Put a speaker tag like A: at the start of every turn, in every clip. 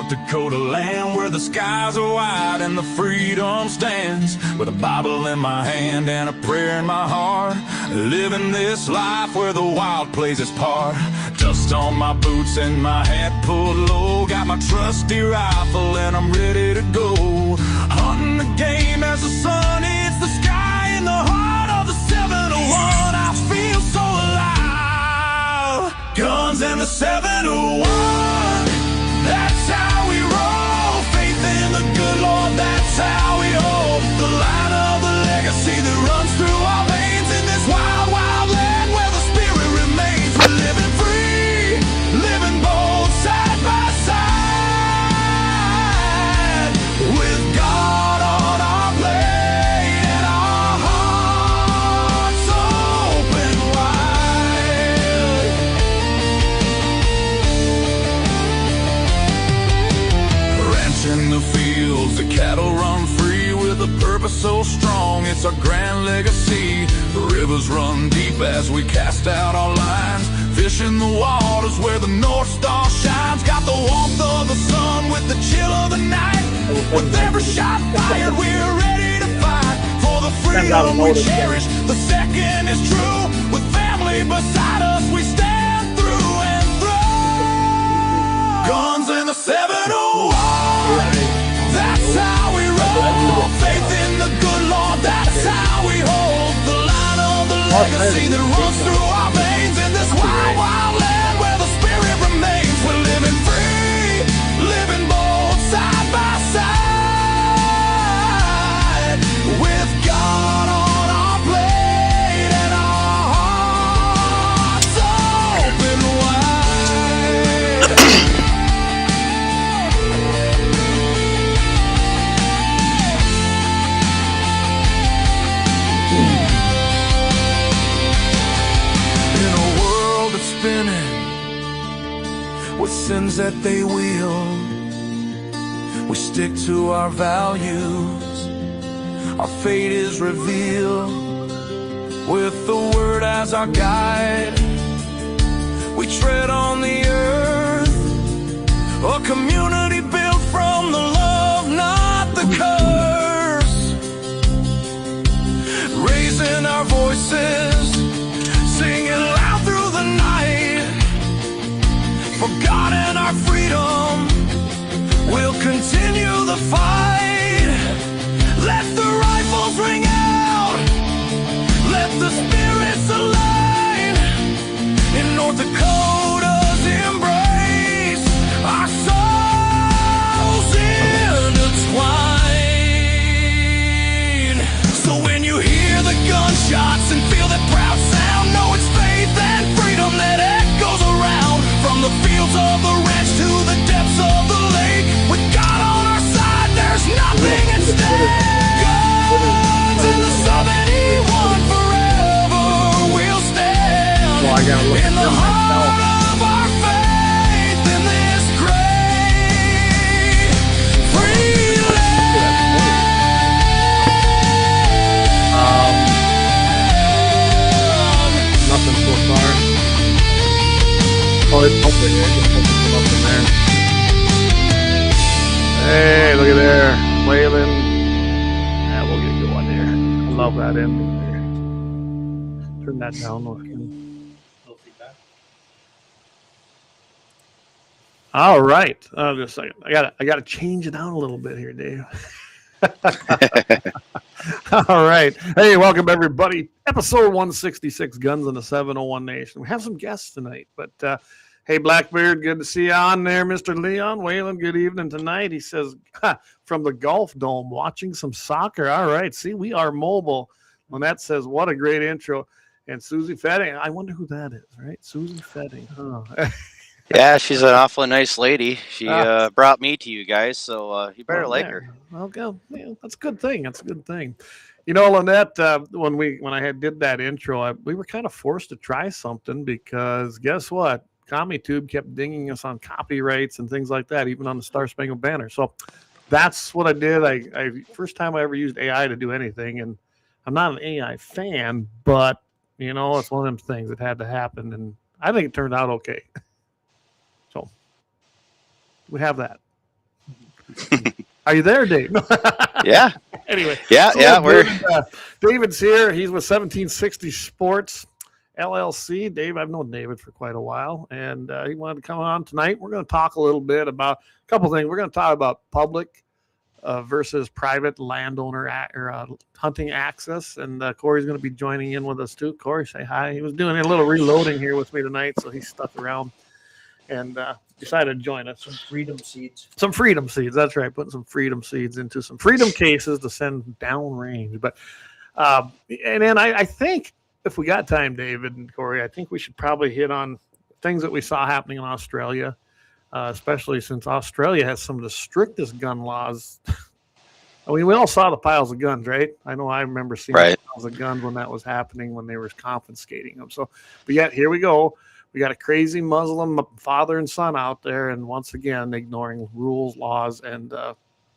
A: Dakota land where the skies are wide and the freedom stands, with a Bible in my hand and a prayer in my heart, living this life where the wild plays its part. Dust on my boots and my hat pulled low, got my trusty rifle and I'm ready to go. Hunting the game as the sun hits the sky in the heart of the 701. I feel so alive. Guns and the 701. That's how we roll. Faith in the good Lord, that's how we hold the line of the legacy that runs through our veins in this wild, wild land where the spirit remains. We're living free, living bold, side by side, with God on our plate and our hearts open wide. Ranching the fields, the cattle run free with a purpose so strong, it's our grand legacy. The rivers run deep as we cast out our lines, fishing the waters where the North Star shines. Got the warmth of the sun with the chill of the night. With every shot fired, we're ready to fight for the freedom we cherish. The second is true. With family beside us, we stand through and through. Guns in the 701. That's how we roll. Faith in the good Lord, that's how we hold the line of the legacy that runs through our veins in this wild, wild land where the spirit remains. We're living free, living bold, side by side, with God on our plate and our hearts open wide. In a world that's spinning with sins that they wield, we stick to our values. Our fate is revealed with the word as our guide. We tread on the earth, a community built from the love, not the curse. Raising our voices, singing loud through the night, for God and our freedom, we'll continue the fight. Let the rifles ring out, let the spirits align. In North Dakota's embrace, our souls intertwine. So when you hear the gunshots and feel that proud sound, know it's faith and freedom that echoes around. From the fields of the ranch to the depths of the lake, with God on our side, there's nothing at stake. Guns in the 71 forever we'll stand.
B: Well, I gotta look
A: In the
B: at myself.
A: heart of our faith in this great free land.
B: Nothing so far. Oh, it's pumping. It just pumping some up in there. Hey, look at there. Wailing. Yeah, we'll get going here. I love that ending there. Turn that down. All right. Just a second. I gotta change it down a little bit here, Dave. All right. Hey, welcome everybody. Episode 166, Guns in the 701 Nation. We have some guests tonight, but hey, Blackbeard, good to see you on there, Mr. Leon Whalen. Good evening tonight. He says from the Golf Dome, watching some soccer. All right. See, we are mobile. Lynette says, what a great intro. And Susie Fettig, I wonder who that is, right? Susie Fettig. Oh.
C: Yeah, she's an awfully nice lady. She brought me to you guys, so you better like her.
B: Okay, yeah, that's a good thing. That's a good thing. You know, Lynette, when I did that intro, we were kind of forced to try something because guess what? CommiTube kept dinging us on copyrights and things like that, even on the Star Spangled Banner. So that's what I did. I first time I ever used AI to do anything, and I'm not an AI fan, but you know, it's one of them things that had to happen, and I think it turned out okay. So we have that. Are you there, Dave?
C: Yeah.
B: Anyway.
C: Yeah,
B: so
C: yeah.
B: David's here. He's with 1760 Sports LLC. Dave, I've known David for quite a while, and he wanted to come on tonight. We're going to talk a little bit about a couple things. We're going to talk about public versus private landowner hunting access, and Corey's going to be joining in with us too. Corey, say hi. He was doing a little reloading here with me tonight, so he stuck around and decided to join us.
D: Some freedom seeds.
B: Some freedom seeds. That's right. Putting some freedom seeds into some freedom cases to send downrange. But and then I think if we got time, David and Corey, I think we should probably hit on things that we saw happening in Australia, especially since Australia has some of the strictest gun laws. I mean, we all saw the piles of guns, right? I know I remember seeing piles of guns when that was happening, when they were confiscating them. So, but yet here we go. We got a crazy Muslim father and son out there, and once again, ignoring rules, laws, and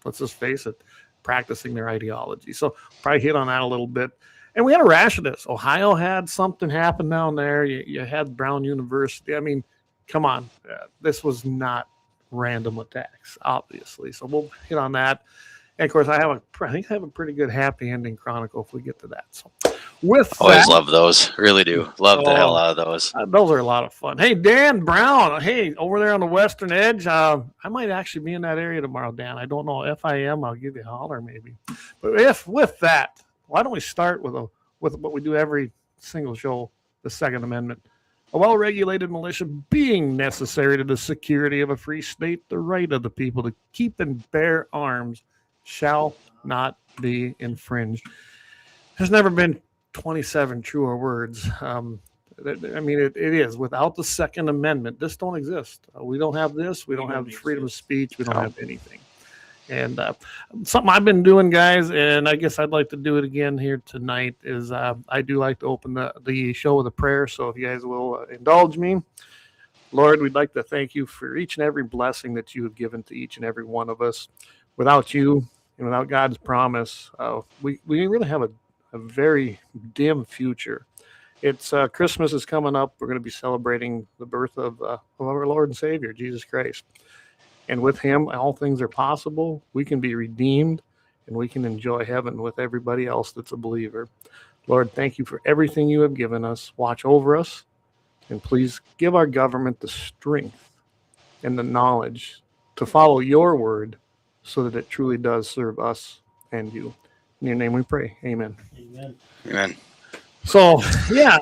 B: let's just face it, practicing their ideology. So probably hit on that a little bit. And we had a rash of this. Ohio had something happen down there. You had Brown University. I mean, come on. This was not random attacks, obviously. So we'll hit on that. And, of course, I think I have a pretty good happy ending Chronicle if we get to that. So with
C: always love those. Really do. Love the hell out of those.
B: Those are a lot of fun. Hey, Dan Brown. Hey, over there on the western edge. I might actually be in that area tomorrow, Dan. I don't know. If I am, I'll give you a holler maybe. But if with that, why don't we start with what we do every single show, the Second Amendment. A well-regulated militia being necessary to the security of a free state, the right of the people to keep and bear arms shall not be infringed. There's never been 27 truer words. I mean, it is. Without the Second Amendment, this don't exist. We don't have this. We don't have freedom of speech. We don't have anything. And something I've been doing, guys, and I guess I'd like to do it again here tonight, is I do like to open the show with a prayer. So if you guys will indulge me. Lord, we'd like to thank you for each and every blessing that you have given to each and every one of us. Without you and without God's promise, we really have a very dim future. It's Christmas is coming up. We're going to be celebrating the birth of our Lord and Savior, Jesus Christ. And with him, all things are possible. We can be redeemed, and we can enjoy heaven with everybody else that's a believer. Lord, thank you for everything you have given us. Watch over us, and please give our government the strength and the knowledge to follow your word so that it truly does serve us and you. In your name we pray. Amen.
D: Amen.
C: Amen.
B: So, yeah,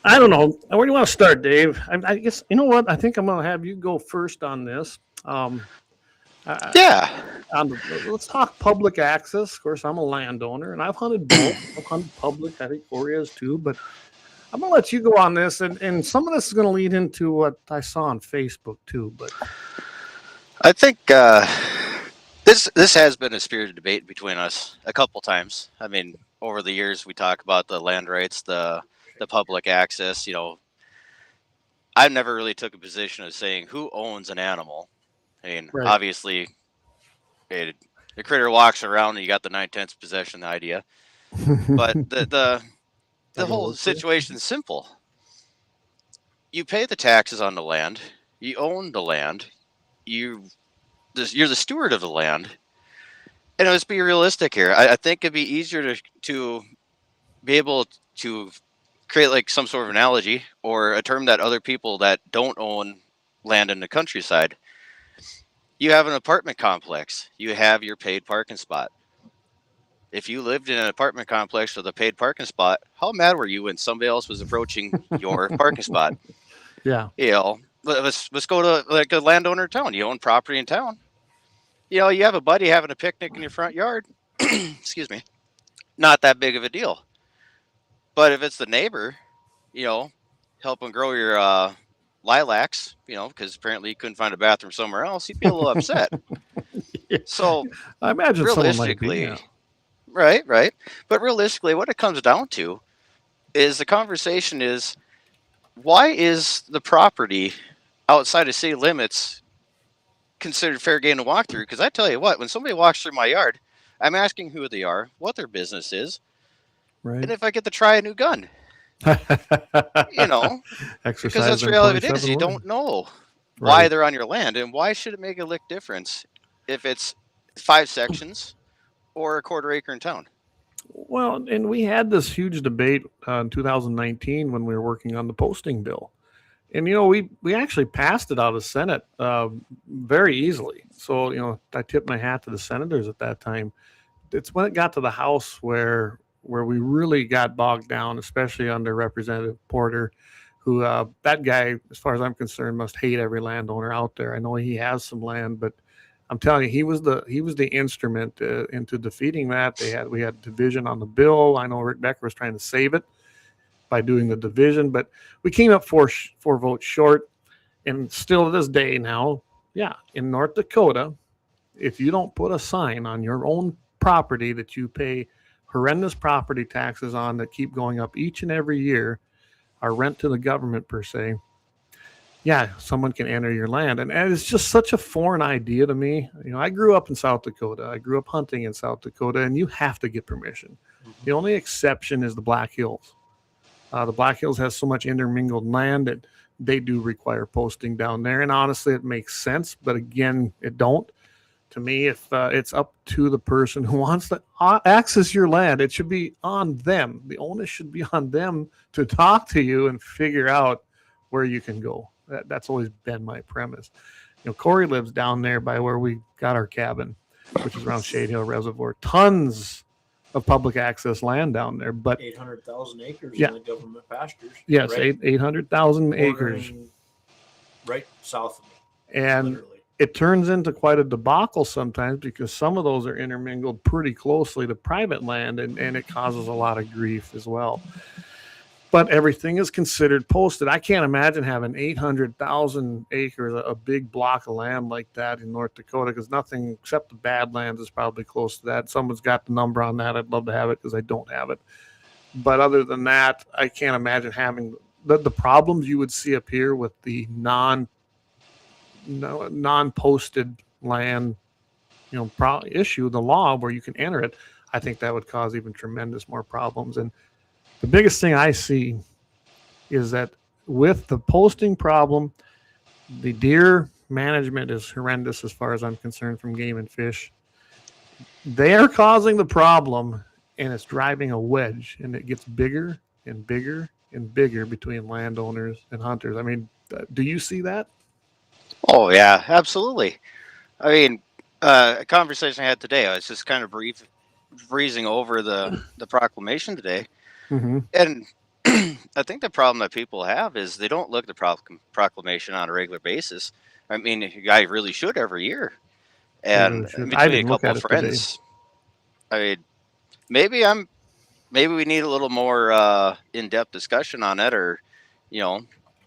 B: I don't know. Where do you want to start, Dave? I guess, you know what? I think I'm going to have you go first on this. Let's talk public access. Of course, I'm a landowner, and I've hunted both. I've hunted public. I think Corey has too. But I'm going to let you go on this. And some of this is going to lead into what I saw on Facebook too. But
C: I think this has been a spirited debate between us a couple times. I mean, over the years, we talk about the land rights, the public access. You know, I've never really took a position of saying who owns an animal. I mean, obviously, the critter walks around and you got the 9/10 possession idea. But the whole situation is simple. You pay the taxes on the land. You own the land. You're the steward of the land. And let's be realistic here. I think it'd be easier to be able to create like some sort of analogy or a term that other people that don't own land in the countryside. You have an apartment complex. You have your paid parking spot. If you lived in an apartment complex with a paid parking spot, how mad were you when somebody else was approaching your parking spot?
B: Yeah.
C: You know, let's go to like a landowner town. You own property in town. You know, you have a buddy having a picnic in your front yard. Excuse me. Not that big of a deal. But if it's the neighbor, you know, helping grow your lilacs, you know, because apparently you couldn't find a bathroom somewhere else, you'd be a little upset.
B: Yeah.
C: So
B: I imagine
C: realistically, right. But realistically, what it comes down to is the conversation is, why is the property outside of city limits considered fair game to walk through? Because I tell you what, when somebody walks through my yard, I'm asking who they are, what their business is, and if I get to try a new gun. You know, because that's the reality of it is. You don't know why they're on your land, and why should it make a lick difference if it's 5 sections or a quarter acre in town.
B: Well, and we had this huge debate in 2019 when we were working on the posting bill. And, we actually passed it out of the Senate very easily. So, I tipped my hat to the senators at that time. It's when it got to the House where we really got bogged down, especially under Representative Porter, who that guy, as far as I'm concerned, must hate every landowner out there. I know he has some land, but I'm telling you, he was the instrument into defeating that. We had division on the bill. I know Rick Becker was trying to save it by doing the division, but we came up four votes short. And still to this day now, in North Dakota, if you don't put a sign on your own property that you pay horrendous property taxes on that keep going up each and every year, our rent to the government per se, someone can enter your land. And it's just such a foreign idea to me. I grew up in South Dakota. I grew up hunting in South Dakota, and you have to get permission. Mm-hmm. The only exception is the Black Hills. The Black Hills has so much intermingled land that they do require posting down there. And honestly, it makes sense. But again, it don't. To me, if it's up to the person who wants to access your land, it should be on them. The onus should be on them to talk to you and figure out where you can go. That's always been my premise. Corey lives down there by where we got our cabin, which is around Shade Hill Reservoir. Tons of public access land down there, but
D: 800,000 acres in the government pastures.
B: Yes, right? 800,000 acres.
D: Right south of me.
B: And literally, it turns into quite a debacle sometimes because some of those are intermingled pretty closely to private land, and it causes a lot of grief as well. But everything is considered posted. I can't imagine having 800,000 acres, a big block of land like that in North Dakota, because nothing except the Badlands is probably close to that. Someone's got the number on that. I'd love to have it because I don't have it. But other than that, I can't imagine having the problems you would see up here with the non-posted land, issue, the law where you can enter it. I think that would cause even tremendous more problems. And the biggest thing I see is that with the posting problem, the deer management is horrendous as far as I'm concerned from Game and Fish. They are causing the problem, and it's driving a wedge, and it gets bigger and bigger and bigger between landowners and hunters. I mean, do you see that?
C: Oh, yeah, absolutely. I mean, a conversation I had today, I was just kind of breezing over the proclamation today. Mm-hmm. And I think the problem that people have is they don't look at the proclamation on a regular basis. I mean, you guys really should every year. And between a couple of friends, I mean, maybe we need a little more in-depth discussion on it, or,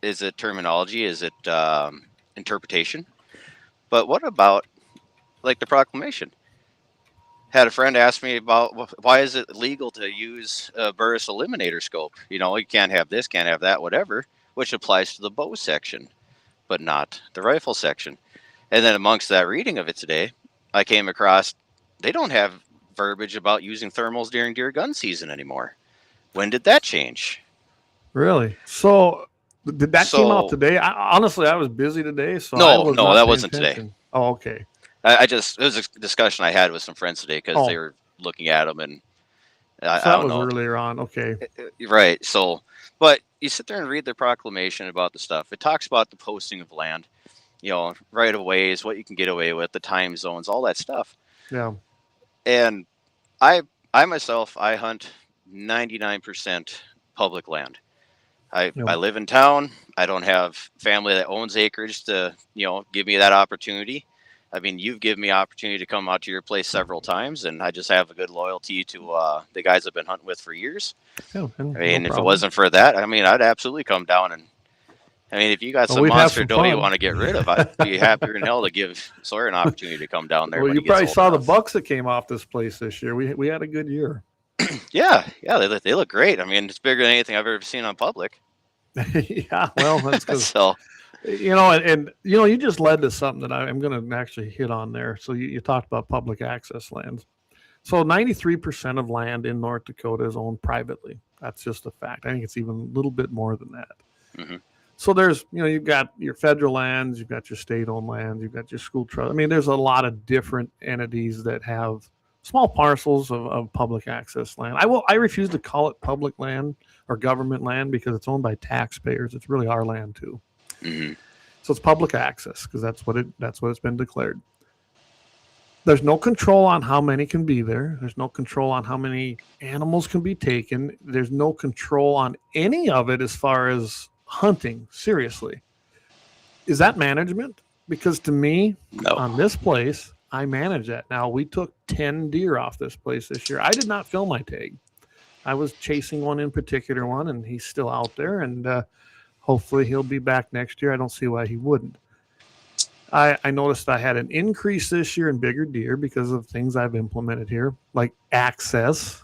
C: is it terminology? Is it interpretation? But what about like the proclamation? Had a friend ask me about why is it legal to use a Burris eliminator scope? You can't have this, can't have that, whatever, which applies to the bow section, but not the rifle section. And then amongst that reading of it today, I came across they don't have verbiage about using thermals during deer gun season anymore. When did that change?
B: Really? So did that came out today? Honestly, I was busy today, so
C: no, that wasn't today.
B: Oh, okay.
C: It was a discussion I had with some friends today because they were looking at them, and I don't know.
B: Earlier on. Okay.
C: Right. So, but you sit there and read the proclamation about the stuff. It talks about the posting of land, right of ways, what you can get away with, the time zones, all that stuff.
B: Yeah.
C: And I myself, I hunt 99% public land. I live in town. I don't have family that owns acreage to, give me that opportunity. I mean, you've given me opportunity to come out to your place several times, and I just have a good loyalty to the guys I've been hunting with for years.
B: Yeah,
C: if it wasn't for that, I mean, I'd absolutely come down and, if you got some monster doe you want to get rid of, I'd be happier than hell to give Sawyer an opportunity to come down there.
B: Well, you probably saw the bucks that came off this place this year. We had a good year.
C: Yeah, they look great. I mean, it's bigger than anything I've ever seen on public.
B: Yeah, well, that's because
C: so.
B: You just led to something that I'm going to actually hit on there. So you talked about public access lands. So 93% of land in North Dakota is owned privately. That's just a fact. I think it's even a little bit more than that. Mm-hmm. So there's, you've got your federal lands, you've got your state-owned lands, you've got your school trust. I mean, there's a lot of different entities that have small parcels of public access land. I refuse to call it public land or government land because it's owned by taxpayers. It's really our land too.
C: Mm-hmm.
B: So it's public access because that's what it's been declared. There's no control on how many can be there. There's no control on how many animals can be taken. There's no control on any of it as far as hunting. Seriously. Is that management? Because to me,
C: No.
B: on this place, I manage that. Now, we took 10 deer off this place this year. I did not fill my tag. I was chasing one in particular one, and he's still out there, and hopefully he'll be back next year. I don't see why he wouldn't. I noticed I had an increase this year in bigger deer because of things I've implemented here, like access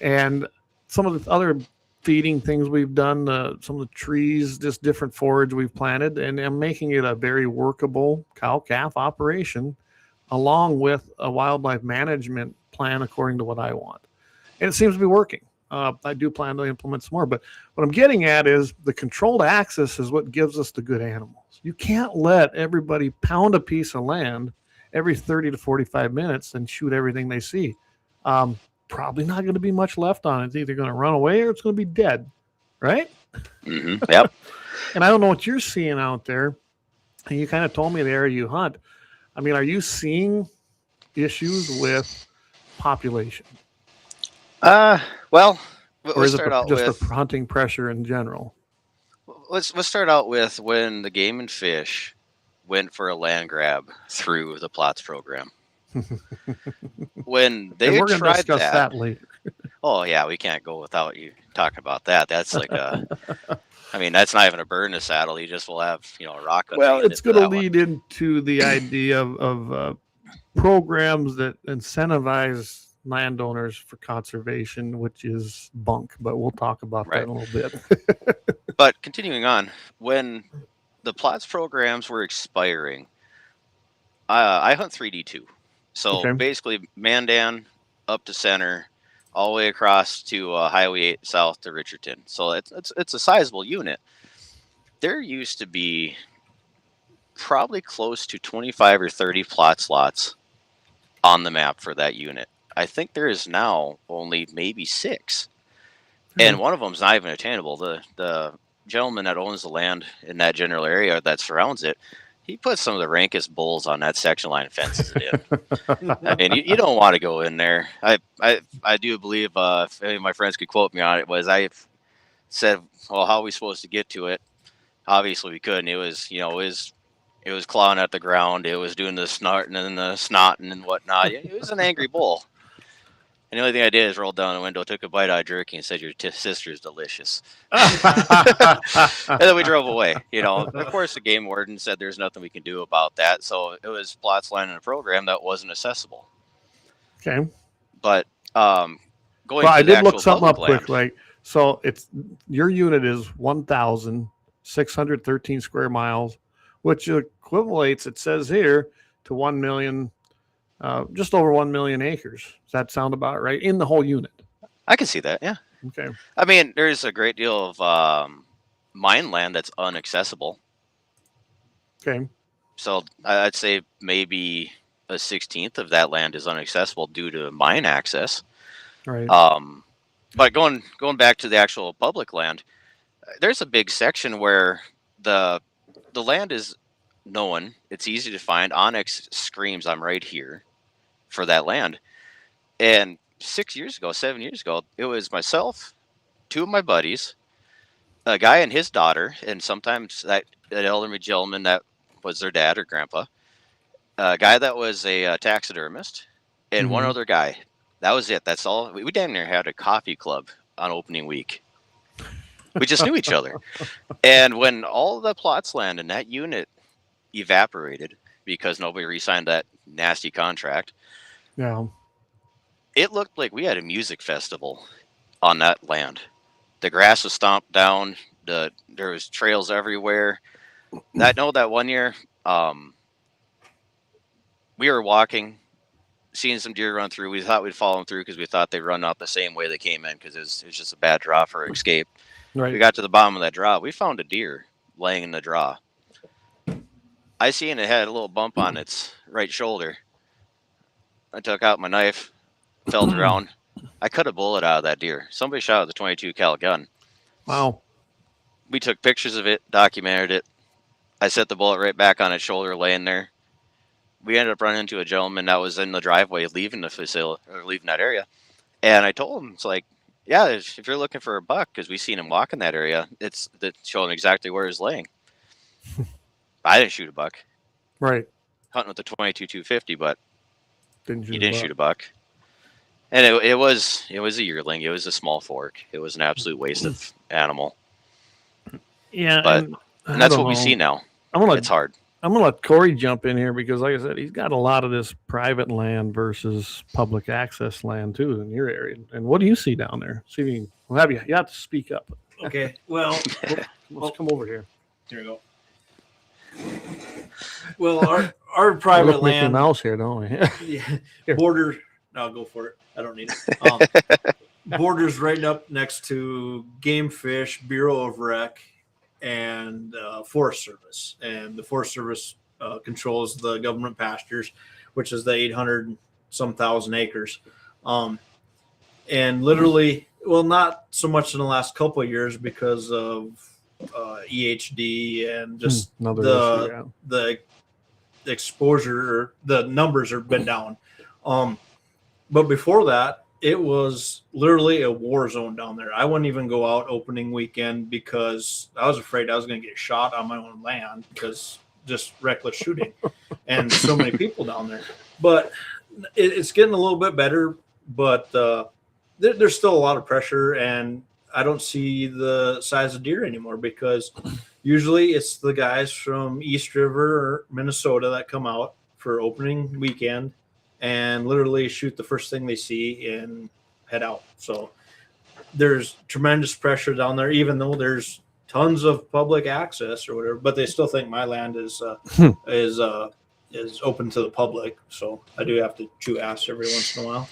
B: and some of the other feeding things we've done, some of the trees, just different forage we've planted, and I'm making it a very workable cow-calf operation along with a wildlife management plan according to what I want. And it seems to be working. I do plan to implement some more, but what I'm getting at is the controlled access is what gives us the good animals. You can't let everybody pound a piece of land every 30 to 45 minutes and shoot everything they see. Probably not going to be much left on it. It's either going to run away or it's going to be dead, right?
C: Mm-hmm. Yep.
B: And I don't know what you're seeing out there. And you kind of told me the area you hunt. I mean, are you seeing issues with population?
C: Well,
B: Or is it just the hunting pressure in general?
C: Let's start out with when the Game and Fish went for a land grab through the plots program. When they
B: we're
C: tried
B: discuss that later.
C: Oh yeah, we can't go without you talking about that. That's like I mean, that's not even a burn to saddle. You just will have, a rock.
B: Well, it's going to lead into the idea of programs that incentivize landowners for conservation, which is bunk, but we'll talk about that in a little bit.
C: But continuing on, when the plots programs were expiring, I hunt 3D2. So basically Mandan up to center, all the way across to Highway 8 south to Richardson. So it's a sizable unit. There used to be probably close to 25 or 30 plot slots on the map for that unit. I think there is now only maybe 6. And one of them is not even attainable. The gentleman that owns the land in that general area that surrounds it, he put some of the rankest bulls on that section line fences in. I mean, you don't want to go in there. I do believe, if any of my friends could quote me on it, was I said, well, how are we supposed to get to it? Obviously we couldn't. It was, it was clawing at the ground. It was doing the snorting and the snotting and whatnot. It was an angry bull. And the only thing I did is roll down the window, took a bite out of jerky, and said, "Your sister's delicious." And then we drove away. Of course, the game warden said there's nothing we can do about that. So it was plots line in a program that wasn't accessible.
B: Okay.
C: But going.
B: Well, I did look something up quick. Like, so it's your unit is 1,613 square miles, which equivalates, it says here, to 1 million. Just over 1 million acres. Does that sound about right? In the whole unit?
C: I can see that, yeah.
B: Okay.
C: I mean, there's a great deal of mine land that's inaccessible.
B: Okay.
C: So I'd say maybe a 1/16 of that land is inaccessible due to mine access.
B: Right.
C: But going back to the actual public land, there's a big section where the land is known. It's easy to find. Onyx screams, "I'm right here," for that land. And 7 years ago, it was myself, 2 of my buddies, a guy and his daughter, and sometimes that elderly gentleman that was their dad or grandpa, a guy that was a taxidermist, and one other guy. That was it. That's all. We damn near had a coffee club on opening week. We just knew each other. And when all the plots land in that unit evaporated because nobody re-signed that nasty contract, it looked like we had a music festival on that land. The grass was stomped down. There was trails everywhere. I know that one year we were walking, seeing some deer run through. We thought we'd follow them through because we thought they'd run out the same way they came in because it was just a bad draw for escape. We got to the bottom of that draw. We found a deer laying in the draw. I seen it had a little bump on its right shoulder. I took out my knife, felt around. I cut a bullet out of that deer. Somebody shot with a 22 cal gun.
B: Wow.
C: We took pictures of it, documented it. I set the bullet right back on its shoulder, laying there. We ended up running into a gentleman that was in the driveway leaving the facility or leaving that area. And I told him, it's like, yeah, if you're looking for a buck, because we seen him walk in that area, it's showing exactly where he's laying. I didn't shoot a buck.
B: Right.
C: Hunting with the 22 250, but he didn't shoot a buck. And it was a yearling. It was a small fork. It was an absolute waste of animal.
B: Yeah,
C: but and that's what we see now. It's hard.
B: I'm gonna let Corey jump in here because, like I said, he's got a lot of this private land versus public access land too in your area. And what do you see down there? See, if we'll have you have to speak up.
D: Okay. Well,
B: let's come over here.
D: Here we go. Well, our private land
B: mouse here, don't we?
D: Yeah, border. No, go for it. I don't need it. Borders right up next to Game Fish, Bureau of Rec, and Forest Service. And the Forest Service controls the government pastures, which is the 800-some thousand acres. And literally, well, not so much in the last couple of years because of EHD and just the exposure, the numbers have been down. But before that, it was literally a war zone down there. I wouldn't even go out opening weekend because I was afraid I was going to get shot on my own land because just reckless shooting and so many people down there. But it's getting a little bit better, but there's still a lot of pressure, and I don't see the size of deer anymore because usually it's the guys from East River or Minnesota that come out for opening weekend and literally shoot the first thing they see and head out. So there's tremendous pressure down there, even though there's tons of public access or whatever, but they still think my land is open to the public. So I do have to chew ass every once in a while.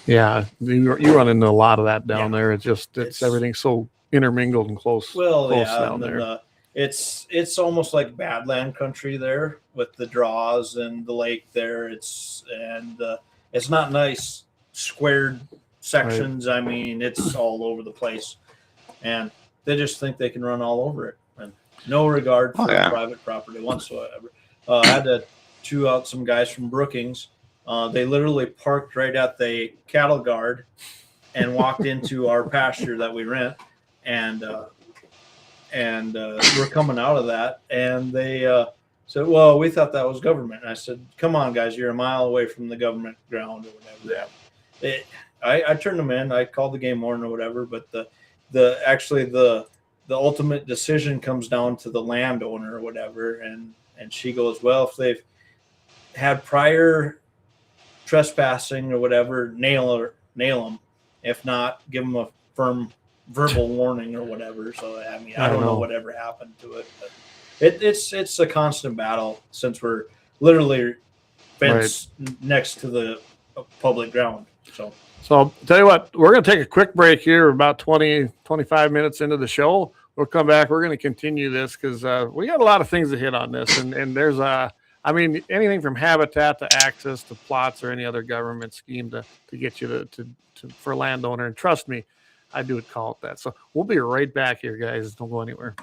B: Yeah, you run into a lot of that down there. It's everything's so intermingled and close.
D: Well,
B: close
D: yeah,
B: down there.
D: It's almost like badland country there with the draws and the lake there. It's not nice squared sections. Right. I mean, it's all over the place, and they just think they can run all over it, and no regard for private property whatsoever. I had to chew out some guys from Brookings. They literally parked right at the cattle guard and walked into our pasture that we rent, and we're coming out of that, and they said, well, we thought that was government. And I said, come on, guys, you're a mile away from the government ground or whatever. Yeah. I turned them in. I called the game warden or whatever, but the ultimate decision comes down to the landowner or whatever, and she goes, well, if they've had prior trespassing or whatever, nail them. If not, give them a firm verbal warning or whatever. So I mean, I don't know whatever happened to it, but it's a constant battle since we're literally fenced next to the public ground. So
B: I'll tell you what, we're going to take a quick break here, about 25 minutes into the show. We'll come back. We're going to continue this because we got a lot of things to hit on this, and there's anything from habitat to access to plots or any other government scheme to get you to for a landowner. And trust me, I do call it that. So we'll be right back here, guys. Don't go anywhere.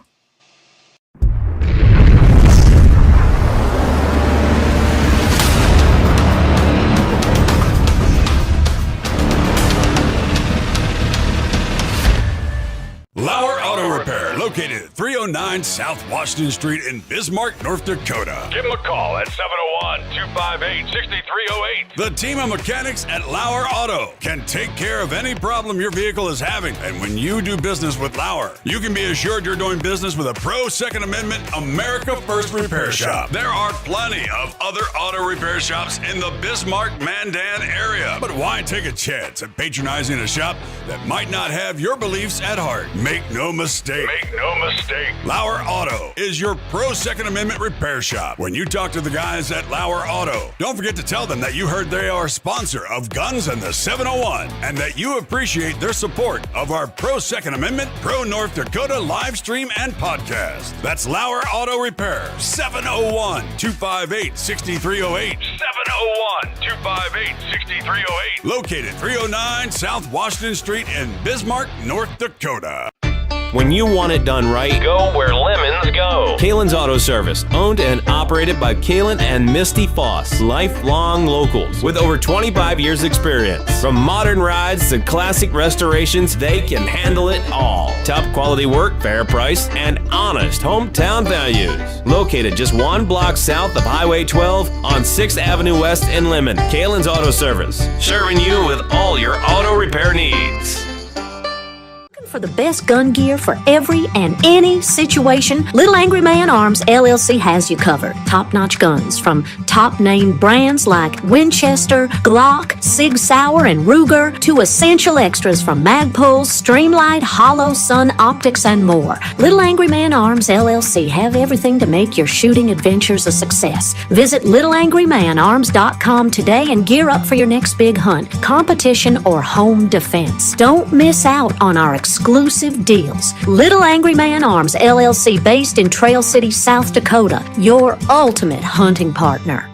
E: LAUER Auto Repair, located at 309 South Washington Street in Bismarck, North Dakota.
F: Give them a call at 701-258-6308.
E: The team of mechanics at LAUER Auto can take care of any problem your vehicle is having. And when you do business with LAUER, you can be assured you're doing business with a pro Second Amendment America First repair shop. There are plenty of other auto repair shops in the Bismarck-Mandan area. But why take a chance at patronizing a shop that might not have your beliefs at heart? Make no mistake. Lauer Auto is your pro Second Amendment repair shop. When you talk to the guys at Lauer Auto, don't forget to tell them that you heard they are a sponsor of Guns and the 701 and that you appreciate their support of our pro Second Amendment, pro North Dakota live stream and podcast. That's Lauer Auto Repair, 701-258-6308. 701-258-6308. Located 309 South Washington Street in Bismarck, North Dakota.
F: When you want it done right,
G: go where lemons go.
F: Kalon's Auto Service, owned and operated by Kalon and Misty Foss, lifelong locals with over 25 years experience. From modern rides to classic restorations, they can handle it all. Top quality work, fair price, and honest hometown values. Located just 1 block south of Highway 12 on 6th Avenue West in Lemmon. Kalon's Auto Service, serving you with all your auto repair needs.
H: For the best gun gear for every and any situation, Little Angry Man Arms LLC has you covered. Top-notch guns from top-name brands like Winchester, Glock, Sig Sauer, and Ruger to essential extras from Magpul, Streamlight, Hollow, Sun Optics, and more. Little Angry Man Arms LLC have everything to make your shooting adventures a success. Visit littleangrymanarms.com today and gear up for your next big hunt, competition, or home defense. Don't miss out on our exclusive deals. Little Angry Man Arms LLC, based in Trail City, South Dakota, your ultimate hunting partner.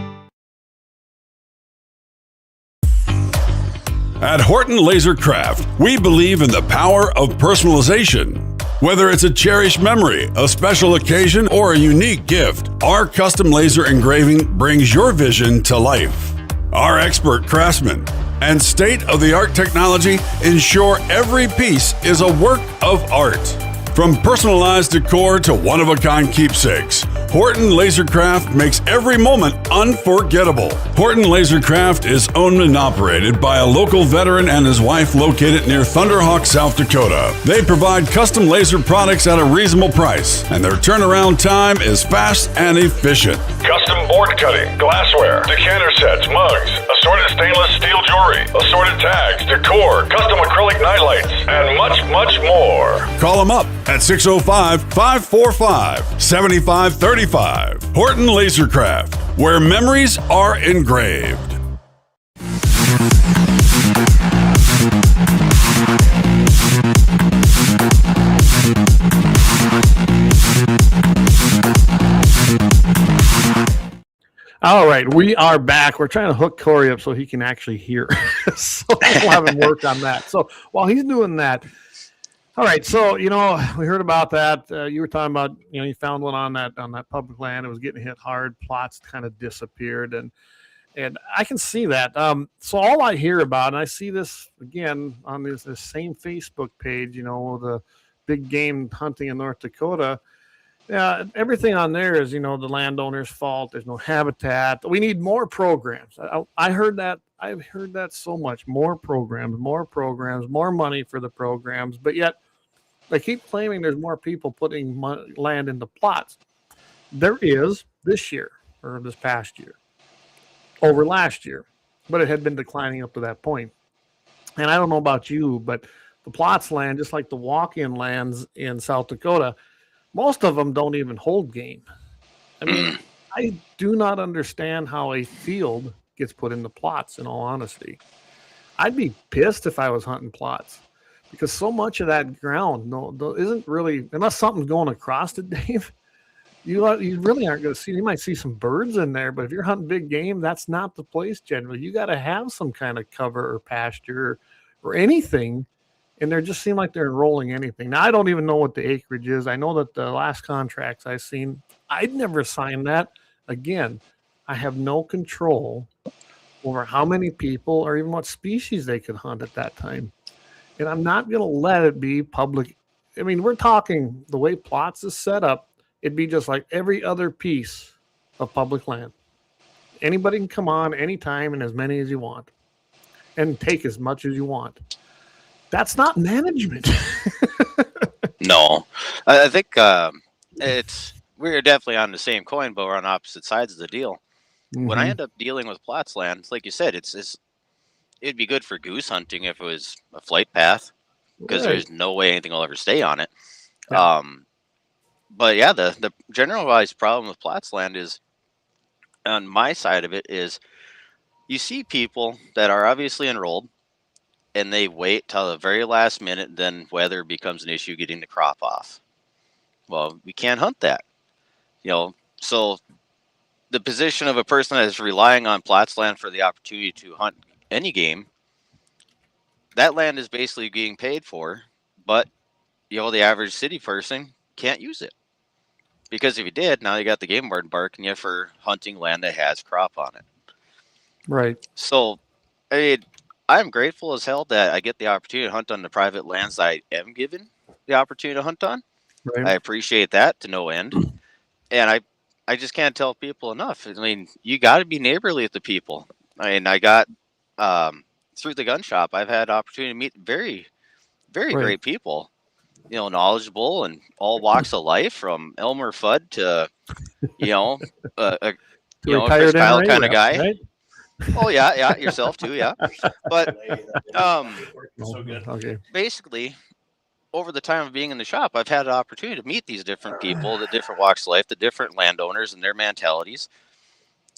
E: At Horton LaserCraft, we believe in the power of personalization. Whether it's a cherished memory, a special occasion, or a unique gift, our custom laser engraving brings your vision to life. Our expert craftsmen and state-of-the-art technology ensure every piece is a work of art. From personalized decor to one-of-a-kind keepsakes, Horton LaserCraft makes every moment unforgettable. Horton LaserCraft is owned and operated by a local veteran and his wife located near Thunderhawk, South Dakota. They provide custom laser products at a reasonable price, and their turnaround time is fast and efficient.
G: Custom board cutting, glassware, decanter sets, mugs, assorted stainless steel jewelry, assorted tags, decor, custom acrylic nightlights, and much, much more.
E: Call them up at 605-545-7535. Horton LaserCraft, where memories are engraved.
B: All right, we are back. We're trying to hook Corey up so he can actually hear. So we'll have him work on that. So while he's doing that, all right. So we heard about that. You were talking about you found one on that public land. It was getting hit hard. Plots kind of disappeared, and I can see that. So all I hear about, and I see this again on this same Facebook page. The big game hunting in North Dakota. Yeah, everything on there is, the landowner's fault. There's no habitat. We need more programs. I heard that. I've heard that so much. More programs, more money for the programs. But yet they keep claiming there's more people putting land into plots. There is this year or this past year over last year, but it had been declining up to that point. And I don't know about you, but the plots land, just like the walk-in lands in South Dakota, most of them don't even hold game. I mean, I do not understand how a field gets put into plots, in all honesty. I'd be pissed if I was hunting plots because so much of that ground isn't really, unless something's going across it, Dave, you really aren't going to see. You might see some birds in there, but if you're hunting big game, that's not the place generally. You got to have some kind of cover or pasture or anything. And they just seem like they're enrolling anything. Now, I don't even know what the acreage is. I know that the last contracts I've seen, I'd never signed that. Again, I have no control over how many people or even what species they could hunt at that time. And I'm not going to let it be public. I mean, we're talking the way plots is set up, it'd be just like every other piece of public land. Anybody can come on anytime and as many as you want and take as much as you want. That's not management.
C: No, I think we're definitely on the same coin, but we're on opposite sides of the deal. Mm-hmm. When I end up dealing with plots land, like you said, it'd be good for goose hunting if it was a flight path because there's no way anything will ever stay on it. Yeah. But yeah, the generalized problem with Platts land is, on my side of it, is you see people that are obviously enrolled and they wait till the very last minute, then weather becomes an issue getting the crop off. Well, we can't hunt that, so the position of a person that is relying on Platts land for the opportunity to hunt any game, that land is basically being paid for, but the average city person can't use it. Because if you did, now you got the game warden barking you for hunting land that has crop on it.
B: Right.
C: So, I mean, I'm grateful as hell that I get the opportunity to hunt on the private lands I am given the opportunity to hunt on.
B: Right.
C: I appreciate that to no end. And I just can't tell people enough. I mean, you got to be neighborly with the people. I mean, I got, through the gun shop, I've had opportunity to meet very, very great people. Knowledgeable and all walks of life, from Elmer Fudd to, a Chris Kyle kind of guy. Right? Oh yeah, yourself too, yeah. But basically, over the time of being in the shop, I've had an opportunity to meet these different people, the different walks of life, the different landowners and their mentalities.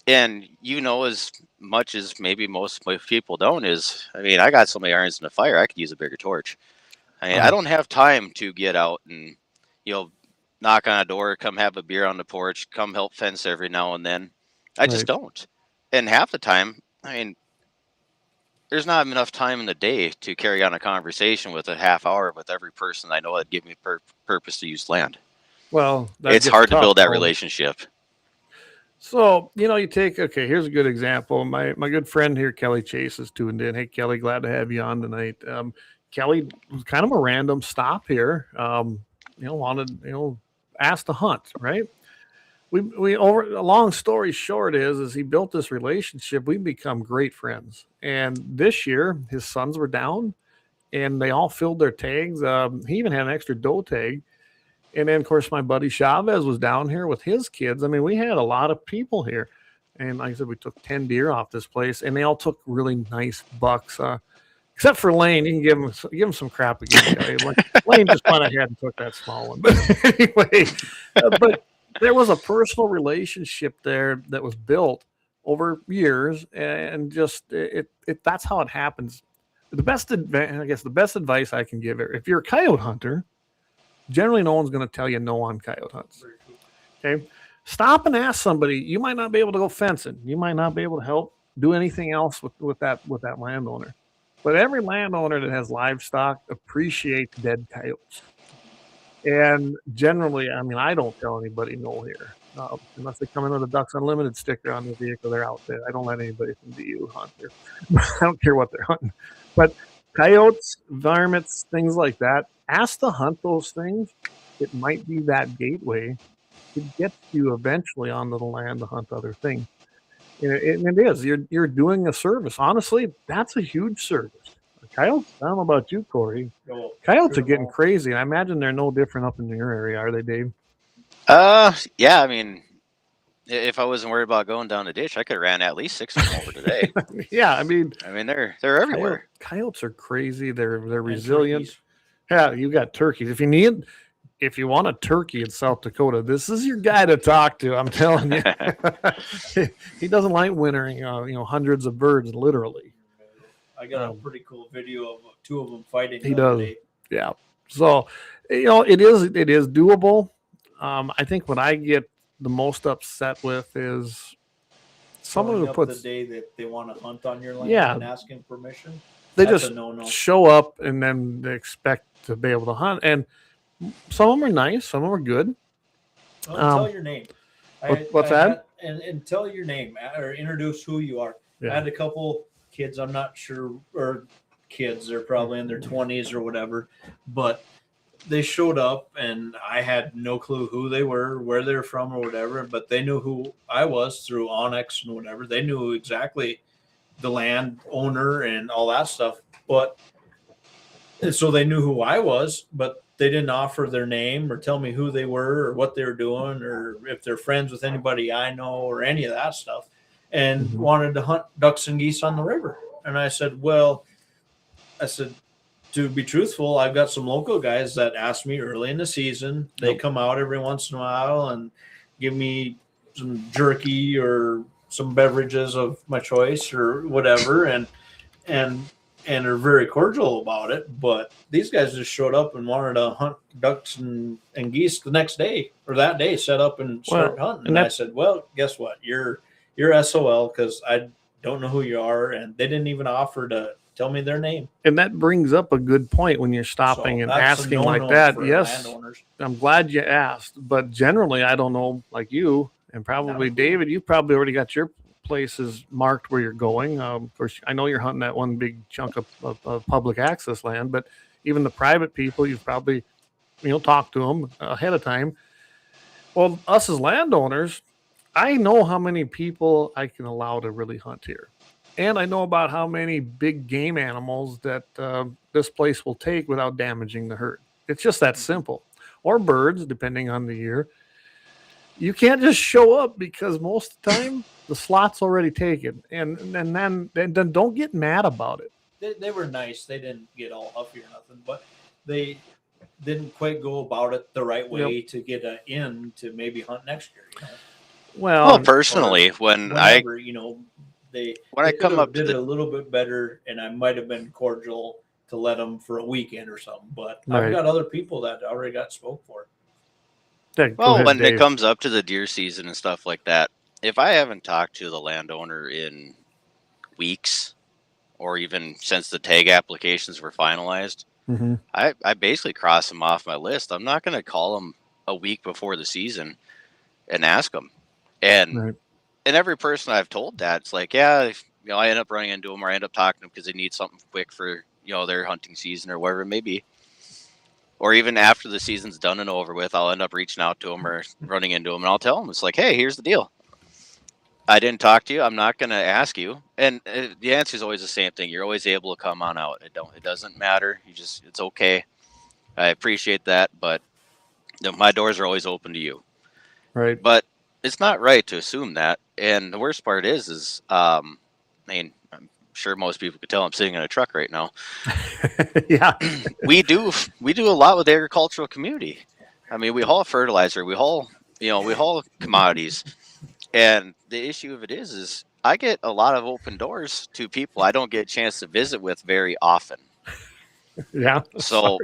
C: And as much as maybe most people don't, is, I mean, I got so many irons in the fire, I could use a bigger torch. I mean, I don't have time to get out and, knock on a door, come have a beer on the porch, come help fence every now and then. I just don't. And half the time, I mean, there's not enough time in the day to carry on a conversation with a half hour with every person I know that give me purpose to use land.
B: Well,
C: it's hard to build that relationship.
B: So, you take, here's a good example. My good friend here, Kelly Chase, is tuned in. Hey, Kelly, glad to have you on tonight. Kelly was kind of a random stop here. Wanted, asked to hunt, right? We over, a long story short is he built this relationship. We've become great friends. And this year his sons were down and they all filled their tags. He even had an extra doe tag. And then of course my buddy Chavez was down here with his kids. I mean, we had a lot of people here. And like I said, we took 10 deer off this place and they all took really nice bucks. Except for Lane, you can give him some crap again. Lane just went ahead and took that small one. But anyway, but there was a personal relationship there that was built over years, and just that's how it happens. The best advice I can give, if you're a coyote hunter, generally no one's going to tell you no on coyote hunts. Okay, stop and ask somebody. You might not be able to go fencing. You might not be able to help do anything else with that landowner. But every landowner that has livestock appreciates dead coyotes. And generally, I mean, I don't tell anybody no here. Unless they come in with a Ducks Unlimited sticker on their vehicle, they're out there. I don't let anybody from DU hunt here. I don't care what they're hunting. But coyotes, varmints, things like that, ask to hunt those things. It might be that gateway to get you eventually onto the land to hunt other things. And it is. You're doing a service. Honestly, that's a huge service. Coyotes, I don't know about you, Corey. Coyotes are getting crazy. I imagine they're no different up in your area, are they, Dave?
C: Yeah. I mean, if I wasn't worried about going down the ditch, I could have ran at least 6 of them over today.
B: Yeah, I mean,
C: they're everywhere.
B: Coyotes are crazy. They're resilient. Turkeys. Yeah, you got turkeys. If you want a turkey in South Dakota, this is your guy to talk to. I'm telling you, he doesn't like wintering. Hundreds of birds, literally.
D: I got a pretty cool video of 2 of them fighting.
B: He does. Day. Yeah. So, it is doable. I think what I get the most upset with is someone who puts
D: the day that they want to hunt on your land and asking permission.
B: They just show up and then they expect to be able to hunt. And some of them are nice. Some of them are good.
D: Well, tell your name.
B: What's that?
D: And tell your name or introduce who you are. Yeah. I had a couple kids, I'm not sure, or kids, they're probably in their 20s or whatever, but they showed up and I had no clue who they were, where they're from or whatever, but they knew who I was through Onyx and whatever. They knew exactly the land owner and all that stuff, and so they knew who I was, but they didn't offer their name or tell me who they were or what they were doing or if they're friends with anybody I know or any of that stuff, and wanted to hunt ducks and geese on the river. And I said, to be truthful, I've got some local guys that ask me early in the season. They come out every once in a while and give me some jerky or some beverages of my choice or whatever, and are very cordial about it. But these guys just showed up and wanted to hunt ducks and geese the next day or that day, set up and start hunting. And I said, well, guess what? You're SOL, because I don't know who you are, and they didn't even offer to tell me their name.
B: And that brings up a good point when you're stopping and asking like that. Yes, landowners. I'm glad you asked, but generally I don't know, like you and probably David, you probably already got your places marked where you're going. Of course, I know you're hunting that one big chunk of public access land, but even the private people, you've probably, talked to them ahead of time. Well, us as landowners, I know how many people I can allow to really hunt here. And I know about how many big game animals that this place will take without damaging the herd. It's just that simple. Or birds, depending on the year. You can't just show up, because most of the time the slot's already taken. And then don't get mad about it.
D: They were nice. They didn't get all huffy or nothing, but they didn't quite go about it the right way to get an in to maybe hunt next year.
C: Well, personally, when I come up
D: did it a little bit better, and I might have been cordial to let them for a weekend or something. But I've got other people that already got spoke for.
C: Well, when it comes up to the deer season and stuff like that, if I haven't talked to the landowner in weeks, or even since the tag applications were finalized, I basically cross them off my list. I'm not going to call them a week before the season and ask them. And every person I've told that, it's like, I end up running into them, or I end up talking to them because they need something quick for, their hunting season or whatever it may be. Or even after the season's done and over with, I'll end up reaching out to them or running into them, and I'll tell them, it's like, hey, here's the deal. I didn't talk to you. I'm not going to ask you. And the answer is always the same thing. You're always able to come on out. It doesn't matter. It's okay. I appreciate that, but my doors are always open to you.
B: Right.
C: But it's not right to assume that. And the worst part is I'm sure most people could tell I'm sitting in a truck right now.
B: Yeah.
C: we do a lot with the agricultural community. I mean, we haul fertilizer, we haul commodities. And the issue of it is I get a lot of open doors to people I don't get a chance to visit with very often.
B: Yeah.
C: So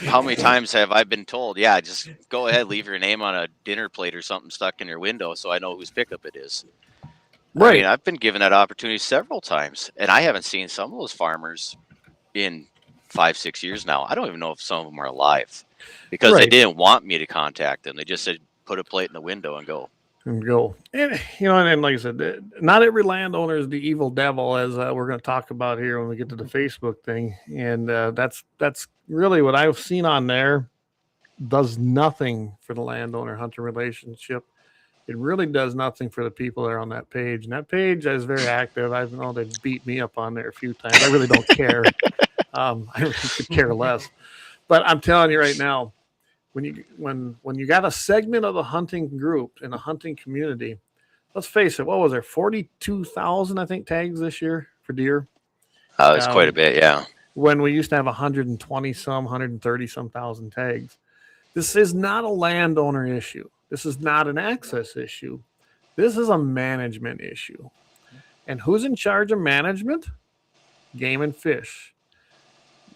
C: how many times have I been told, just go ahead, leave your name on a dinner plate or something stuck in your window so I know whose pickup it is. Right. I mean, I've been given that opportunity several times, and I haven't seen some of those farmers in 5-6 years now. I don't even know if some of them are alive, because they didn't want me to contact them. They just said, put a plate in the window and go. And
B: like I said, not every landowner is the evil devil, as we're going to talk about here when we get to the Facebook thing. And that's really what I've seen on there. Does nothing for the landowner-hunter relationship. It really does nothing for the people that are on that page. And that page is very active. I know they've beat me up on there a few times. I really don't care. I really could care less. But I'm telling you right now, when you got a segment of the hunting group in a hunting community, let's face it, what was there, 42,000 I think tags this year for deer?
C: It's quite a bit, yeah.
B: When we used to have 130 some thousand tags. This is not a landowner issue. This is not an access issue. This is a management issue. And who's in charge of management? Game and Fish.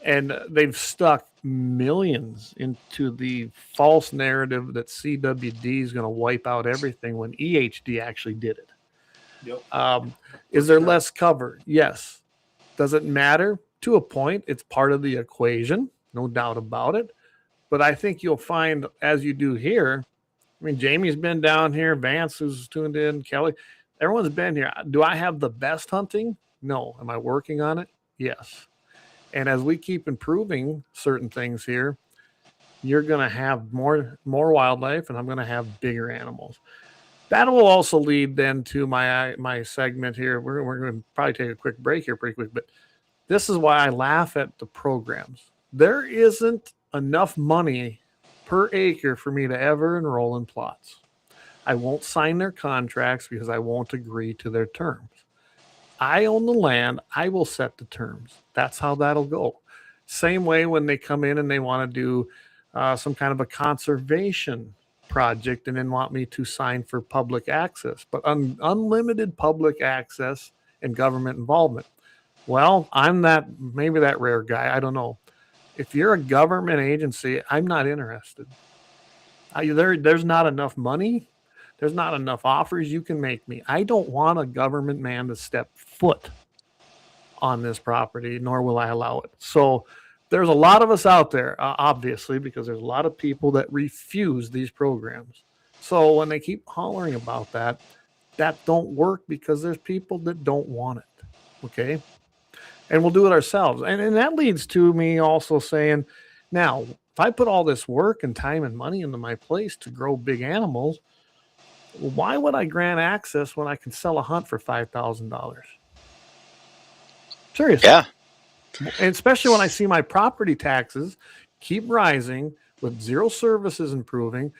B: And they've stuck millions into the false narrative that CWD is going to wipe out everything when EHD actually did it. Yep. Is there less cover? Yes. Does it matter? To a point, it's part of the equation, no doubt about it. But I think you'll find, as you do here, I mean, Jamie's been down here, Vance, who's tuned in, Kelly, everyone's been here. Do I have the best hunting? No. Am I working on it? Yes. And as we keep improving certain things here, you're going to have more wildlife, and I'm going to have bigger animals. That will also lead then to my segment here. We're going to probably take a quick break here pretty quick, but this is why I laugh at the programs. There isn't enough money per acre for me to ever enroll in plots. I won't sign their contracts because I won't agree to their terms. I own the land. I will set the terms. That's how that'll go. Same way when they come in and they want to do some kind of a conservation project and then want me to sign for public access, but unlimited public access and government involvement. Well, I'm maybe that rare guy. I don't know. If you're a government agency, I'm not interested. There's not enough money. There's not enough offers you can make me. I don't want a government man to step foot on this property, nor will I allow it. So there's a lot of us out there, obviously, because there's a lot of people that refuse these programs. So when they keep hollering about that don't work because there's people that don't want it. Okay. And we'll do it ourselves. And that leads to me also saying, now, if I put all this work and time and money into my place to grow big animals, why would I grant access when I can sell a hunt for $5,000? Seriously.
C: Yeah.
B: And especially when I see my property taxes keep rising with zero services improving,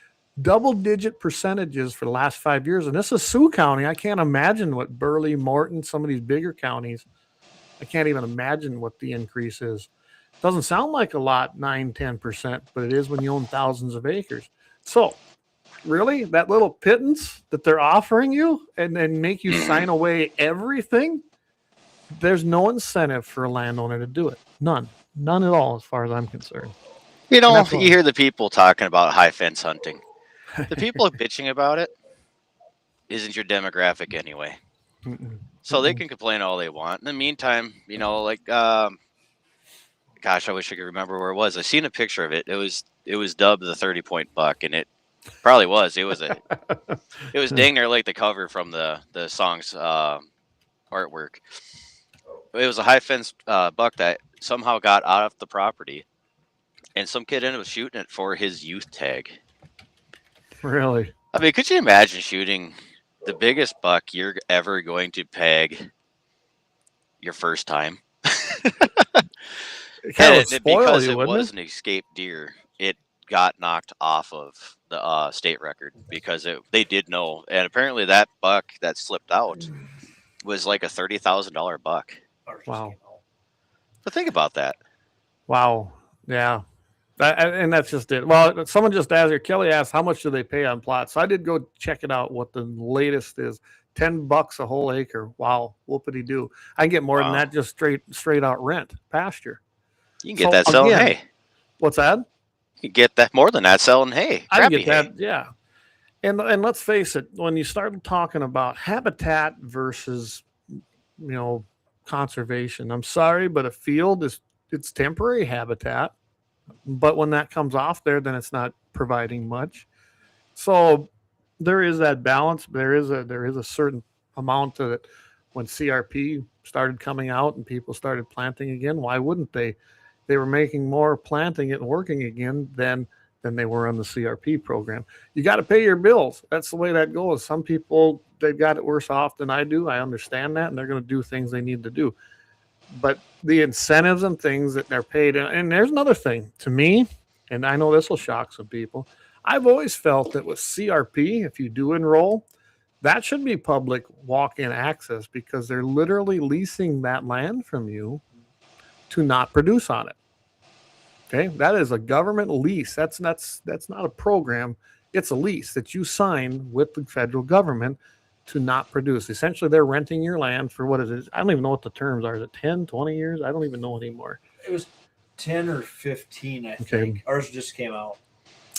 B: double-digit percentages for the last 5 years. And this is Sioux County. I can't imagine what Burley, Morton, some of these bigger counties, I can't even imagine what the increase is. Doesn't sound like a lot, 9-10%, but it is when you own thousands of acres. So really, that little pittance that they're offering you and then make you sign away everything, there's no incentive for a landowner to do it. None at all, as far as I'm concerned.
C: You know, you hear the people talking about high fence hunting. The people bitching about it isn't your demographic anyway. So they can complain all they want. In the meantime, you know, like, gosh, I wish I could remember where it was. I seen a picture of it. It was dubbed the 30-point buck, and it probably was. It was dang near like the cover from the song's artwork. It was a high fence buck that somehow got out of the property, and some kid ended up shooting it for his youth tag.
B: Really?
C: I mean, could you imagine shooting the biggest buck you're ever going to peg your first time? Because it was an escaped deer, it got knocked off of the state record because they did know. And apparently that buck that slipped out was like a $30,000 buck.
B: Wow.
C: But think about that.
B: Wow. Yeah. And that's just it. Well, someone just asked here, Kelly asked, how much do they pay on plots? So I did go check it out, what the latest is. $10 a whole acre. Wow. Whoopity do. I can get more than that, just straight out rent pasture.
C: You can get that selling hay.
B: What's that?
C: You can get that more than that selling hay.
B: I can get that, yeah. And let's face it, when you started talking about habitat versus, conservation, I'm sorry, but a field it's temporary habitat. But when that comes off there, then it's not providing much. So there is that balance. There is a certain amount of it. When CRP started coming out and people started planting again, why wouldn't they? They were making more planting it and working again than they were on the CRP program. You got to pay your bills. That's the way that goes. Some people, they've got it worse off than I do. I understand that, and they're going to do things they need to do. But the incentives and things that they're paid, and there's another thing to me, and I know this will shock some people. I've always felt that with CRP, if you do enroll, that should be public walk-in access because they're literally leasing that land from you to not produce on it. Okay, that is a government lease. That's not a program. It's a lease that you sign with the federal government to not produce. Essentially, they're renting your land for what is it? I don't even know what the terms are. Is it 10, 20 years? I don't even know anymore.
D: It was 10 or 15, I think. Ours just came out.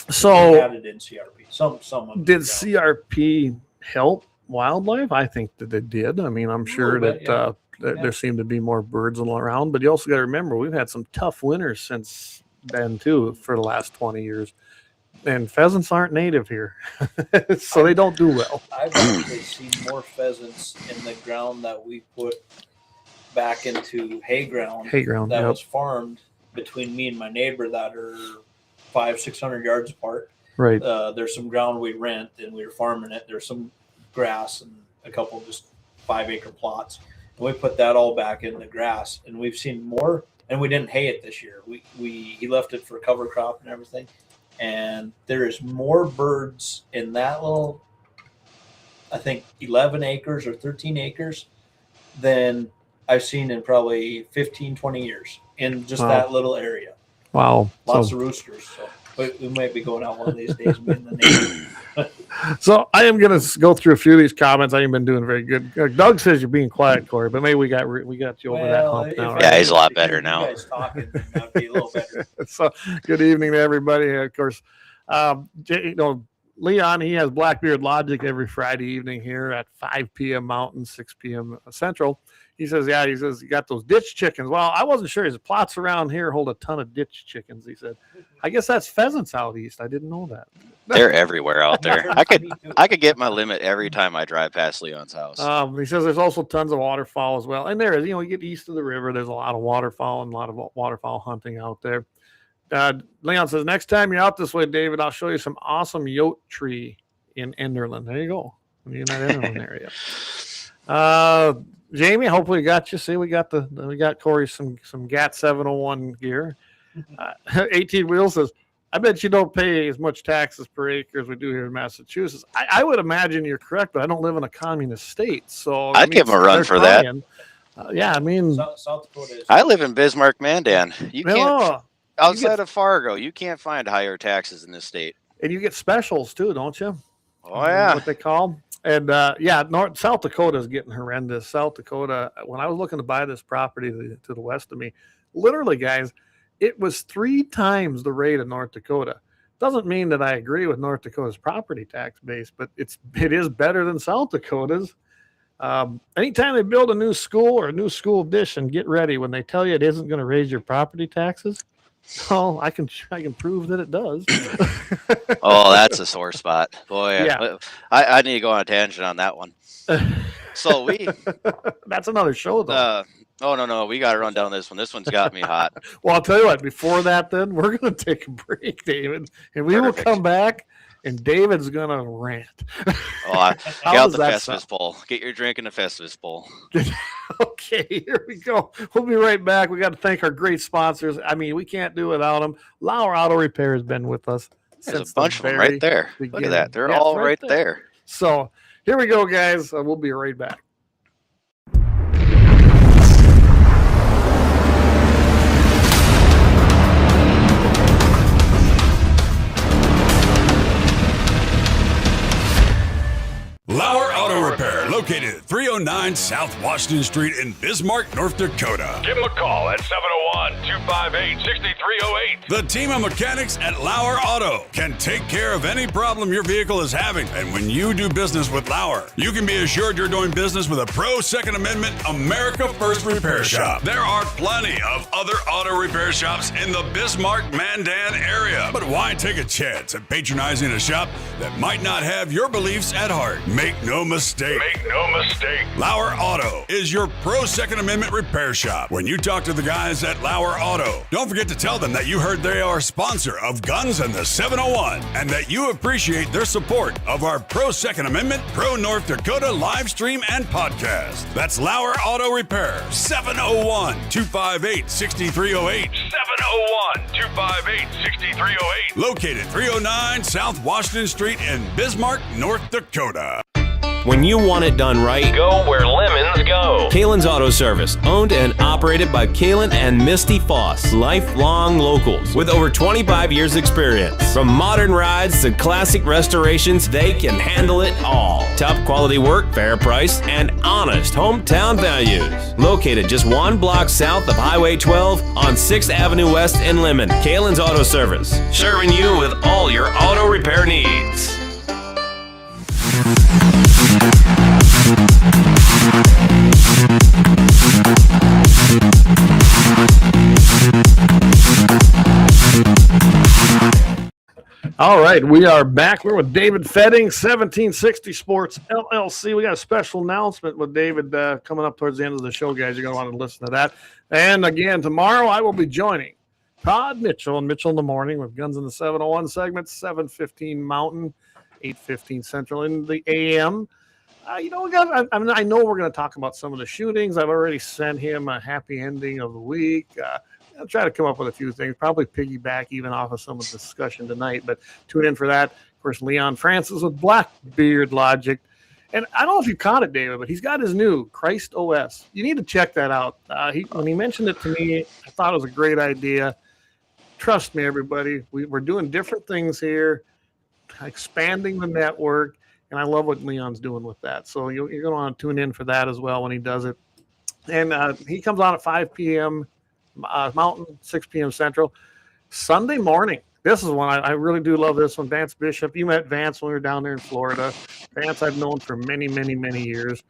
B: So
D: we added in CRP. Some
B: did CRP help wildlife? I think that it did. I mean, I'm sure that there seemed to be more birds all around, but you also got to remember we've had some tough winters since then too for the last 20 years. And pheasants aren't native here, so they don't do well.
D: I've actually seen more pheasants in the ground that we put back into hay ground that was farmed between me and my neighbor that are 500-600 yards apart.
B: Right.
D: There's some ground we rent and we were farming it. There's some grass and a couple just 5-acre plots. And we put that all back in the grass, and we've seen more. And we didn't hay it this year. He left it for cover crop and everything. And there is more birds in that little, I think 11 acres or 13 acres than I've seen in probably 15, 20 years in just that little area.
B: Wow.
D: Lots of roosters. So we might be going out one of these days and being the neighbor.
B: So I am going to go through a few of these comments. I ain't been doing very good. Doug says you're being quiet, Corey, but maybe we got you over that hump now. Right?
C: Yeah, he's a lot better now.
D: You guys talking, that'd be a little better.
B: So good evening to everybody. Of course, Leon, he has Blackbeard Logic every Friday evening here at 5 p.m. Mountain, 6 p.m. Central. He says, you got those ditch chickens. Well, I wasn't sure. His plots around here hold a ton of ditch chickens, he said. I guess that's pheasants out east. I didn't know that.
C: They're everywhere out there. I could get my limit every time I drive past Leon's house.
B: He says there's also tons of waterfowl as well. And there is, you get east of the river, there's a lot of waterfowl and a lot of waterfowl hunting out there. Leon says, next time you're out this way, David, I'll show you some awesome yote tree in Enderlin. There you go. In that Enderlin area. Jamie, hopefully got you. See, we got Corey some GAT701 gear. 18 Wheels says, I bet you don't pay as much taxes per acre as we do here in Massachusetts. I would imagine you're correct, but I don't live in a communist state, so
C: I'd give them a run for that.
B: I mean,
D: South Dakota is.
C: I live in Bismarck, Mandan. You can't outside of Fargo. You can't find higher taxes in this state,
B: and you get specials too, don't you?
C: Oh yeah,
B: what they call them. And South Dakota is getting horrendous. South Dakota, when I was looking to buy this property to the west of me, literally, guys, it was 3 times the rate of North Dakota. Doesn't mean that I agree with North Dakota's property tax base, but it is better than South Dakota's. Anytime they build a new school or a new school addition, get ready when they tell you it isn't going to raise your property taxes. Oh, I can prove that it does.
C: Oh, that's a sore spot, boy.
B: Yeah.
C: I need to go on a tangent on that one. So
B: that's another show though.
C: No, we got to run down this one. This one's got me hot.
B: Well, I'll tell you what. Before that, then we're going to take a break, David, and we will come back. And David's gonna rant.
C: Get out the Festivus bowl. Get your drink in the Festivus bowl.
B: Okay, here we go. We'll be right back. We got to thank our great sponsors. I mean, we can't do it without them. Lauer Auto Repair has been with us.
C: There's a bunch of them right there. Look at that. They're all right there.
B: So here we go, guys. We'll be right back.
E: LAUER Auto Repair, located at 309 South Washington Street in Bismarck, North Dakota.
G: Give them a call at 701-258-6308.
E: The team of mechanics at LAUER Auto can take care of any problem your vehicle is having. And when you do business with LAUER, you can be assured you're doing business with a pro Second Amendment America First repair shop. There are plenty of other auto repair shops in the Bismarck-Mandan area. But why take a chance at patronizing a shop that might not have your beliefs at heart? Make no mistake. LAUER Auto is your pro Second Amendment repair shop. When you talk to the guys at LAUER Auto, don't forget to tell them that you heard they are a sponsor of Guns and the 701 and that you appreciate their support of our pro Second Amendment, pro North Dakota live stream and podcast. That's LAUER Auto Repair, 701-258-6308.
G: 701-258-6308.
E: Located 309 South Washington Street in Bismarck, North Dakota.
F: When you want it done right,
G: Go where lemons go.
F: Kalon's Auto Service, owned and operated by Kalon and Misty Foss, lifelong locals with over 25 years experience. From modern rides to classic restorations, they can handle it all. Top quality work, fair price, and honest hometown values. Located just 1 block south of Highway 12 on 6th Avenue West in Lemmon. Kalon's Auto Service, serving you with all your auto repair needs.
B: All right, we are back. We're with David Fettig, 1760 Sports LLC. We got a special announcement with David coming up towards the end of the show, guys. You're going to want to listen to that. And again, tomorrow I will be joining Todd Mitchell and Mitchell in the Morning with Guns in the 701 segment, 7:15 Mountain, 8:15 Central in the AM. I know we're going to talk about some of the shootings. I've already sent him a happy ending of the week. I'll try to come up with a few things, probably piggyback even off of some of the discussion tonight, but tune in for that. Of course, Leon Francis with Blackbeard Logic. And I don't know if you caught it, David, but he's got his new Christ OS. You need to check that out. When he mentioned it to me, I thought it was a great idea. Trust me, everybody. We're doing different things here, expanding the network, and I love what Leon's doing with that. So you're going to want to tune in for that as well when he does it. And he comes on at 5 p.m. Mountain, 6 p.m. Central. Sunday morning. This is one I really do love this one. Vance Bishop. You met Vance when we were down there in Florida. Vance I've known for many, many, many years.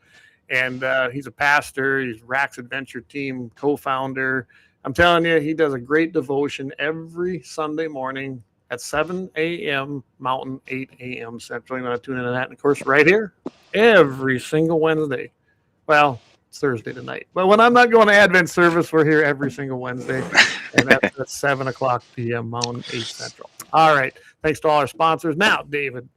B: And he's a pastor. He's Rack's Adventure Team co-founder. I'm telling you, he does a great devotion every Sunday morning at 7 a.m. Mountain, 8 a.m. Central. You want to tune into that. And, of course, right here, every single Wednesday. Well, it's Thursday tonight. But when I'm not going to Advent service, we're here every single Wednesday. And that's at 7 o'clock p.m. Mountain, 8 Central. All right. Thanks to all our sponsors. Now, David,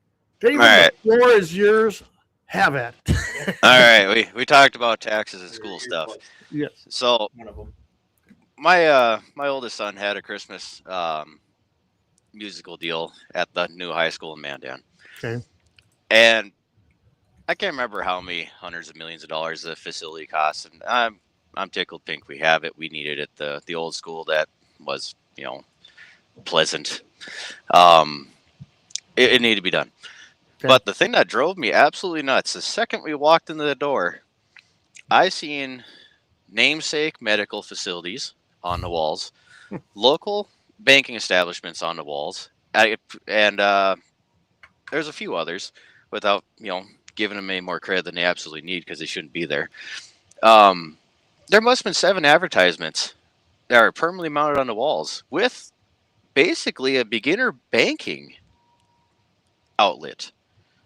B: all right. The floor is yours. Have at it.
C: All right. We talked about taxes and school stuff.
B: Yes.
C: So my oldest son had a Christmas musical deal at the new high school in Mandan.
B: Okay.
C: And I can't remember how many hundreds of millions of dollars the facility costs, and I'm tickled pink we have it. We needed it the old school that was, pleasant. It needed to be done. Okay. But the thing that drove me absolutely nuts, the second we walked into the door, I seen namesake medical facilities on the walls, local banking establishments on the walls, and there's a few others without, giving them any more credit than they absolutely need because they shouldn't be there. There must have been 7 advertisements that are permanently mounted on the walls with basically a beginner banking outlet.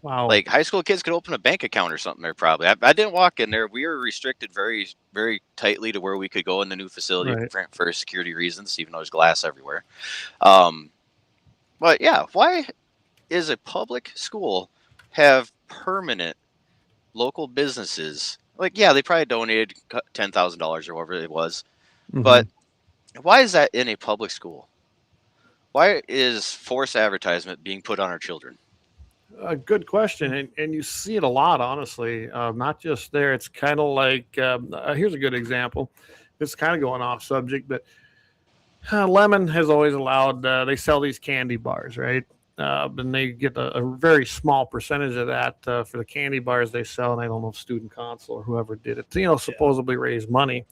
B: Wow.
C: Like high school kids could open a bank account or something there probably. I didn't walk in there. We were restricted very, very tightly to where we could go in the new facility for security reasons, even though there's glass everywhere. But yeah, why is a public school have permanent local businesses? Like, yeah, they probably donated $10,000 or whatever it was. Mm-hmm. But why is that in a public school? Why is forced advertisement being put on our children?
B: A good question. And you see it a lot, honestly, not just there. It's kind of like, here's a good example. It's kind of going off subject, but Lemmon has always allowed, they sell these candy bars, right? And they get a very small percentage of that for the candy bars they sell. And I don't know if Student Council or whoever did it, supposedly raise money.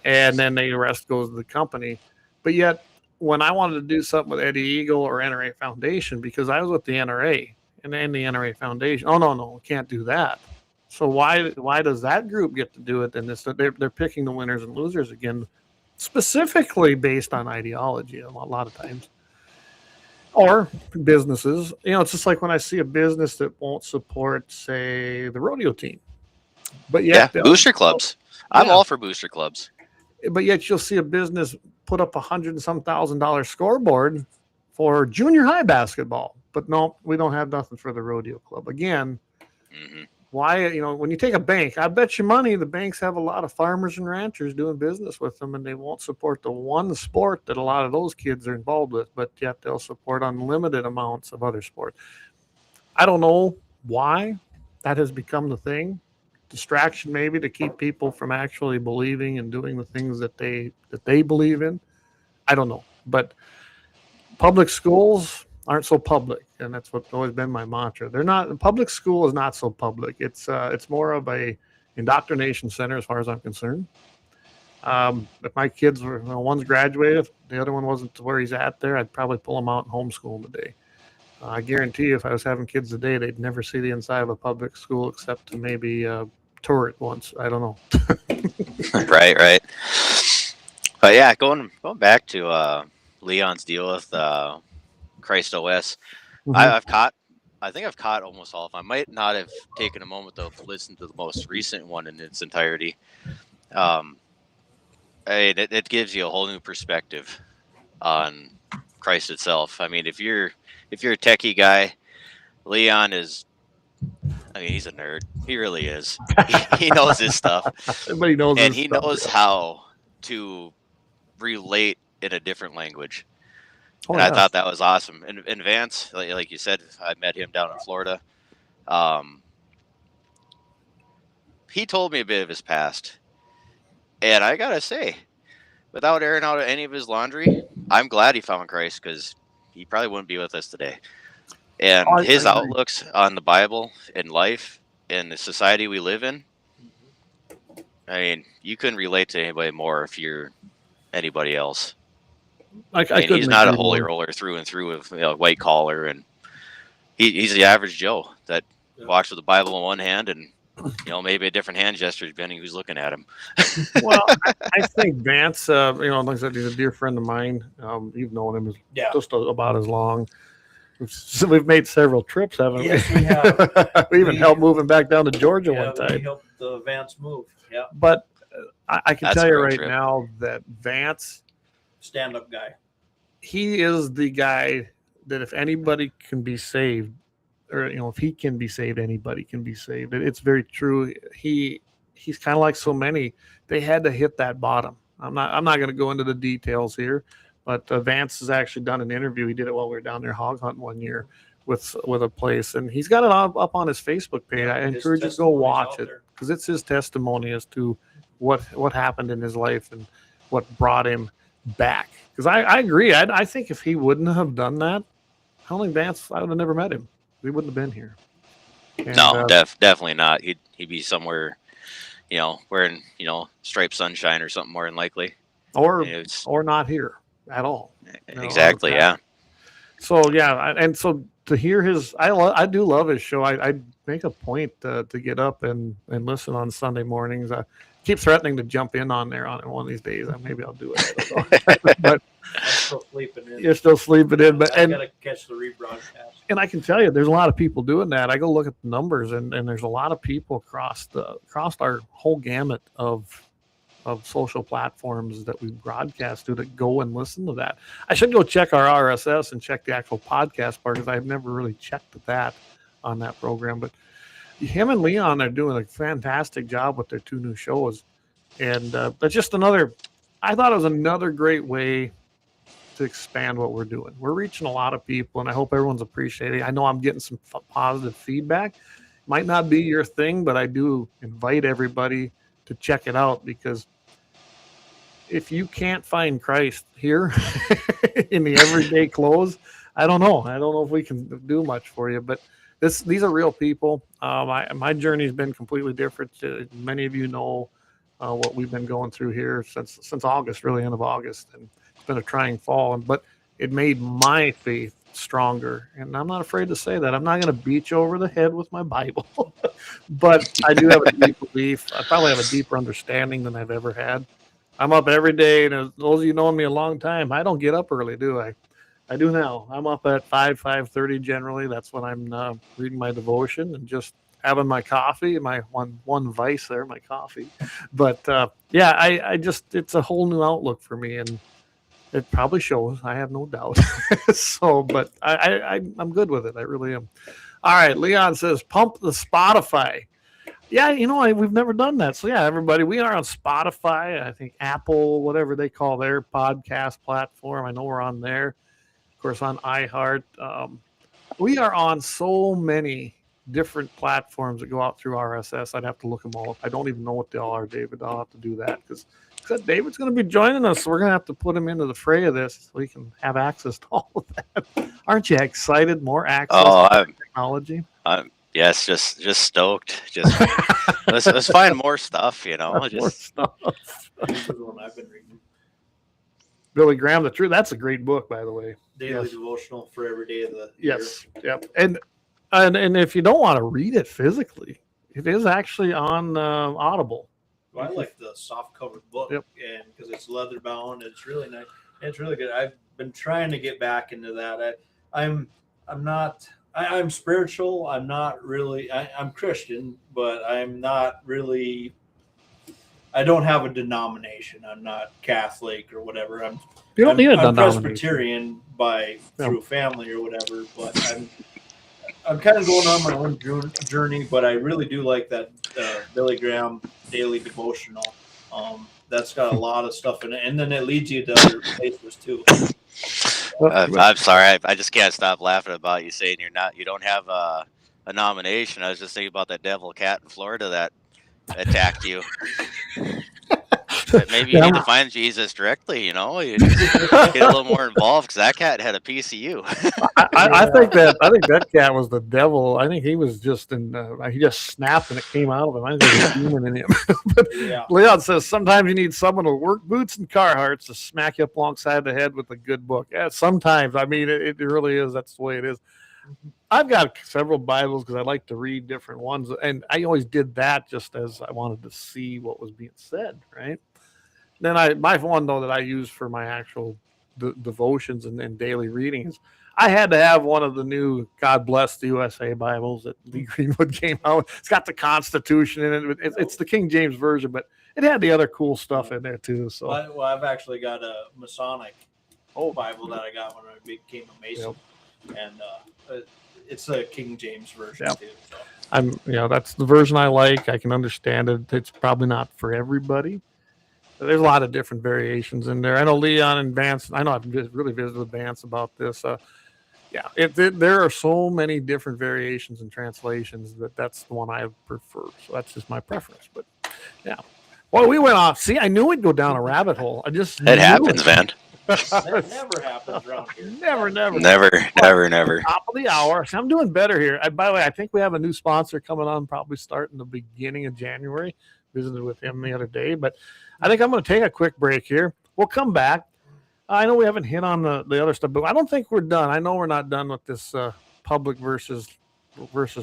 B: And then the rest goes to the company. But yet, when I wanted to do something with Eddie Eagle or NRA Foundation, because I was with the NRA and then the NRA Foundation, no, we can't do that. So why does that group get to do it? And they're picking the winners and losers again, specifically based on ideology a lot of times. Or businesses, it's just like when I see a business that won't support, say, the rodeo team. But yet,
C: booster clubs. I'm all for booster clubs.
B: But yet you'll see a business put up $100,000 scoreboard for junior high basketball. But no, we don't have nothing for the rodeo club. Again, why, when you take a bank, I bet you money the banks have a lot of farmers and ranchers doing business with them, and they won't support the one sport that a lot of those kids are involved with, but yet they'll support unlimited amounts of other sports. I don't know why that has become the thing. Distraction maybe to keep people from actually believing and doing the things that they believe in. I don't know. But public schools aren't so public, and that's what's always been my mantra. Public school is not so public. It's more of a indoctrination center as far as I'm concerned. If my kids were, one's graduated, the other one wasn't where he's at there, I'd probably pull them out and homeschool them today. I guarantee you if I was having kids today, they'd never see the inside of a public school except to maybe tour it once. I don't know.
C: Right. But yeah, going back to Leon's deal with Christ OS, I think I've caught almost all of them. I might not have taken a moment to listen to the most recent one in its entirety. It gives you a whole new perspective on Christ itself. I mean, if you're a techie guy, Leon is. I mean, he's a nerd. He really is. He knows his stuff.
B: Everybody knows,
C: and he knows how to relate in a different language. And I thought that was awesome. And Vance, like you said, I met him down in Florida. he told me a bit of his past, and I gotta say, without airing out any of his laundry, I'm glad he found Christ, because he probably wouldn't be with us today. And his outlooks on the Bible and life and the society we live in, I mean, you couldn't relate to anybody more if you're anybody else. He's not a holy roller through and through with white collar, and he's the average Joe that walks with the Bible in one hand and maybe a different hand gesture depending who's looking at him.
B: Well, I think Vance, like I said, he's a dear friend of mine. You've known him just about as long. We've made several trips, haven't we?
D: Yes, we have.
B: We even helped moving back down to Georgia one time.
D: We helped the Vance move. Yeah.
B: But I can tell you right now that Vance,
D: stand-up guy.
B: He is the guy that if anybody can be saved, or if he can be saved, anybody can be saved. It's very true. He's kind of like so many. They had to hit that bottom. I'm not going to go into the details here, but Vance has actually done an interview. He did it while we were down there hog hunting one year with a place, and he's got it up on his Facebook page. I encourage you to go watch it, because it's his testimony as to what happened in his life and what brought him back. Because I agree. I think if he wouldn't have done that, I don't think Vance, I would have never met him. We wouldn't have been here. And,
C: no, definitely not. He'd be somewhere, wearing, striped sunshine or something more than likely.
B: Or not here at all.
C: Exactly, yeah.
B: So, yeah, and so to hear his, I do love his show. I make a point to get up and listen on Sunday mornings. I keep threatening to jump in on there on one of these days. Maybe I'll do it. But
D: I'm still sleeping in.
B: You're still sleeping in. But
D: I got to catch the rebroadcast.
B: And I can tell you, there's a lot of people doing that. I go look at the numbers, and there's a lot of people across our whole gamut of social platforms that we broadcast to that go and listen to that. I should go check our RSS and check the actual podcast part, because I've never really checked that on that program. But him and Leon are doing a fantastic job with their 2 new shows. And that's just I thought it was another great way to expand what we're doing. We're reaching a lot of people, and I hope everyone's appreciating. I know I'm getting some positive feedback. Might not be your thing, but I do invite everybody to check it out, because if you can't find Christ here in the everyday clothes, I don't know if we can do much for you. But these are real people. My journey's been completely different. Many of you know what we've been going through here since August, really end of August, and it's been a trying fall. But it made my faith stronger, and I'm not afraid to say that. I'm not going to beat you over the head with my Bible, but I do have a deep belief. I probably have a deeper understanding than I've ever had. I'm up every day, and as those of you knowing me a long time, I don't get up early, do I? I do now. I'm up at 5:30 generally. That's when I'm reading my devotion and just having my coffee, my one vice there, my coffee. But yeah, I just, it's a whole new outlook for me, and it probably shows, I have no doubt. So, but I'm good with it. I really am. All right. Leon says, pump the Spotify. Yeah, we've never done that. So yeah, everybody, we are on Spotify. I think Apple, whatever they call their podcast platform. I know we're on there. Of course, on iHeart. We are on so many different platforms that go out through RSS. I'd have to look them all up. I don't even know what they all are, David. I'll have to do that, because David's going to be joining us. So we're going to have to put him into the fray of this so he can have access to all of that. Aren't you excited? More access to technology?
C: Yes, just stoked. Just let's find more stuff.
B: More stuff.
D: This is the one I've been reading.
B: Billy Graham, the Truth. That's a great book, by the way.
D: Daily devotional for every day of the
B: yes. Yep. And if you don't want to read it physically, it is actually on Audible.
D: Well, I like the soft covered book, and because it's leather bound, it's really nice. It's really good. I've been trying to get back into that. I'm spiritual. I'm not really. I'm Christian, but I'm not really. I don't have a denomination. I'm not Catholic or whatever. I'm Presbyterian through family or whatever. But I'm kind of going on my own journey. But I really do like that Billy Graham daily devotional. That's got a lot of stuff in it, and then it leads you to other places too.
C: I'm sorry, I just can't stop laughing about you saying you don't have a nomination. I was just thinking about that devil cat in Florida that attacked you. But maybe you need to find Jesus directly, you know. You just get a little more involved because that cat had a piece of you.
B: I think that cat was the devil. I think he was just he just snapped and it came out of him. I think there was a demon in him. But Leon says sometimes you need someone with work boots and Carhartts to smack you up alongside the head with a good book. Yeah, sometimes. I mean, it really is. That's the way it is. I've got several Bibles because I like to read different ones, and I always did that just as I wanted to see what was being said, right? Then my one though that I use for my actual devotions and daily reading is I had to have one of the new God Bless the USA Bibles that Lee Greenwood came out. It's got the Constitution in it. It's the King James version, but it had the other cool stuff in there too. So
D: well, I've actually got a Masonic Bible that I got when I became a Mason, and it's a King James version too. So.
B: That's the version I like. I can understand it. It's probably not for everybody. There's a lot of different variations in there. I know Leon and Vance. I know I've really visited with Vance about this. There are so many different variations and translations that's the one I prefer. So that's just my preference. But yeah, well, we went off. See, I knew we'd go down a rabbit hole.
C: It happens, man.
D: That never happens around here.
C: Never.
B: Top of the hour. See, I'm doing better here. By the way, I think we have a new sponsor coming on, probably starting the beginning of January. Visited with him the other day, but I think I'm going to take a quick break here. We'll come back. I know we haven't hit on the other stuff, but I don't think we're done. I know we're not done with this public versus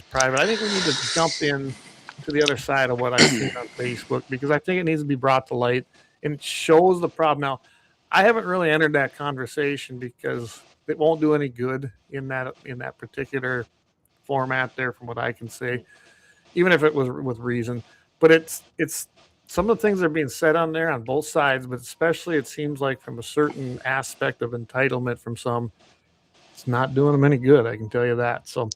B: private. I think we need to jump in to the other side of what I've seen on Facebook because I think it needs to be brought to light and it shows the problem. Now, I haven't really entered that conversation because it won't do any good in that particular format there, from what I can say, even if it was with reason. But it's some of the things that are being said on there on both sides, but especially it seems like from a certain aspect of entitlement from some, it's not doing them any good. I can tell you that. So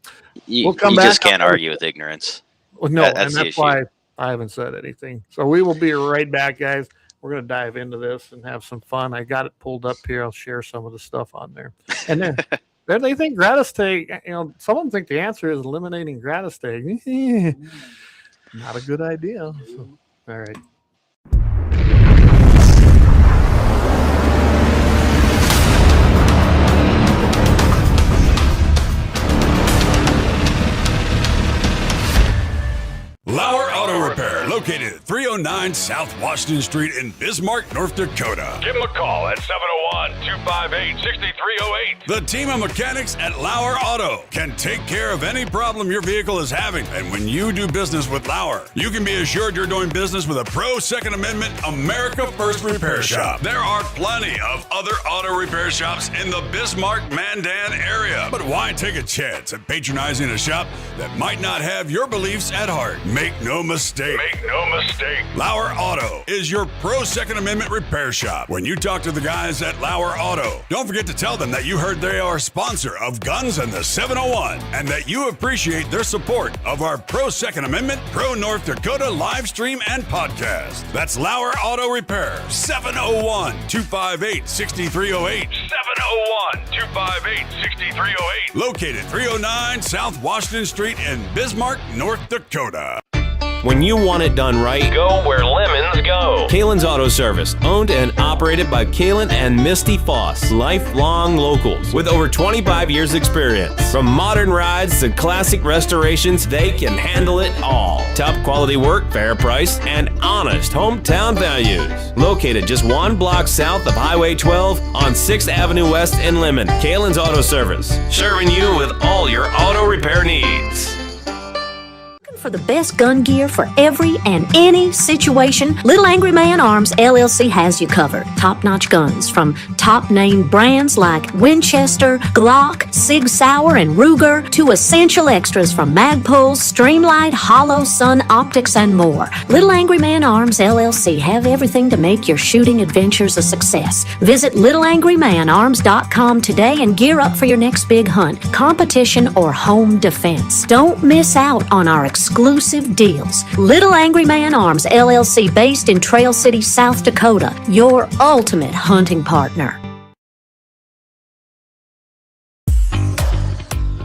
B: we'll come back.
C: You just can't argue with ignorance.
B: Well, no, and that's why I haven't said anything. So we will be right back, guys. We're going to dive into this and have some fun. I got it pulled up here. I'll share some of the stuff on there. And then they think gratis tag, some of them think the answer is eliminating gratis tag. Not a good idea. So, all right.
E: Lauer Auto Repair, located at 309 South Washington Street in Bismarck, North Dakota.
G: Give them a call at 701-258-6308.
E: The team of mechanics at Lauer Auto can take care of any problem your vehicle is having. And when you do business with Lauer, you can be assured you're doing business with a pro Second Amendment America First repair shop. There are plenty of other auto repair shops in the Bismarck-Mandan area. But why take a chance at patronizing a shop that might not have your beliefs at heart? Make no mistake. Lauer Auto is your pro Second Amendment repair shop. When you talk to the guys at Lauer Auto, don't forget to tell them that you heard they are a sponsor of Guns and the 701 and that you appreciate their support of our pro Second Amendment, pro North Dakota live stream and podcast. That's Lauer Auto Repair, 701-258-6308.
G: 701-258-6308.
E: Located 309 South Washington Street in Bismarck, North Dakota.
F: When you want it done right,
G: Go where lemons go.
F: Kalon's Auto Service, owned and operated by Kalon and Misty Foss, lifelong locals with over 25 years experience. From modern rides to classic restorations, they can handle it all. Top quality work, fair price, and honest hometown values. Located just one block south of Highway 12 on 6th Avenue West in Lemmon. Kalon's Auto Service, serving you with all your auto repair needs.
H: For the best gun gear for every and any situation, Little Angry Man Arms LLC has you covered. Top-notch guns from top-name brands like Winchester, Glock, Sig Sauer, and Ruger to essential extras from Magpul, Streamlight, Hollow, Sun Optics, and more. Little Angry Man Arms LLC have everything to make your shooting adventures a success. Visit littleangrymanarms.com today and gear up for your next big hunt, competition, or home defense. Don't miss out on our exclusive deals. Little Angry Man Arms LLC, based in Trail City, South Dakota, your ultimate hunting partner.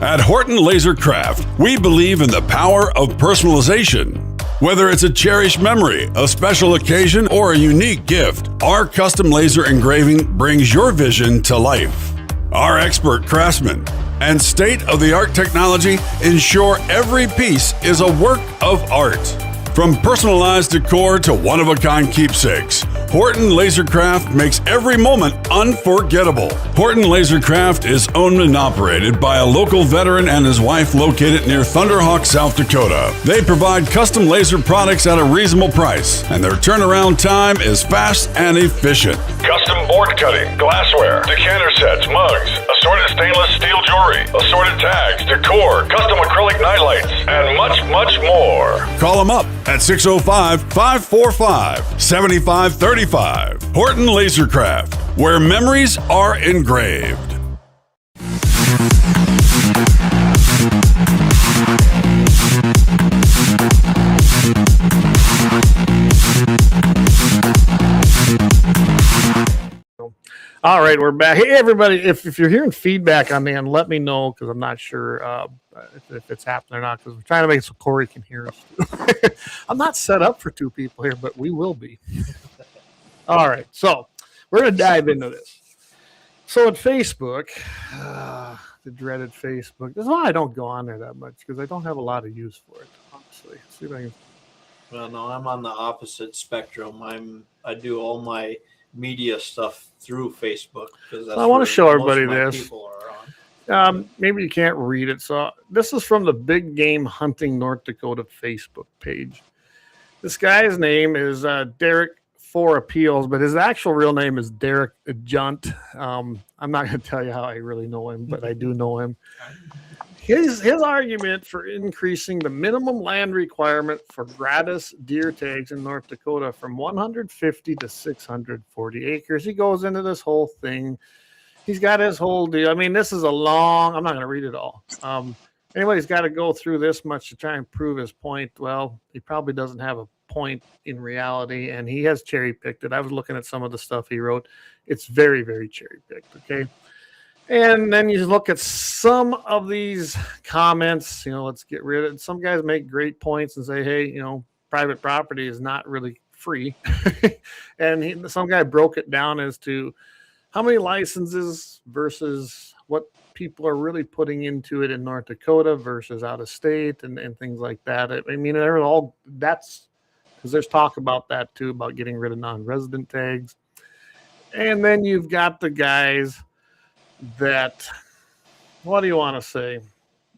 E: At Horton LaserCraft, we believe in the power of personalization. Whether it's a cherished memory, a special occasion, or a unique gift, our custom laser engraving brings your vision to life. Our expert craftsmen and state-of-the-art technology ensure every piece is a work of art. From personalized decor to one-of-a-kind keepsakes, Horton LaserCraft makes every moment unforgettable. Horton LaserCraft is owned and operated by a local veteran and his wife located near Thunderhawk, South Dakota. They provide custom laser products at a reasonable price, and their turnaround time is fast and efficient.
G: Custom board cutting, glassware, decanter sets, mugs, assorted stainless steel jewelry, assorted tags, decor, custom acrylic nightlights, and much, much more.
E: Call them up at 605-545-7535. Horton LaserCraft, where memories are engraved.
B: All right, we're back. Hey, everybody, if you're hearing feedback on the end, let me know, because I'm not sure if it's happening or not, because we're trying to make it so Corey can hear us. I'm not set up for two people here, but we will be. All right, so we're going to dive into this. So at Facebook, the dreaded Facebook, this is why I don't go on there that much, because I don't have a lot of use for it, honestly. See if I can...
D: Well, no, I'm on the opposite spectrum. I do all my media stuff through Facebook, because that's
B: I want to show everybody this.
D: People are on.
B: Maybe you can't read it. So this is from the Big Game Hunting North Dakota Facebook page. This guy's name is Derek for Appeals, but his actual real name is Derek Junt. I'm not going to tell you how I really know him, but I do know him. His argument for increasing the minimum land requirement for gratis deer tags in North Dakota from 150 to 640 acres. He goes into this whole thing. He's got his whole deal. I mean, this is a long, I'm not going to read it all. Anybody's got to go through this much to try and prove his point. Well, he probably doesn't have a point in reality, and he has cherry picked it. I was looking at some of the stuff he wrote. It's very, very cherry picked. Okay. And then you look at some of these comments, let's get rid of it. Some guys make great points and say, hey, private property is not really free. And some guy broke it down as to how many licenses versus what people are really putting into it in North Dakota versus out of state and things like that. I mean, they're all, that's because there's talk about that too, about getting rid of non-resident tags. And then you've got the guys that, what do you want to say?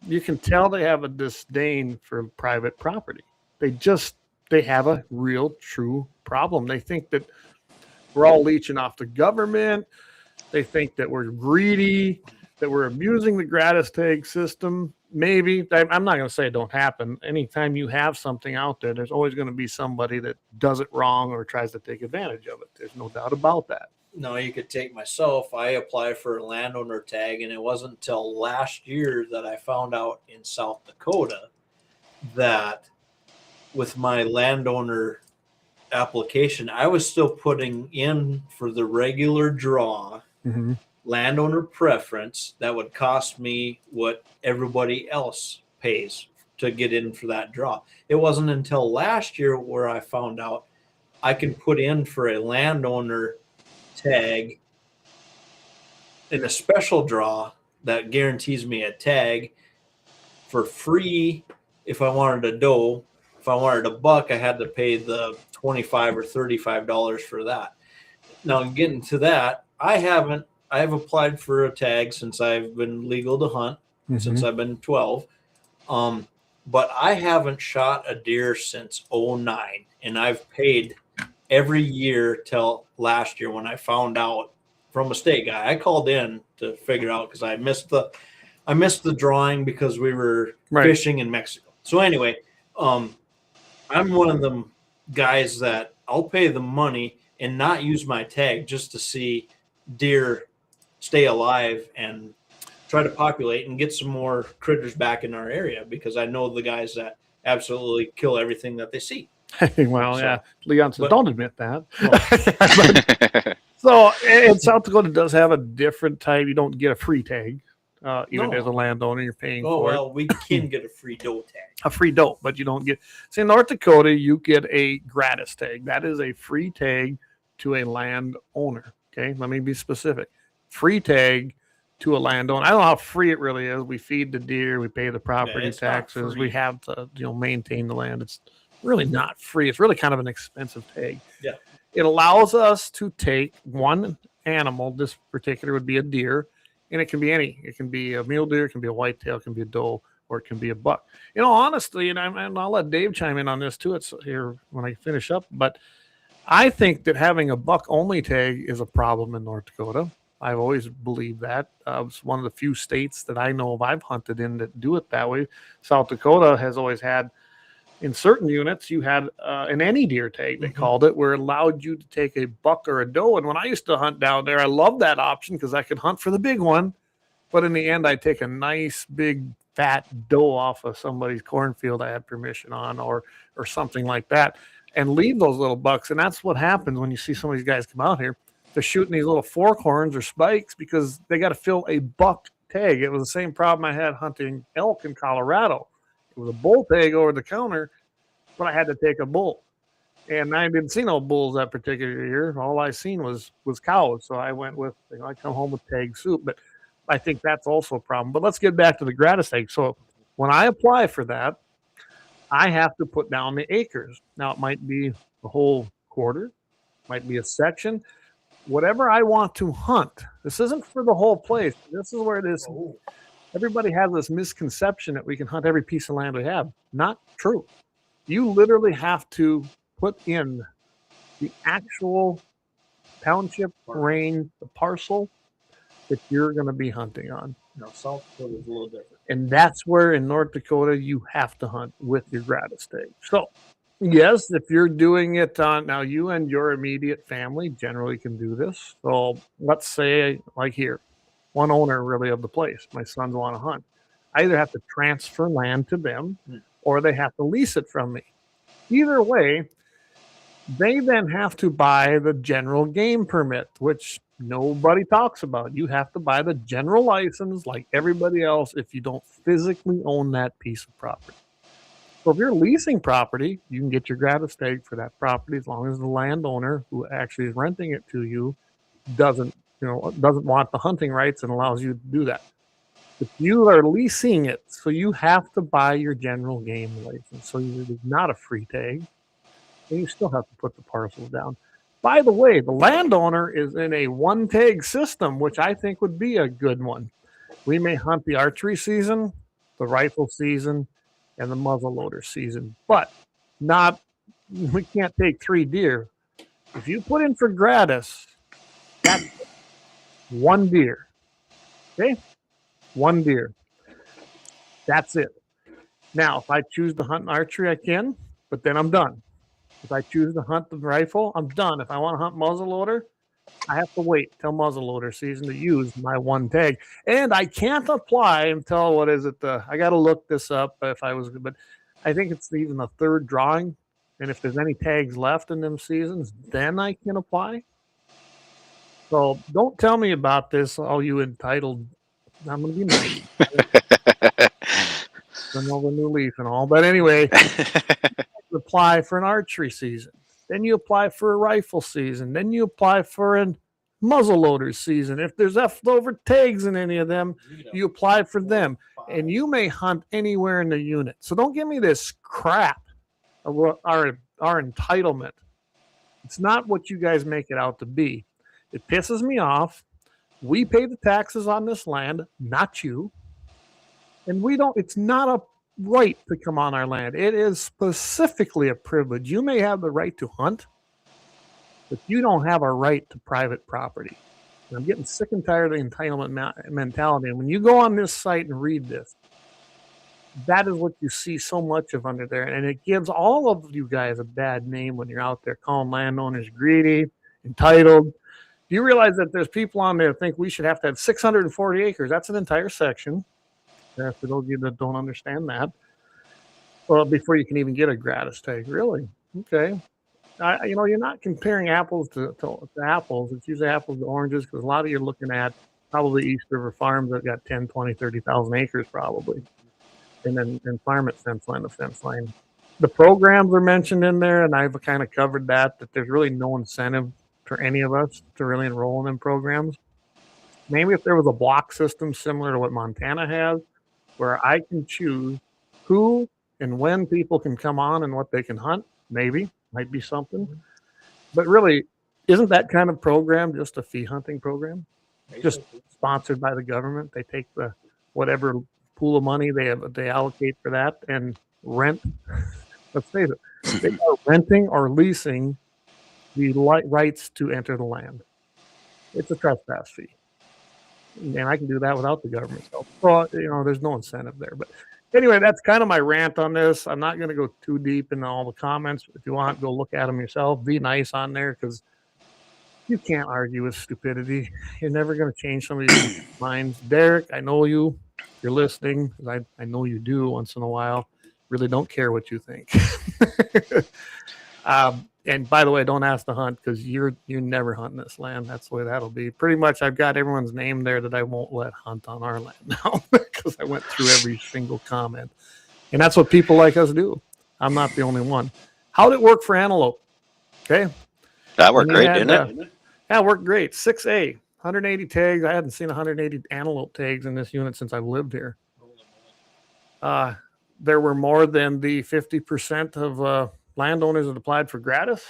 B: You can tell they have a disdain for private property. They have a real, true problem. They think that we're all leeching off the government. They think that we're greedy, that we're abusing the gratis tag system. Maybe. I'm not going to say it don't happen. Anytime you have something out there, there's always going to be somebody that does it wrong or tries to take advantage of it. There's no doubt about that.
D: No, you could take myself. I applied for a landowner tag, and it wasn't until last year that I found out in South Dakota that with my landowner application, I was still putting in for the regular draw, landowner preference that would cost me what everybody else pays to get in for that draw. It wasn't until last year where I found out I can put in for a landowner tag in a special draw that guarantees me a tag for free. If I wanted a doe, if I wanted a buck, I had to pay the $25 or $35 for that. Now, getting to that, I have applied for a tag since I've been legal to hunt, since I've been 12. But I haven't shot a deer since 2009, and I've paid every year till last year when I found out from a state guy. I called in to figure out because I missed the drawing because we were fishing in Mexico. So anyway, I'm one of them guys that I'll pay the money and not use my tag just to see deer stay alive and try to populate and get some more critters back in our area, because I know the guys that absolutely kill everything that they see.
B: Well, yeah, Leon says, don't admit that. So, and South Dakota does have a different type. You don't get a free tag. even
D: No.
B: as a landowner, you're paying
D: Oh,
B: for it.
D: well, we can get a free doe tag.
B: A free doe, but you don't get. See, in North Dakota, you get a gratis tag. That is a free tag to a landowner. Okay, let me be specific. Free tag to a landowner. I don't know how free it really is. We feed the deer, we pay the property
D: it's not
B: taxes,
D: free.
B: we have to maintain the land. It's really not free. It's really kind of an expensive tag.
D: Yeah.
B: It allows us to take one animal. This particular would be a deer, and it can be any. It can be a mule deer, it can be a whitetail, it can be a doe, or it can be a buck. Honestly, and I'll let Dave chime in on this too. It's here when I finish up, but I think that having a buck only tag is a problem in North Dakota. I've always believed that. It's one of the few states that I know of I've hunted in that do it that way. South Dakota has always had, in certain units, you had an any deer tag, they called it, where it allowed you to take a buck or a doe. And when I used to hunt down there, I loved that option because I could hunt for the big one. But in the end, I'd take a nice, big, fat doe off of somebody's cornfield I had permission on or something like that and leave those little bucks. And that's what happens when you see some of these guys come out here. They're shooting these little fork horns or spikes because they got to fill a buck tag. It was the same problem I had hunting elk in Colorado. It was a bull tag over the counter, but I had to take a bull. And I didn't see no bulls that particular year. All I seen was cows. So I went with, I come home with tag soup. But I think that's also a problem. But let's get back to the gratis tag. So when I apply for that, I have to put down the acres. Now, it might be a whole quarter, might be a section. Whatever I want to hunt. This isn't for the whole place. This is where it is. Everybody has this misconception that we can hunt every piece of land we have. Not true. You literally have to put in the actual township, range, the parcel that you're going to be hunting on.
D: Now, South Dakota is a little different.
B: And that's where in North Dakota you have to hunt with your gratis tag. So, yes, if you're doing it on now, you and your immediate family generally can do this. So let's say, like here, one owner really of the place, my sons want to hunt. I either have to transfer land to them or they have to lease it from me. Either way, they then have to buy the general game permit, which nobody talks about. You have to buy the general license like everybody else if you don't physically own that piece of property. So if you're leasing property, you can get your gratis tag for that property as long as the landowner who actually is renting it to you doesn't want the hunting rights and allows you to do that. If you are leasing it, so you have to buy your general game license. So it is not a free tag, and you still have to put the parcels down. By the way, the landowner is in a one tag system, which I think would be a good one. We may hunt the archery season, the rifle season, and the muzzleloader season, but we can't take 3 deer. If you put in for gratis, that's 1 deer. Okay? 1 deer. That's it. Now, if I choose to hunt archery, I can, but then I'm done. If I choose to hunt the rifle, I'm done. If I want to hunt muzzleloader, I have to wait till muzzleloader season to use my 1 tag. And I can't apply until, I got to look this up but I think it's even the 3rd drawing. And if there's any tags left in them seasons, then I can apply. So don't tell me about this, all you entitled. I'm going to be nice. Turn over a new leaf and all. But anyway, you apply for an archery season. Then you apply for a rifle season. Then you apply for a muzzleloader season. If there's leftover tags in any of them, you apply for them. And you may hunt anywhere in the unit. So don't give me this crap of what our entitlement. It's not what you guys make it out to be. It pisses me off. We pay the taxes on this land, not you. And it's not a right to come on our land. It is specifically a privilege. You may have the right to hunt, but you don't have a right to private property. And I'm getting sick and tired of the entitlement mentality. And when you go on this site and read this, that is what you see so much of under there. And it gives all of you guys a bad name when you're out there calling landowners greedy, entitled. Do you realize that there's people on there that think we should have to have 640 acres? That's an entire section. For those of you that don't understand that. Well, before you can even get a gratis tag. Really? Okay. You're not comparing apples to apples. It's usually apples to oranges because a lot of you're looking at probably East River Farms that got 10, 20, 30,000 acres probably. And then farm it fence line to fence line. The programs are mentioned in there, and I've kind of covered that there's really no incentive for any of us to really enroll in them programs. Maybe if there was a block system similar to what Montana has, where I can choose who and when people can come on and what they can hunt, maybe, might be something. But really, isn't that kind of program just a fee hunting program? Just sponsored by the government. They take the whatever pool of money they allocate for that and rent. Let's face it, they are renting or leasing the rights to enter the land. It's a trespass fee. And I can do that without the government. So, there's no incentive there. But anyway, that's kind of my rant on this. I'm not going to go too deep into all the comments. If you want, go look at them yourself. Be nice on there because you can't argue with stupidity. You're never going to change somebody's minds. Derek, I know you. You're listening. I know you do once in a while. Really don't care what you think. And by the way, don't ask to hunt because you're never hunting this land. That's the way that'll be. Pretty much, I've got everyone's name there that I won't let hunt on our land now because I went through every single comment. And that's what people like us do. I'm not the only one. How'd it work for antelope? Okay.
C: That worked great, didn't it?
B: Yeah, it worked great. 6A, 180 tags. I hadn't seen 180 antelope tags in this unit since I've lived here. There were more than the 50% of landowners that applied for gratis.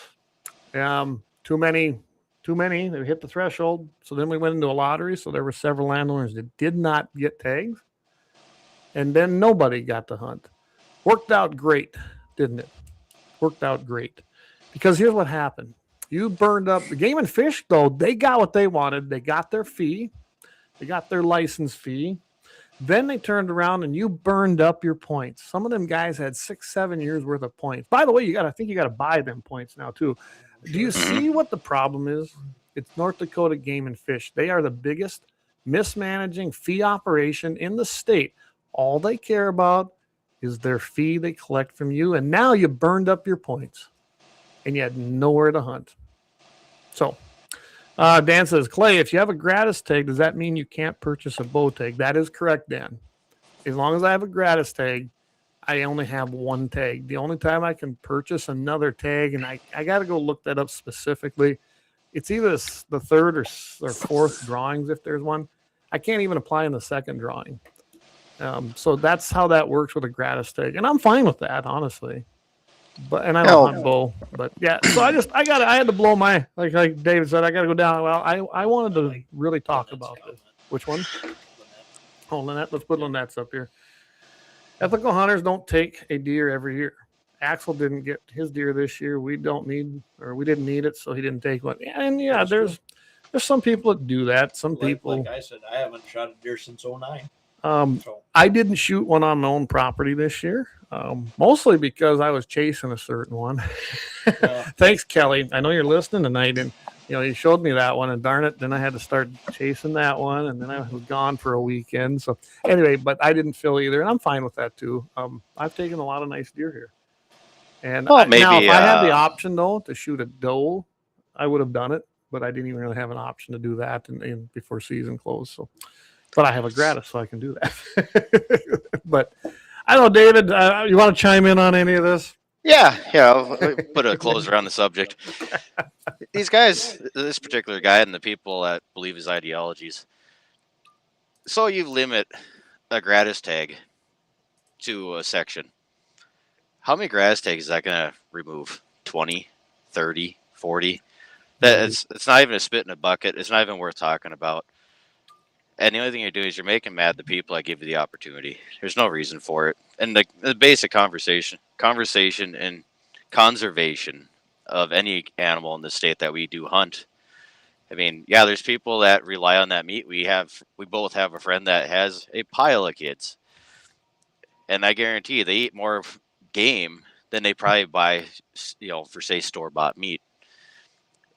B: Too many. They hit the threshold. So then we went into a lottery. So there were several landowners that did not get tags. And then nobody got to hunt. Worked out great, didn't it? Worked out great. Because here's what happened. You burned up the Game and Fish, though. They got what they wanted. They got their fee. They got their license fee. Then they turned around and you burned up your points. Some of them guys had 6-7 years worth of points. By the way, I think you got to buy them points now too. Do you see what the problem is? It's North Dakota Game and Fish. They are the biggest mismanaging fee operation in the state. All they care about is their fee they collect from you. And now you burned up your points and you had nowhere to hunt. So Dan says, Clay, if you have a gratis tag, does that mean you can't purchase a bow tag? That is correct, Dan. As long as I have a gratis tag, I only have one tag. The only time I can purchase another tag, and I got to go look that up specifically, it's either the third or fourth drawings if there's one. I can't even apply in the second drawing. So that's how that works with a gratis tag. And I'm fine with that, honestly. And I don't hunt bow, but yeah. So I had to blow my, like David said, I got to go down. Well, I wanted to really talk about this. Which one? Oh, Lynette. Let's put Lynette's up here. Ethical hunters don't take a deer every year. Axel didn't get his deer this year. We didn't need it, so he didn't take one. And yeah, there's some people that do that. Some people.
D: Like I said, I haven't shot a deer since 2009.
B: I didn't shoot one on my own property this year. Mostly because I was chasing a certain one. Thanks, Kelly. I know you're listening tonight, and you showed me that one, and darn it, then I had to start chasing that one, and then I was gone for a weekend. So anyway, but I didn't fill either, and I'm fine with that too. I've taken a lot of nice deer here, and now if I had the option though to shoot a doe, I would have done it, but I didn't even really have an option to do that and before season closed. So, but I have a gratis, so I can do that. But I don't know, David, you want to chime in on any of this?
C: Yeah, I'll put a closer on the subject. These guys, this particular guy and the people that believe his ideologies. So you limit a gratis tag to a section. How many gratis tags is that going to remove? 20, 30, 40? It's not even a spit in a bucket. It's not even worth talking about. And the only thing you're doing is you're making mad the people that give you the opportunity. There's no reason for it. And the basic conversation and conservation of any animal in the state that we do hunt. I mean, yeah, there's people that rely on that meat. We both have a friend that has a pile of kids. And I guarantee you, they eat more game than they probably buy, for say store-bought meat.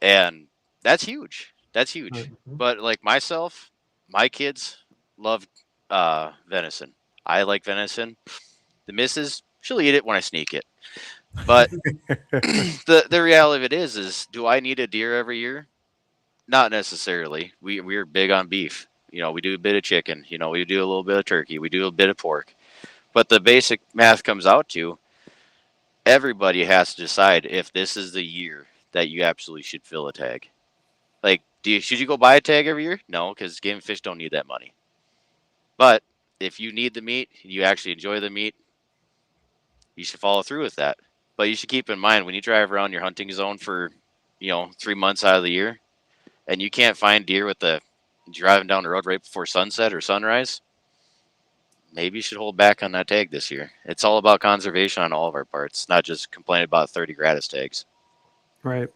C: And that's huge. That's huge. Mm-hmm. But like myself, my kids love venison. I like venison. The missus, she'll eat it when I sneak it. But the reality of it is do I need a deer every year? Not necessarily. We're big on beef. We do a bit of chicken. We do a little bit of turkey. We do a bit of pork. But the basic math comes out to everybody has to decide if this is the year that you absolutely should fill a tag. Like, should you go buy a tag every year? No, because Game and Fish don't need that money. But if you need the meat, you actually enjoy the meat, you should follow through with that. But you should keep in mind when you drive around your hunting zone for, 3 months out of the year, and you can't find deer driving down the road right before sunset or sunrise, maybe you should hold back on that tag this year. It's all about conservation on all of our parts, not just complaining about 30 gratis tags.
B: Right.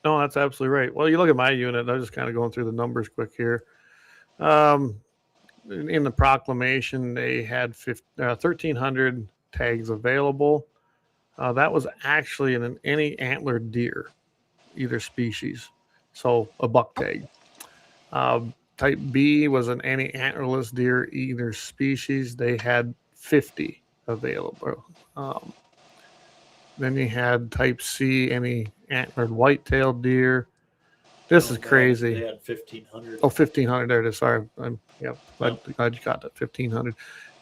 B: No, that's absolutely right. Well, you look at my unit. I'm just kind of going through the numbers quick here. In the proclamation, they had 1,300 tags available. That was actually in any antlered deer, either species. So a buck tag. Type B was an any antlerless deer, either species. They had 50 available. Then you had type C, any antlered white-tailed deer. This is crazy.
D: They had 1,500.
B: Oh, 1,500. There it is. Sorry. Glad you got that. 1,500.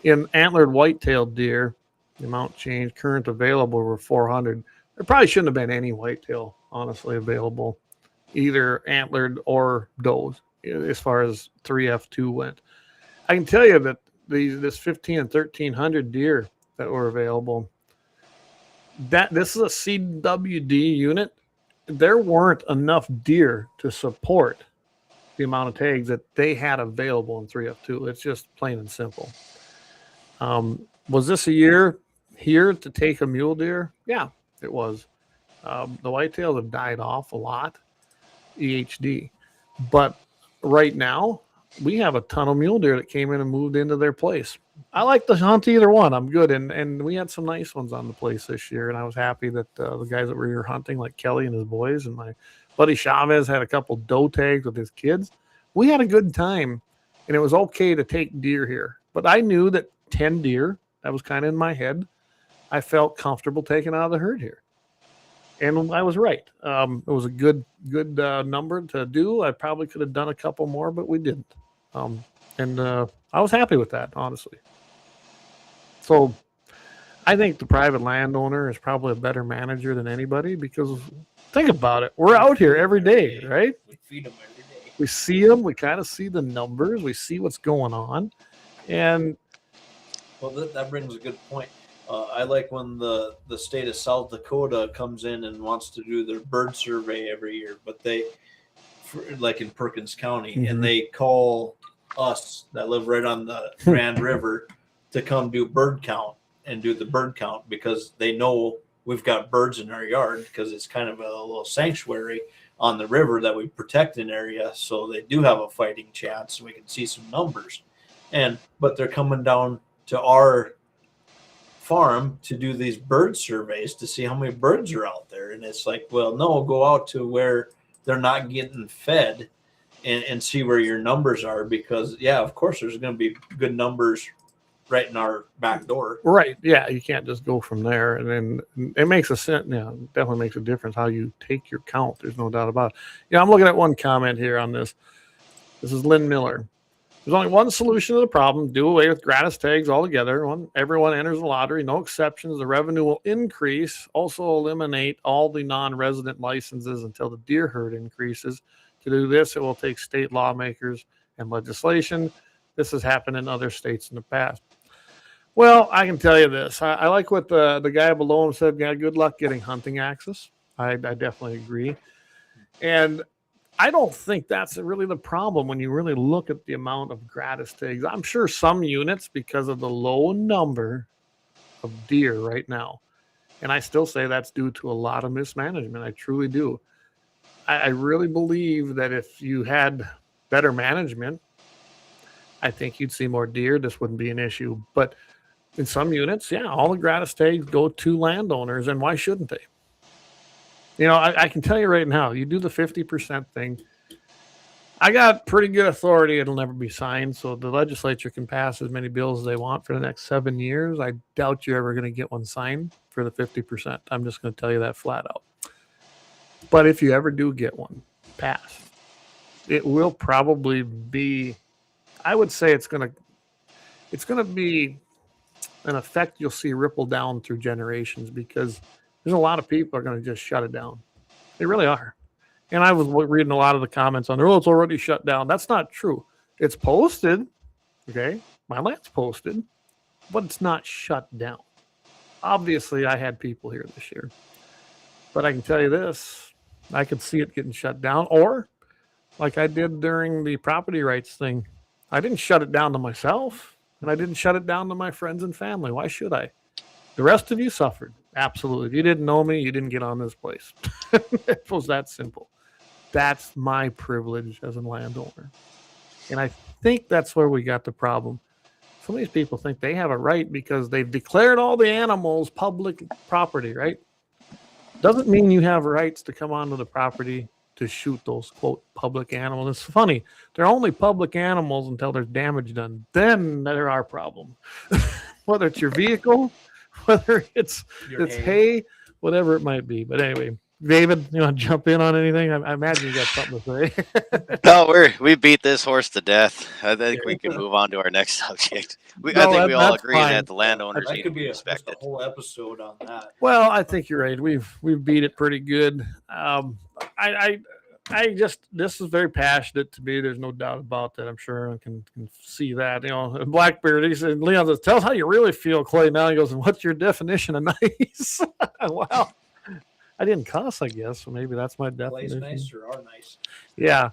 B: In antlered white-tailed deer, the amount changed. Current available were 400. There probably shouldn't have been any whitetail, honestly, available, either antlered or does, as far as 3F2 went. I can tell you that this 1,500 and 1,300 deer that were available, this is a CWD unit. There weren't enough deer to support the amount of tags that they had available in 3F2. It's just plain and simple. Was this a year here to take a mule deer? Yeah, it was. The whitetails have died off a lot, EHD. But right now, we have a ton of mule deer that came in and moved into their place. I like to hunt either one. I'm good. And we had some nice ones on the place this year. And I was happy that the guys that were here hunting, like Kelly and his boys, and my buddy Chavez had a couple doe tags with his kids. We had a good time, and it was okay to take deer here. But I knew that 10 deer, that was kind of in my head, I felt comfortable taking out of the herd here. And I was right. It was a good number to do. I probably could have done a couple more, but we didn't. I was happy with that, honestly. So I think the private landowner is probably a better manager than anybody, because think about it. We're out here every day, right?
D: We feed them every day.
B: We see them. We kind of see the numbers. We see what's going on. And
D: well, that brings a good point. I like when the state of South Dakota comes in and wants to do their bird survey every year, but like in Perkins County, and they call us that live right on the Grand River to come do bird count and do the bird count, because they know we've got birds in our yard, because it's kind of a little sanctuary on the river that we protect an area. So they do have a fighting chance, and we can see some numbers. But they're coming down to our farm to do these bird surveys to see how many birds are out there. And it's like, well, no, go out to where they're not getting fed and see where your numbers are, because of course there's going to be good numbers right in our back door.
B: Right. Yeah. You can't just go from there. And then it makes a sense. Yeah, it definitely makes a difference how you take your count. There's no doubt about it. Yeah. I'm looking at one comment here on this. This is Lynn Miller. There's only one solution to the problem. Do away with gratis tags altogether. Everyone enters the lottery, no exceptions. The revenue will increase. Also eliminate all the non-resident licenses until the deer herd increases. To do this, it will take state lawmakers and legislation. This has happened in other states in the past. Well, I can tell you this. I like what the guy below him said. Yeah, good luck getting hunting access. I definitely agree. And I don't think that's really the problem when you really look at the amount of gratis tags. I'm sure some units, because of the low number of deer right now, and I still say that's due to a lot of mismanagement. I truly do. I really believe that if you had better management, I think you'd see more deer. This wouldn't be an issue. But in some units, all the gratis tags go to landowners, and why shouldn't they? I can tell you right now, you do the 50% thing. I got pretty good authority. It'll never be signed. So the legislature can pass as many bills as they want for the next 7 years. I doubt you're ever going to get one signed for the 50%. I'm just going to tell you that flat out. But if you ever do get one passed, it will probably be, I would say it's going to be an effect you'll see ripple down through generations, because there's a lot of people are going to just shut it down. They really are. And I was reading a lot of the comments on there, oh, it's already shut down. That's not true. It's posted. Okay. My land's posted, but it's not shut down. Obviously, I had people here this year, but I can tell you this, I could see it getting shut down, or like I did during the property rights thing. I didn't shut it down to myself, and I didn't shut it down to my friends and family. Why should I? The rest of you suffered. Absolutely. If you didn't know me, you didn't get on this place. It was that simple. That's my privilege as a landowner. And I think that's where we got the problem. Some of these people think they have a right because they've declared all the animals public property, right? Doesn't mean you have rights to come onto the property to shoot those, quote, public animals. It's funny. They're only public animals until there's damage done. Then they're our problem. Whether it's your vehicle, whether it's hay, whatever it might be. But anyway, David, you want to jump in on anything? I imagine you got something to say.
C: No, we beat this horse to death. I think we can move on to our next subject. I think we all agree that the landowners need to be respected.
D: A whole episode on that.
B: Well, I think you're right. We've beat it pretty good. I just, this is very passionate to me. There's no doubt about that. I'm sure I can see that. You know, Blackbeard, he said, Leon says, tell us how you really feel, Clay. Now he goes, what's your definition of nice? Wow. I didn't cuss, I guess. So maybe that's my definition.
D: Clay's nice or are nice.
B: Yeah.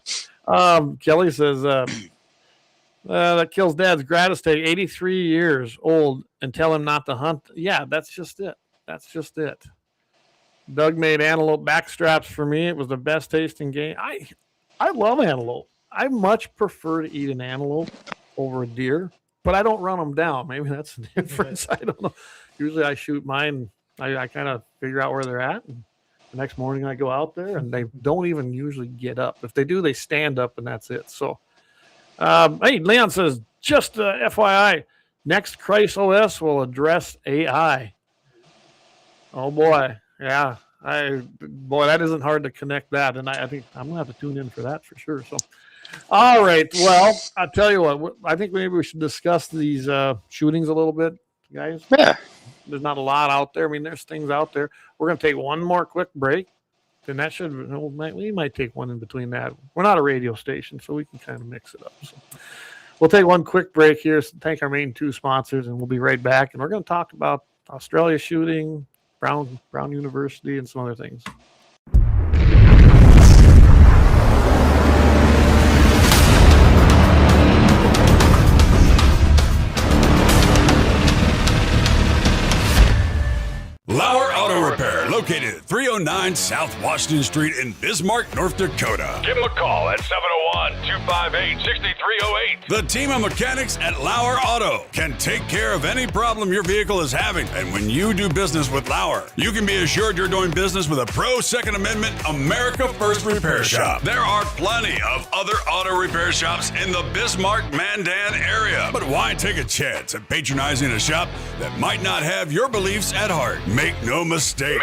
B: Kelly says, that kills Dad's gratis-take, 83 years old, and tell him not to hunt. Yeah, that's just it. That's just it. Doug made antelope backstraps for me. It was the best tasting game. I love antelope. I much prefer to eat an antelope over a deer, but I don't run them down. Maybe that's the difference. I don't know. Usually I shoot mine. I kind of figure out where they're at. And the next morning I go out there, and they don't even usually get up. If they do, they stand up, and that's it. So, hey, Leon says, just FYI, next Christ OS will address AI. Oh, boy. Yeah, that isn't hard to connect that, and I think I'm gonna have to tune in for that for sure. So, all right, well, I'll tell you what. I think maybe we should discuss these shootings a little bit, guys.
C: Yeah,
B: there's not a lot out there. I mean, there's things out there. We're gonna take one more quick break, then that should. We might take one in between that. We're not a radio station, so we can kind of mix it up. So, we'll take one quick break here. So thank our main two sponsors, and we'll be right back. And we're gonna talk about Australia shooting, Brown University, and some other things.
E: LAUER Auto Repair, located at 309 South Washington Street in Bismarck, North Dakota.
G: Give them a call at 701-258-6308.
E: The team of mechanics at LAUER Auto can take care of any problem your vehicle is having. And when you do business with LAUER, you can be assured you're doing business with a pro Second Amendment America First repair shop. There are plenty of other auto repair shops in the Bismarck-Mandan area. But why take a chance at patronizing a shop that might not have your beliefs at heart? Make no mistake.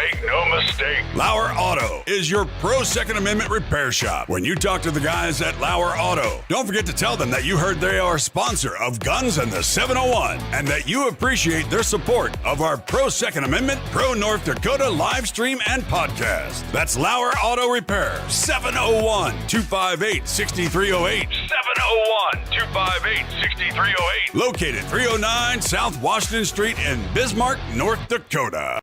E: LAUER Auto is your pro Second Amendment repair shop. When you talk to the guys at LAUER Auto, don't forget to tell them that you heard they are a sponsor of Guns and the 701 and that you appreciate their support of our pro Second Amendment, pro North Dakota Livestream and Podcast. That's LAUER Auto Repair, 701-258-6308.
G: 701-258-6308.
E: Located 309 South Washington Street in Bismarck, North Dakota.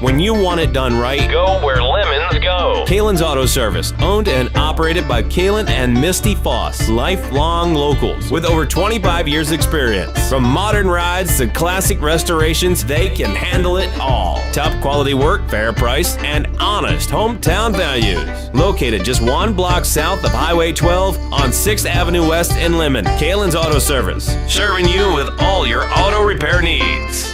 F: When you want it done right,
G: Go where lemons go.
F: Kalon's Auto Service, owned and operated by Kalon and Misty Foss, lifelong locals with over 25 years experience. From modern rides to classic restorations, they can handle it all. Top quality work, fair price, and honest hometown values. Located just one block south of Highway 12 on 6th Avenue West in Lemmon. Kalon's Auto Service, serving you with all your auto repair needs.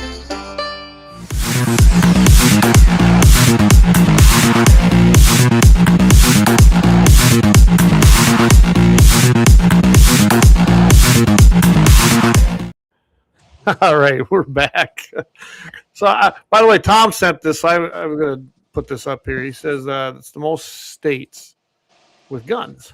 B: All right, we're back. So, by the way, Tom sent this. I'm going to put this up here. He says it's the most states with guns.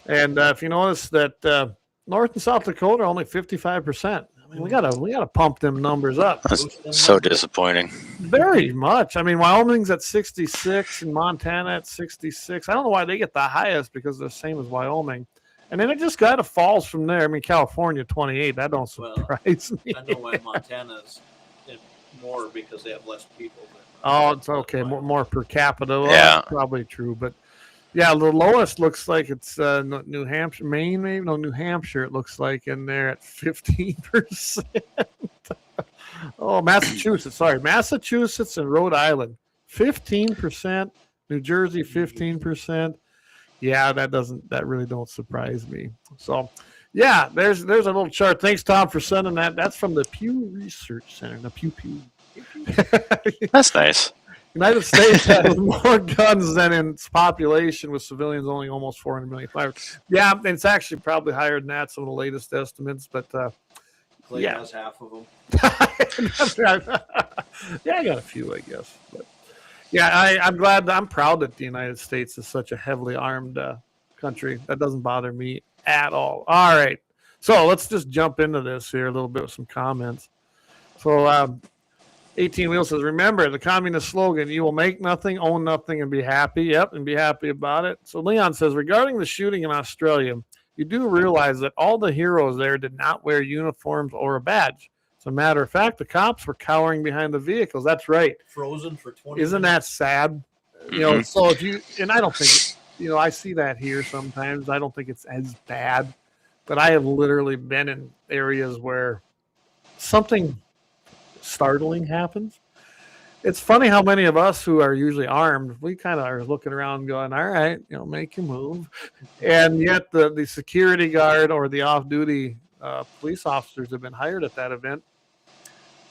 B: And if you notice that North and South Dakota are only 55%. I mean, we gotta pump them numbers up.
C: That's so disappointing.
B: Very much. I mean, Wyoming's at 66 and Montana at 66. I don't know why they get the highest because they're the same as Wyoming. And then it just kind of falls from there. I mean, California 28. That don't surprise me.
D: I know why Montana's more because they have less people.
B: Oh, it's okay. More per capita. Well,
C: Yeah.
B: that's probably true. But yeah, the lowest looks like it's New Hampshire, Maine, maybe. No, New Hampshire, it looks like in there at 15%. Oh, Massachusetts. Sorry. Massachusetts and Rhode Island, 15%. New Jersey, 15%. Yeah, that really don't surprise me. So, yeah, there's a little chart. Thanks, Tom, for sending that. That's from the Pew Research Center. The Pew.
C: That's nice.
B: United States has more guns than in its population, with civilians only almost 400 million. Yeah, and it's actually probably higher than that, some of the latest estimates. But
D: Clay has half of them.
B: Yeah, I got a few, I guess. But yeah, I'm proud that the United States is such a heavily armed country. That doesn't bother me at all. All right, so let's just jump into this here a little bit with some comments. So 18 Wheel says, remember the communist slogan, you will make nothing, own nothing, and be happy. Yep, and be happy about it. So Leon says, regarding the shooting in Australia, you do realize that all the heroes there did not wear uniforms or a badge. As a matter of fact, the cops were cowering behind the vehicles. That's right.
D: Frozen for 20
B: Isn't that sad? You know, so if you, and I don't think, I see that here sometimes. I don't think it's as bad, but I have literally been in areas where something startling happens. It's funny how many of us who are usually armed, we kind of are looking around going, all right, make your move. And yet the security guard or the off-duty police officers have been hired at that event.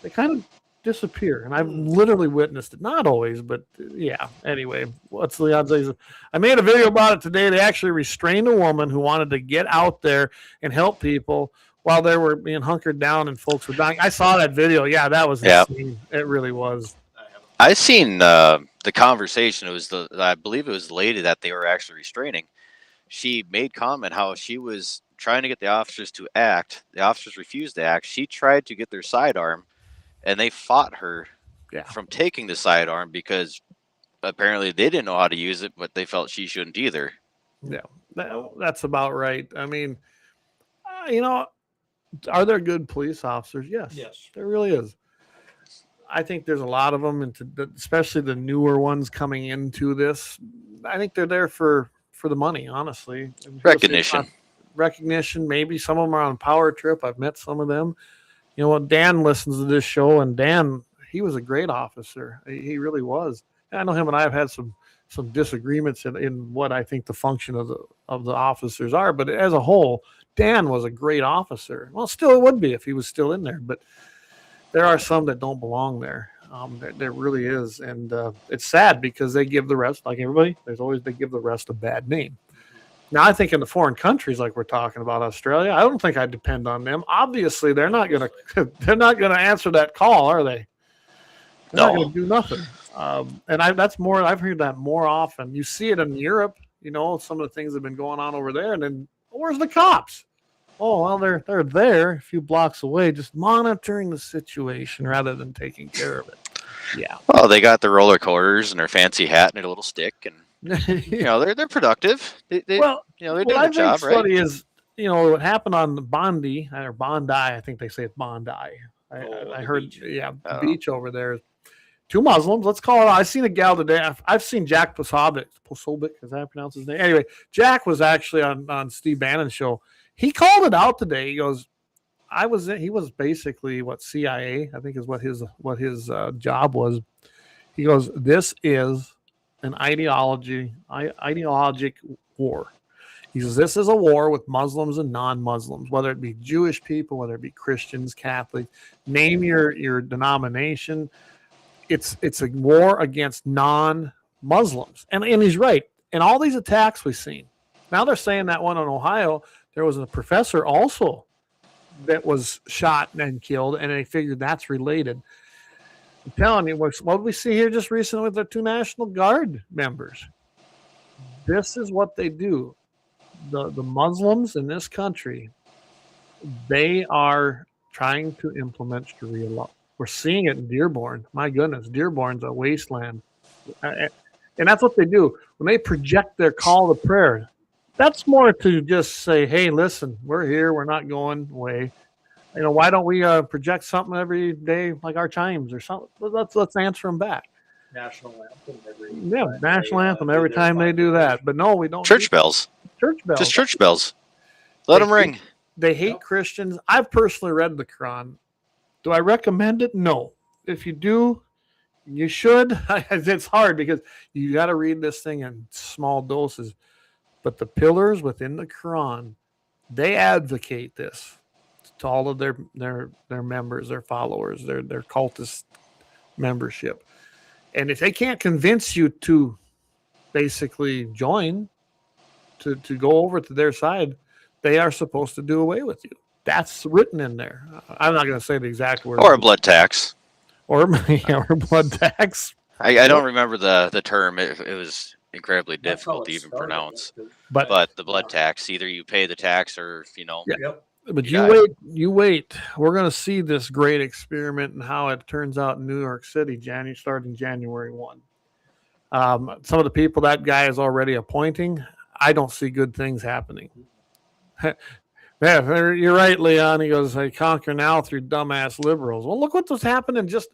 B: They kind of disappear. And I've literally witnessed it. Not always, but yeah. Anyway, what's Leon says? I made a video about it today. They actually restrained a woman who wanted to get out there and help people while they were being hunkered down and folks were dying. I saw that video. Yeah, that was insane. It really was.
C: I seen the conversation. It was I believe it was the lady that they were actually restraining. She made comment how she was trying to get the officers to act. The officers refused to act. She tried to get their sidearm, and they fought her from taking the sidearm because apparently they didn't know how to use it, but they felt she shouldn't either.
B: Yeah, that's about right. I mean, are there good police officers? Yes, there really is. I think there's a lot of them, and especially the newer ones coming into this. I think they're there for the money, honestly. Recognition. Maybe some of them are on power trip. I've met some of them. You know what? Dan listens to this show, and Dan, he was a great officer. He really was. I know him, and I have had some disagreements in what I think the function of the officers are. But as a whole, Dan was a great officer. Well, still it would be if he was still in there. But there are some that don't belong there. There really is. And it's sad because they give the rest, like everybody, they give the rest a bad name. Now, I think in the foreign countries, like we're talking about Australia, I don't think I depend on them. Obviously, they're not going to answer that call, are they? They're not going to do nothing. And I've heard that more often. You see it in Europe, some of the things that have been going on over there. And then where's the cops? Oh, well, they're there a few blocks away, just monitoring the situation rather than taking care of it. Yeah.
C: Well, they got their roller quarters and their fancy hat and a little stick, and they're productive. They're doing their job, right? Funny
B: is, what happened on the Bondi, I think they say it's Bondi. I heard, beach. The beach over there. 2 Muslims, let's call it. I seen a gal today. I've seen Jack Posobiec. Is that how I pronounce his name? Anyway, Jack was actually on Steve Bannon's show. He called it out today. He goes, he was basically what CIA, I think is what his job was. He goes, this is an ideologic war. He says, this is a war with Muslims and non-Muslims, whether it be Jewish people, whether it be Christians, Catholics, name your denomination. It's a war against non-Muslims. And he's right. And all these attacks we've seen. Now they're saying that one in Ohio, there was a professor also that was shot and killed, and they figured that's related. I'm telling you, what did we see here just recently with the 2 National Guard members? This is what they do. the Muslims in this country, they are trying to implement Sharia law. We're seeing it in Dearborn. My goodness, Dearborn's a wasteland. And that's what they do. When they project their call to prayer, that's more to just say, hey, listen, we're here. We're not going away. Why don't we project something every day like our chimes or something? Let's answer them back.
D: National anthem
B: national anthem every time they do that. But no, we don't.
C: Church bells.
B: Church bells.
C: Just church bells. Let them ring.
B: They hate Christians. I've personally read the Quran. Do I recommend it? No. If you do, you should. It's hard because you got to read this thing in small doses. But the pillars within the Quran, they advocate this to all of their members, their followers, their cultist membership. And if they can't convince you to basically join, to go over to their side, they are supposed to do away with you. That's written in there. I'm not going to say the exact word.
C: Or a blood tax.
B: Or blood tax.
C: I don't remember the term. It was incredibly difficult to even pronounce. But the blood tax, either you pay the tax or,
B: Yeah. Yep. But you wait. We're going to see this great experiment and how it turns out in New York City, starting January 1. Some of the people that guy is already appointing, I don't see good things happening. Yeah, you're right, Leon. He goes, they conquer now through dumbass liberals. Well, look what's happening. Just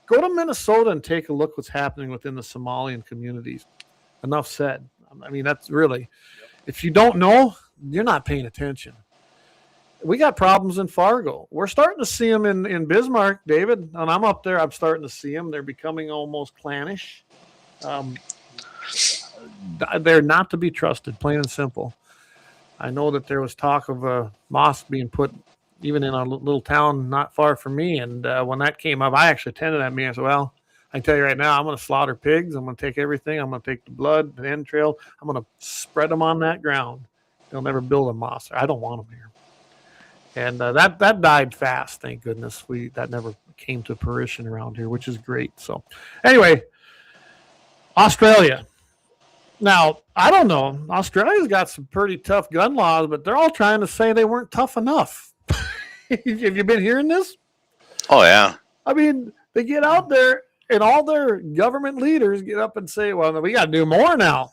B: go to Minnesota and take a look what's happening within the Somalian communities. Enough said. I mean, that's really, if you don't know, you're not paying attention. We got problems in Fargo. We're starting to see them in Bismarck, David. And I'm up there. I'm starting to see them. They're becoming almost clannish. They're not to be trusted, plain and simple. I know that there was talk of a mosque being put even in a little town not far from me. And when that came up, I actually attended that meeting. I said, well, I can tell you right now, I'm going to slaughter pigs. I'm going to take everything. I'm going to take the blood, the entrail. I'm going to spread them on that ground. They'll never build a mosque. I don't want them here. And that died fast, thank goodness. That never came to fruition around here, which is great. So anyway, Australia. Now, I don't know. Australia's got some pretty tough gun laws, but they're all trying to say they weren't tough enough. Have you been hearing this?
C: Oh, yeah.
B: I mean, they get out there and all their government leaders get up and say, well, we got to do more now.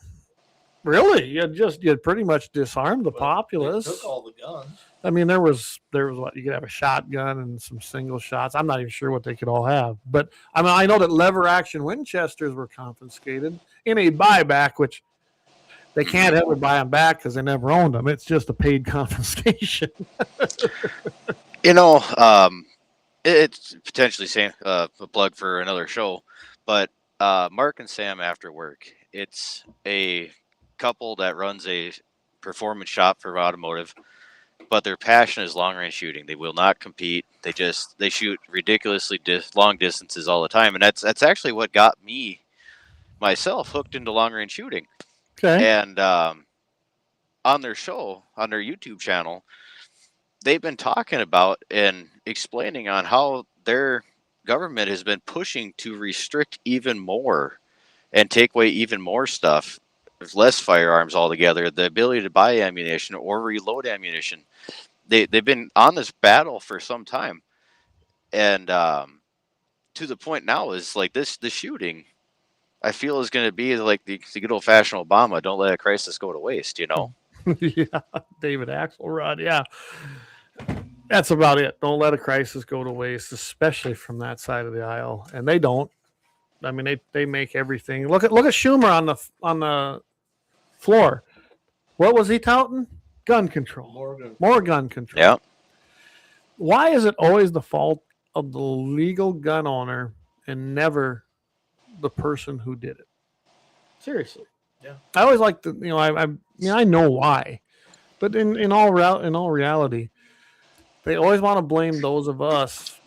B: Really? You pretty much disarmed the populace.
D: They took all the guns.
B: I mean, there was what, you could have a shotgun and some single shots. I'm not even sure what they could all have. But I mean, I know that lever action Winchesters were confiscated in a buyback, which they can't ever buy them back because they never owned them. It's just a paid confiscation.
C: It's potentially a plug for another show, but Mark and Sam After Work, it's a couple that runs a performance shop for automotive, but their passion is long range shooting. They will not compete. They shoot ridiculously long distances all the time. And that's actually what got me myself hooked into long range shooting.
B: Okay.
C: And on their show, on their YouTube channel, they've been talking about and explaining on how their government has been pushing to restrict even more and take away even more stuff. There's less firearms altogether, the ability to buy ammunition or reload ammunition. They've been on this battle for some time. And to the point now is like the shooting, I feel, is going to be like the good old fashioned Obama. Don't let a crisis go to waste, you know?
B: Yeah, David Axelrod. Yeah. That's about it. Don't let a crisis go to waste, especially from that side of the aisle. And they don't. I mean, they make everything. Look at Schumer on the floor. What was he touting? Gun control. More gun control.
C: Yeah.
B: Why is it always the fault of the legal gun owner and never the person who did it? Seriously.
D: Yeah.
B: I always like to, I know why, but in all reality, they always want to blame those of us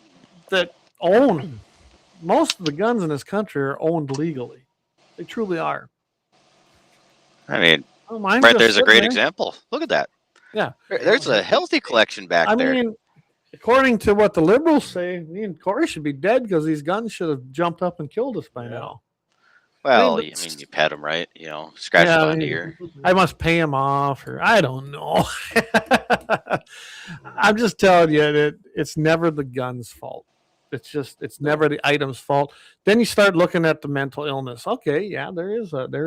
B: that own them. Most of the guns in this country are owned legally. They truly are.
C: I mean, right there's a great example. Look at that.
B: Yeah.
C: There's a healthy collection back there.
B: I mean, according to what the liberals say, me and Corey should be dead because these guns should have jumped up and killed us by now.
C: Well, I mean, you pet them, right? You know, scratch it on ear.
B: I must pay him off, or I don't know. I'm just telling you that it's never the gun's fault. It's never the item's fault. Then you start looking at the mental illness. Okay, yeah, there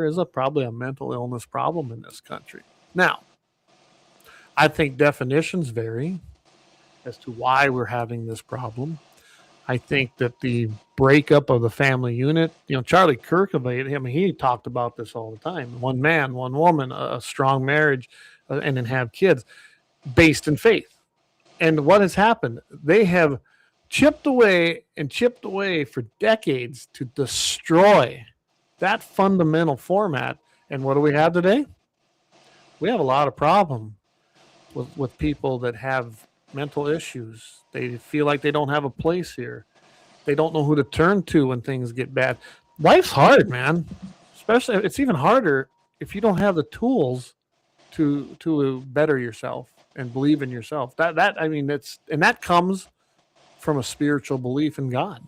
B: is probably a mental illness problem in this country. Now, I think definitions vary as to why we're having this problem. I think that the breakup of the family unit, Charlie Kirk, he talked about this all the time. One man, one woman, a strong marriage, and then have kids based in faith. And what has happened? They have chipped away for decades to destroy that fundamental format. And what do we have today? We have a lot of problem with people that have mental issues. They feel like they don't have a place here. They don't know who to turn to when things get bad. Life's hard, man. Especially, it's even harder if you don't have the tools to better yourself and believe in yourself. That comes from a spiritual belief in God.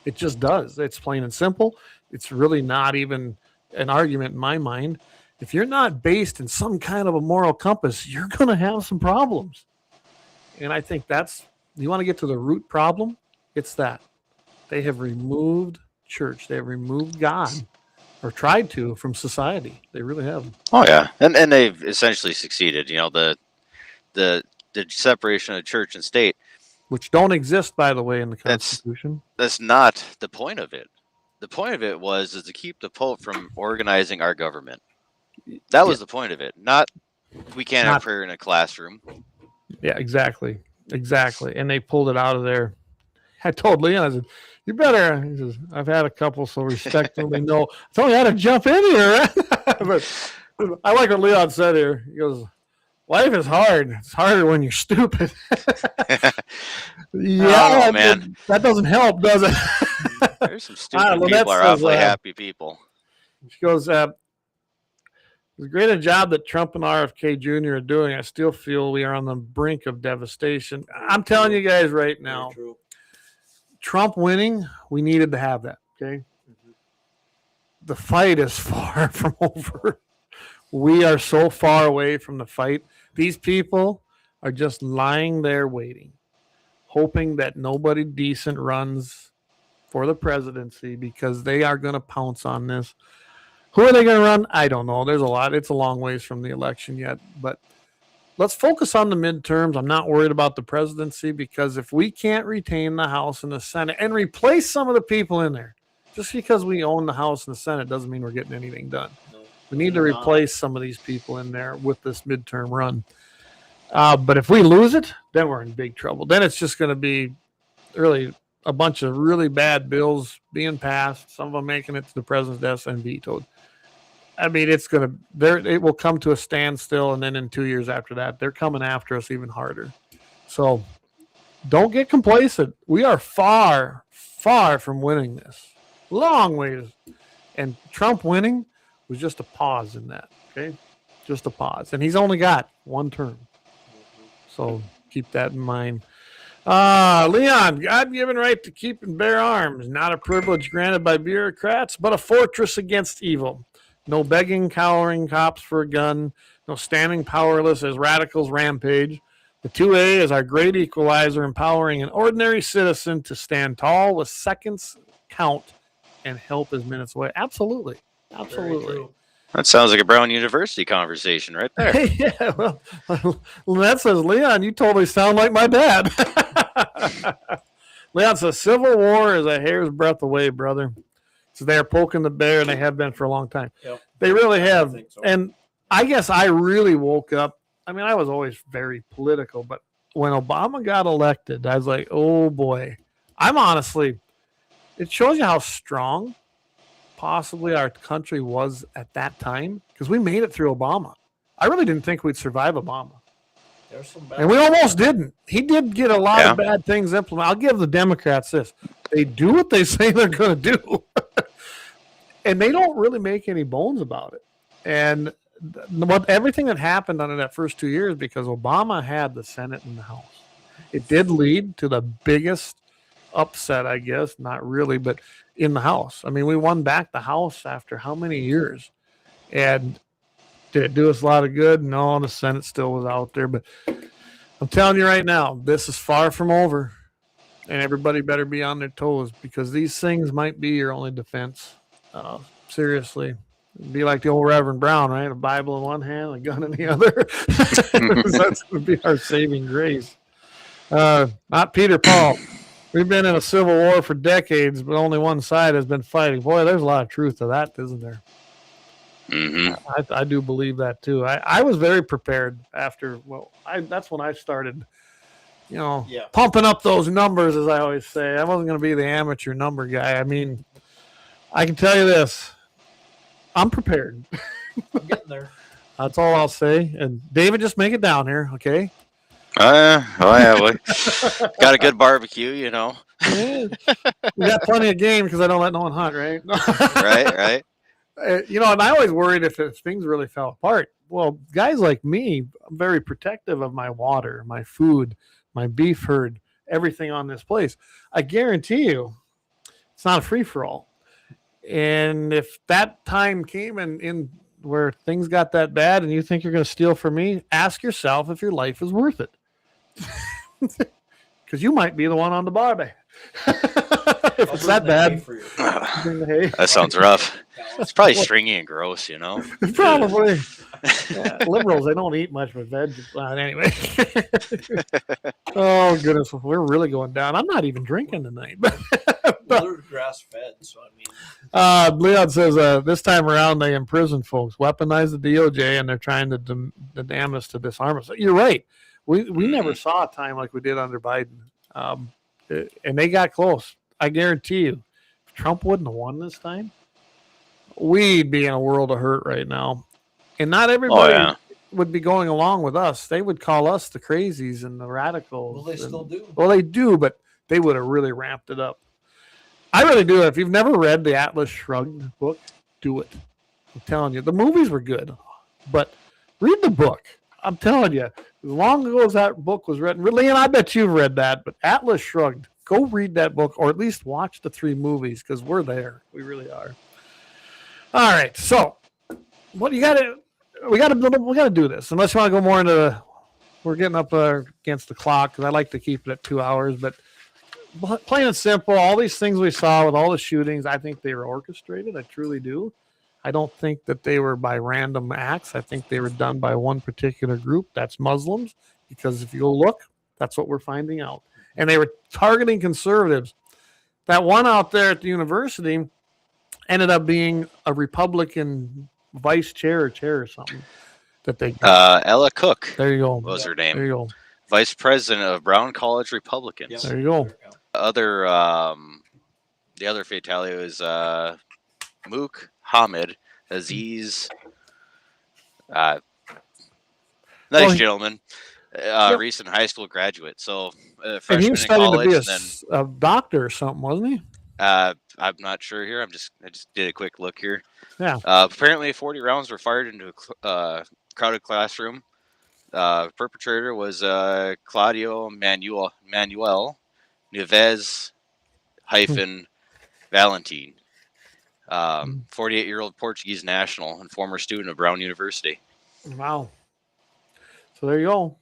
B: It just does. It's plain and simple. It's really not even an argument in my mind. If you're not based in some kind of a moral compass, you're going to have some problems. And I think you want to get to the root problem, it's that. They have removed church. They have removed God, or tried to, from society. They really have.
C: Oh, yeah. And they've essentially succeeded. The separation of church and state.
B: Which don't exist, by the way, in the Constitution.
C: That's not the point of it. The point of it is to keep the Pope from organizing our government. That was the point of it. Not, we can't have prayer in a classroom.
B: Yeah, exactly. And they pulled it out of there. I told Leon, I said, you better. He says, I've had a couple, so respectfully, no. I told you I had to jump in here. Right? But I like what Leon said here. He goes, life is hard. It's harder when you're stupid. Yeah, man. That doesn't help, does it?
C: There's some stupid people are awfully happy people.
B: She goes, as great a job that Trump and RFK Jr. are doing, I still feel we are on the brink of devastation. I'm telling you guys right now, Trump winning, we needed to have that, okay? Mm-hmm. The fight is far from over. We are so far away from the fight. These people are just lying there waiting, hoping that nobody decent runs for the presidency because they are going to pounce on this. Who are they going to run? I don't know. There's a lot. It's a long ways from the election yet. But let's focus on the midterms. I'm not worried about the presidency because if we can't retain the House and the Senate and replace some of the people in there, just because we own the House and the Senate doesn't mean we're getting anything done. We need to replace some of these people in there with this midterm run. But if we lose it, then we're in big trouble. Then it's just going to be really a bunch of really bad bills being passed, some of them making it to the president's desk and vetoed. I mean, it will come to a standstill, and then in 2 years after that, they're coming after us even harder. So don't get complacent. We are far, far from winning this. Long ways. And Trump winning was just a pause in that, okay? Just a pause. And he's only got one term. So keep that in mind. Leon, God-given right to keep and bear arms, not a privilege granted by bureaucrats, but a fortress against evil. No begging, cowering cops for a gun. No standing powerless as radicals rampage. The 2A is our great equalizer, empowering an ordinary citizen to stand tall with seconds count and help his minutes away. Absolutely. Absolutely.
C: That sounds like a Brown University conversation right there.
B: Yeah, well, Lynette says, Leon, you totally sound like my dad. Leon says, Civil War is a hair's breadth away, brother. So they're poking the bear, and they have been for a long time. Yep. They really have. I think so. And I guess I really woke up. I mean, I was always very political, but when Obama got elected, I was like, oh, boy. It shows you how strong possibly our country was at that time, because we made it through Obama. I really didn't think we'd survive Obama. And we almost didn't. He did get a lot of bad things implemented. I'll give the Democrats this. They do what they say they're going to do. And they don't really make any bones about it. And everything that happened under that first 2 years, because Obama had the Senate and the House, it did lead to the biggest upset, I guess. Not really, but in the House. I mean, we won back the House after how many years? And did it do us a lot of good? No, the Senate still was out there. But I'm telling you right now, this is far from over. And everybody better be on their toes because these things might be your only defense. Seriously. It'd be like the old Reverend Brown, right? A Bible in one hand, a gun in the other. That's going to be our saving grace. Not Peter Paul. We've been in a civil war for decades, but only one side has been fighting. Boy, there's a lot of truth to that, isn't there? I do believe that too. I was very prepared after. That's when I started, pumping up those numbers, as I always say. I wasn't going to be the amateur number guy. I mean, I can tell you this: I'm prepared.
D: I'm getting there. That's
B: all I'll say. And David, just make it down here, okay?
C: Yeah, we got a good barbecue, Yeah.
B: We got plenty of game because I don't let no one hunt, right?
C: Right.
B: And I always worried if things really fell apart. Well, guys like me, I'm very protective of my water, my food, my beef herd, everything on this place. I guarantee you it's not a free-for-all. And if that time came in where things got that bad and you think you're going to steal from me, ask yourself if your life is worth it. Because you might be the one on the barbie. If it's that bad.
C: That sounds rough. It's probably stringy and gross,
B: Probably. Yeah, liberals, they don't eat much but veg. Anyway. Oh, goodness. We're really going down. I'm not even drinking tonight.
D: They're grass fed, so I mean.
B: Leon says this time around they imprison folks, weaponize the DOJ, and they're trying to damn us to disarm us. You're right. We never saw a time like we did under Biden. And they got close. I guarantee you, if Trump wouldn't have won this time, we'd be in a world of hurt right now. And not everybody would be going along with us. They would call us the crazies and the radicals.
D: Well, they still do.
B: Well, they do, but they would have really ramped it up. I really do. If you've never read the Atlas Shrugged book, do it. I'm telling you. The movies were good, but read the book. I'm telling you. As long ago as that book was written, Leon, I bet you've read that, but Atlas Shrugged, go read that book or at least watch the 3 movies because we're there. We really are. All right. So what we got to do this unless you want to go more into we're getting up against the clock because I like to keep it at 2 hours, but plain and simple, all these things we saw with all the shootings, I think they were orchestrated. I truly do. I don't think that they were by random acts. I think they were done by one particular group. That's Muslims, because if you go look, that's what we're finding out. And they were targeting conservatives. That one out there at the university ended up being a Republican vice chair or something. That they
C: Ella Cook.
B: There you go.
C: What was her name?
B: There you go.
C: Vice president of Brown College Republicans.
B: Yep. There you go.
C: The other fatality was Mook Hamid Aziz. Nice gentleman. Recent high school graduate. So
B: and he was studying to be a
C: then,
B: doctor or something, wasn't he?
C: I'm not sure here. I just did a quick look here.
B: Yeah.
C: Apparently 40 rounds were fired into a crowded classroom. Perpetrator was Claudio Manuel Neves Valentin, 48-year-old Portuguese national and former student of Brown University.
B: Wow. So there you go.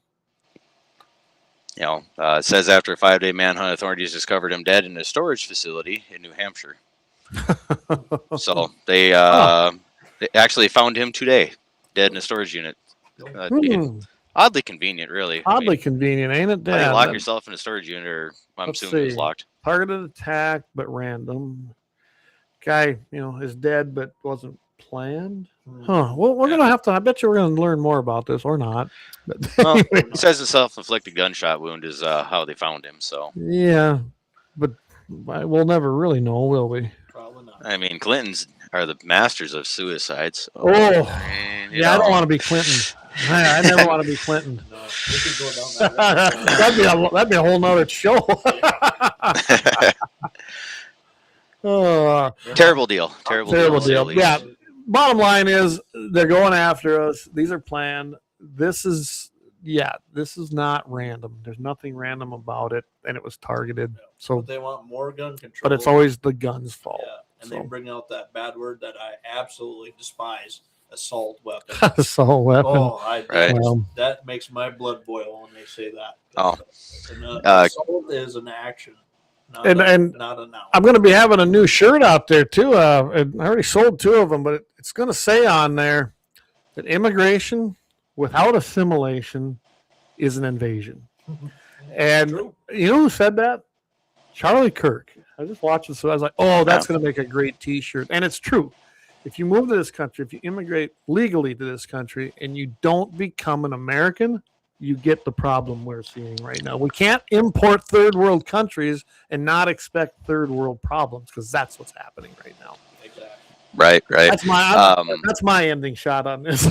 C: It says after a 5-day manhunt, authorities discovered him dead in a storage facility in New Hampshire. So they actually found him today, dead in a storage unit. Oddly convenient, really.
B: Oddly convenient, ain't it?
C: You lock yourself in a storage unit, or I'm assuming it's locked.
B: Targeted attack, but random. Guy, is dead, but wasn't planned. Huh. Well, we're gonna have to. I bet you we're gonna learn more about this, or not. But
C: well, it says a self-inflicted gunshot wound is how they found him. So
B: yeah, but we'll never really know, will we?
D: Probably not.
C: I mean, Clintons are the masters of suicides. So,
B: I don't want to be Clinton. I never want to be Clinton.
D: No, we could go down that
B: that'd be a whole nother show.
C: Terrible deal. Terrible deal.
B: Yeah. Bottom line is they're going after us. These are planned. This is yeah, this is not random. There's nothing random about it, and it was targeted. So
D: But they want more gun control.
B: but it's always the gun's fault.
D: Yeah, and
B: So.
D: they bring out that bad word that I absolutely despise: assault weapon.
B: Assault weapon.
D: Oh,
C: Right.
D: that makes my blood boil when they say that.
C: Oh.
D: And, assault is an action, not
B: And-
D: not a noun.
B: I'm going to be having a new shirt out there too. And I already sold 2 of them, but it's going to say on there that immigration without assimilation is an invasion. And you know who said that? Charlie Kirk. I just watched it, so I was like, oh, that's going to make a great T-shirt. And it's true. If you move to this country, if you immigrate legally to this country and you don't become an American, you get the problem we're seeing right now. We can't import third world countries and not expect third world problems, because that's what's happening right now.
D: Exactly.
C: Right.
B: That's my ending shot on this.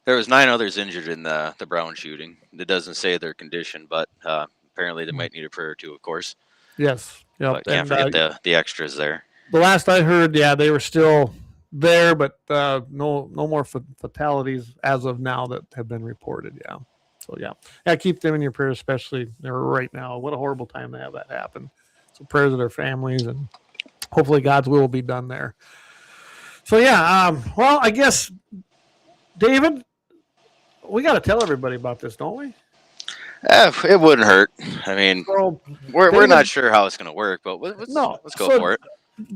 C: There was 9 others injured in the Brown shooting. It doesn't say their condition, but apparently they might need a prayer or 2, of course.
B: Yes. Yep.
C: But can't forget the extras there.
B: The last I heard, yeah, they were still there, but no more fatalities as of now that have been reported. Yeah. So yeah, keep them in your prayers, especially right now. What a horrible time to have that happen. So prayers of their families, and hopefully God's will be done there. So yeah, well, I guess, David, we got to tell everybody about this, don't we?
C: It wouldn't hurt. I mean,
B: So,
C: we're not sure how it's going to work, but let's go for it.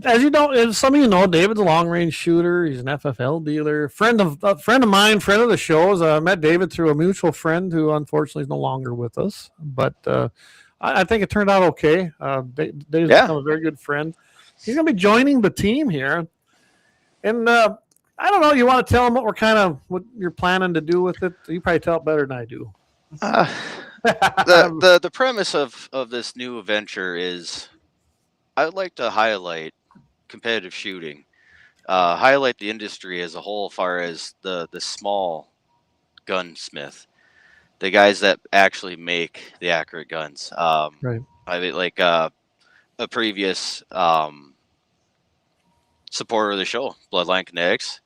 B: As you know, as some of you know, David's a long-range shooter. He's an FFL dealer. Friend of mine, friend of the shows. I met David through a mutual friend who unfortunately is no longer with us. But I think it turned out okay. David's become a very good friend. He's going to be joining the team here. And I don't know, you want to tell him what you're planning to do with it? You probably tell it better than I do.
C: The premise of this new venture is I would like to highlight competitive shooting, highlight the industry as a whole, as far as the small gunsmith, the guys that actually make the accurate guns.
B: Right.
C: I mean, like a previous supporter of the show, Bloodline Kinetics.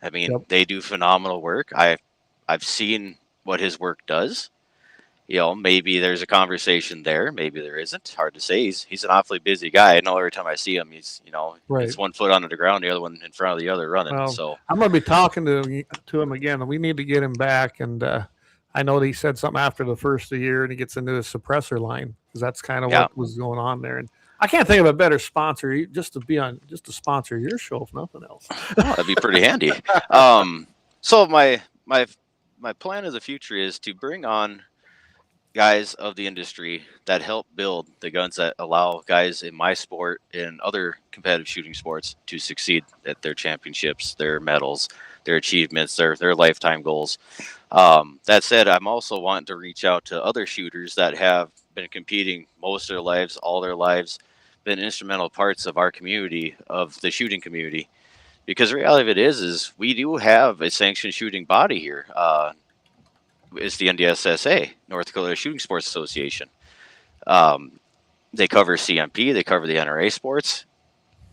C: I mean, they do phenomenal work. I've seen what his work does. You know, maybe there's a conversation there. Maybe there isn't. Hard to say. He's an awfully busy guy. I know every time I see him, he's he's 1 foot under the ground, the other one in front of the other running.
B: Well,
C: so
B: I'm going to be talking to him again. We need to get him back. And I know that he said something after the first of the year, and he gets into the suppressor line, because that's kind of what was going on there. And I can't think of a better sponsor just to sponsor your show, if nothing else.
C: that'd be pretty handy. So my plan of the future is to bring on guys of the industry that help build the guns that allow guys in my sport and other competitive shooting sports to succeed at their championships, their medals, their achievements, their lifetime goals. That said, I'm also wanting to reach out to other shooters that have been competing most of their lives, all their lives, been instrumental parts of our community, of the shooting community. Because the reality of it is we do have a sanctioned shooting body here. It's the NDSSA, North Dakota Shooting Sports Association. They cover CMP, they cover the NRA sports.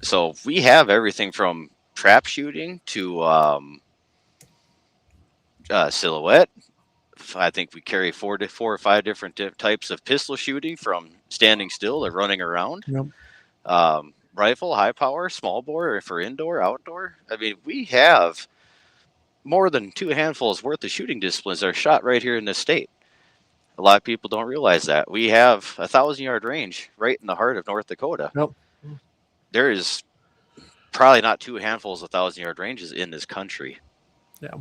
C: So we have everything from trap shooting to silhouette. I think we carry 4 or 5 different types of pistol shooting, from standing still to running around.
B: Yep.
C: Rifle, high power, small bore, for indoor, outdoor. I mean, we have more than 2 handfuls worth of shooting disciplines that are shot right here in this state. A lot of people don't realize that. We have 1,000-yard range right in the heart of North Dakota.
B: Yep.
C: There is probably not 2 handfuls of 1,000-yard ranges in this country.
B: Yeah.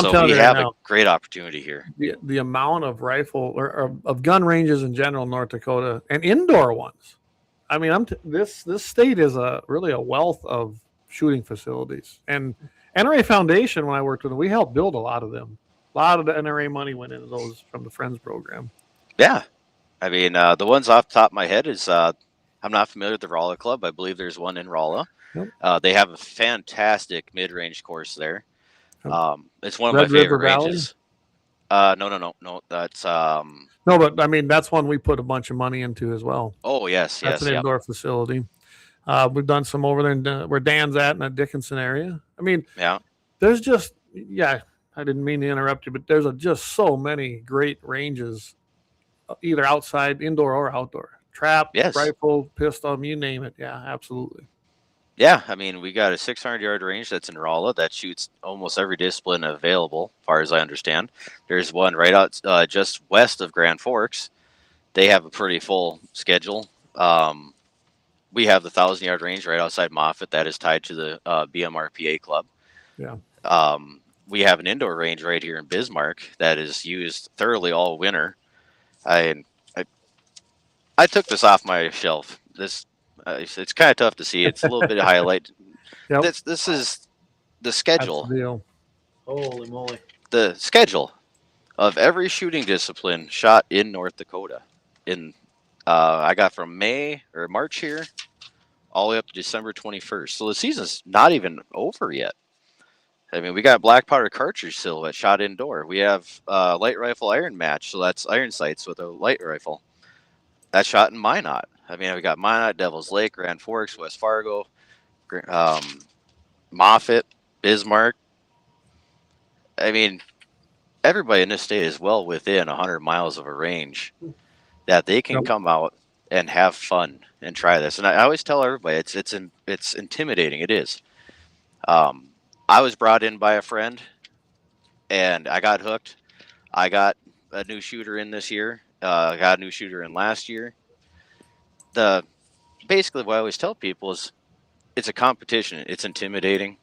C: So we have a great opportunity here.
B: The amount of rifle or of gun ranges in general in North Dakota, and indoor ones. I mean, this state is really a wealth of shooting facilities. And NRA Foundation, when I worked with them, we helped build a lot of them. A lot of the NRA money went into those from the Friends program.
C: Yeah. I mean, the ones off the top of my head is, I'm not familiar with the Rolla Club. I believe there's one in Rolla.
B: Yep.
C: They have a fantastic mid-range course there. It's one of
B: Red
C: my
B: River
C: favorite ranges. No. That's
B: no, but I mean, that's one we put a bunch of money into as well.
C: Oh, yes.
B: That's an indoor facility. We've done some over there where Dan's at in that Dickinson area. I mean,
C: yeah,
B: there's just, I didn't mean to interrupt you, but there's just so many great ranges, either outside, indoor or outdoor. Trap,
C: Yes.
B: rifle, pistol, you name it. Yeah, absolutely.
C: Yeah, I mean, we got a 600-yard range that's in Rolla that shoots almost every discipline available, as far as I understand. There's one right out just west of Grand Forks. They have a pretty full schedule. We have the 1,000-yard range right outside Moffat that is tied to the BMRPA club.
B: Yeah.
C: We have an indoor range right here in Bismarck that is used thoroughly all winter. I took this off my shelf. It's kind of tough to see. It's a little bit of highlight.
B: Yep.
C: This is the schedule.
B: That's the deal.
D: Holy moly.
C: The schedule of every shooting discipline shot in North Dakota. I got from March here all the way up to December 21st. So the season's not even over yet. I mean, we got black powder cartridge silhouette shot indoor. We have light rifle iron match, so that's iron sights with a light rifle. That's shot in Minot. I mean, we got Minot, Devil's Lake, Grand Forks, West Fargo, Moffat, Bismarck. I mean, everybody in this state is well within 100 miles of a range that they can come out and have fun and try this. And I always tell everybody, it's intimidating. It is. I was brought in by a friend, and I got hooked. I got a new shooter in this year. I got a new shooter in last year. Basically what I always tell people is it's a competition. It's intimidating.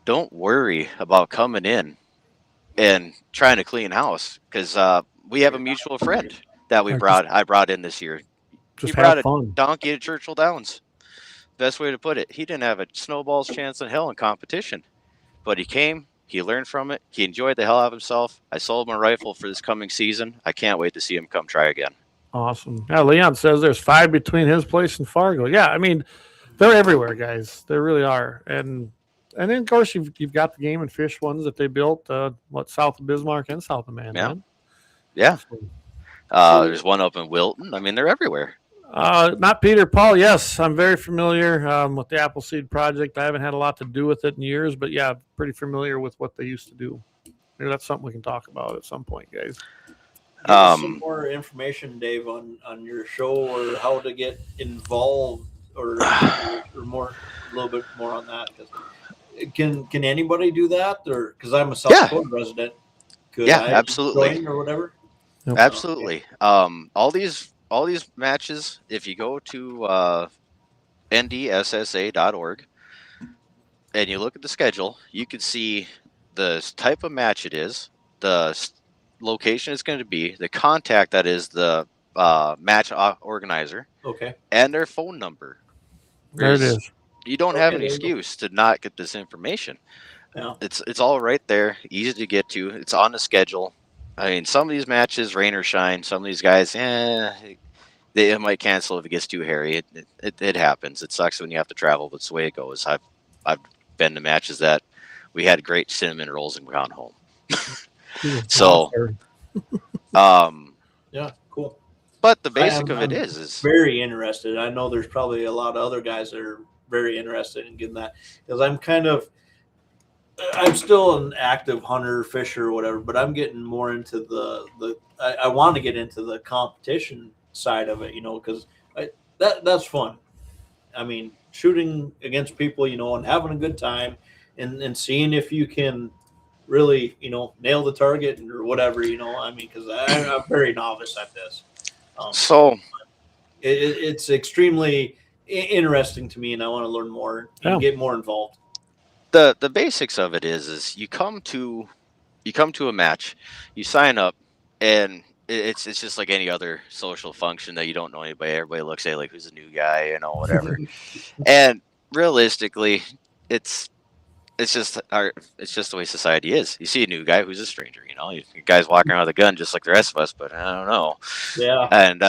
C: Don't worry about coming in and trying to clean house, because we have a mutual friend that I brought in this year. He brought a donkey to Churchill Downs. Best way to put it. He didn't have a snowball's chance in hell in competition, but he came. He learned from it. He enjoyed the hell out of himself. I sold him a rifle for this coming season. I can't wait to see him come try again.
B: Awesome. Yeah, Leon says there's 5 between his place and Fargo. Yeah, I mean, they're everywhere, guys. They really are. And then, of course, you've got the Game and Fish ones that they built, south of Bismarck and south of Mandan.
C: Yeah. There's one up in Wilton. I mean, they're everywhere.
B: Not Peter, Paul. Yes, I'm very familiar with the Appleseed Project. I haven't had a lot to do with it in years, but yeah, pretty familiar with what they used to do. Maybe that's something we can talk about at some point, guys.
D: Give us some more information, Dave, on your show, or how to get involved, or more, a little bit more on that. Can anybody do that? Or because I'm a South Dakota resident, could I
C: absolutely
D: join or whatever?
C: Nope. Absolutely. All these matches, if you go to ndssa.org and you look at the schedule, you can see the type of match it is, the location it's going to be, the contact that is the match organizer, and their phone number.
B: There it is.
C: You don't have an excuse to not get this information.
D: Yeah.
C: It's all right there, easy to get to. It's on the schedule. I mean, some of these matches, rain or shine. Some of these guys, they might cancel if it gets too hairy. It happens. It sucks when you have to travel, but it's the way it goes. I've been to matches that we had great cinnamon rolls and gone home. So,
D: yeah, cool.
C: But the basic of it is
D: very interested. I know there's probably a lot of other guys that are very interested in getting that, because I'm still an active hunter, fisher, or whatever, but I'm getting more into I want to get into the competition side of it, because that's fun. I mean, shooting against people, and having a good time, and seeing if you can really, nail the target or whatever, I mean, because I'm very novice at this.
C: So
D: it's extremely interesting to me, and I want to learn more and get more involved.
C: The basics of it is you come to a match, you sign up, and it's just like any other social function that you don't know anybody. Everybody looks at you like, who's a new guy, whatever. And realistically, it's just the way society is. You see a new guy who's a stranger, you guys walking around with a gun just like the rest of us, but I don't know.
D: Yeah.
C: And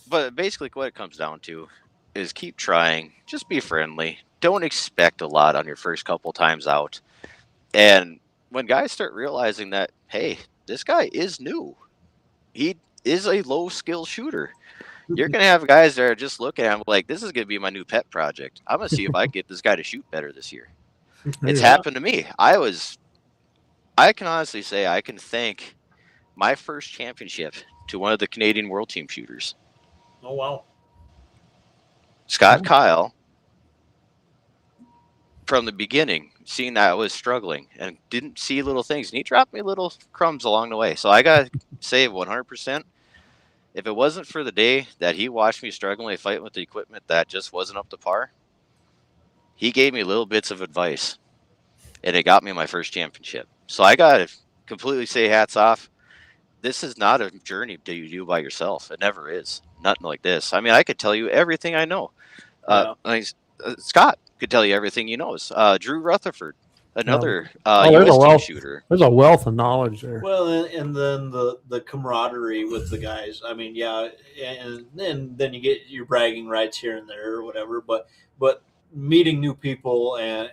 C: but basically what it comes down to is keep trying, just be friendly. Don't expect a lot on your first couple times out. And when guys start realizing that, hey, this guy is new, he is a low skill shooter, you're going to have guys that are just looking at him like, this is going to be my new pet project. I'm going to see if I can get this guy to shoot better this year. It's happened to me. I I can honestly say I can thank my first championship to one of the Canadian World Team shooters.
D: Oh, wow.
C: Scott Kyle, from the beginning, seeing that I was struggling and didn't see little things, and he dropped me little crumbs along the way. So I got to say 100%, if it wasn't for the day that he watched me struggling fighting with the equipment that just wasn't up to par, he gave me little bits of advice, and it got me my first championship. So I got to completely say hats off. This is not a journey that you do by yourself. It never is. Nothing like this. I mean, I could tell you everything I know. Scott could tell you everything he knows. Drew Rutherford, another US shooter.
B: There's a wealth of knowledge there.
D: Well, and then the camaraderie with the guys. I mean, yeah, and then you get your bragging rights here and there or whatever. But meeting new people and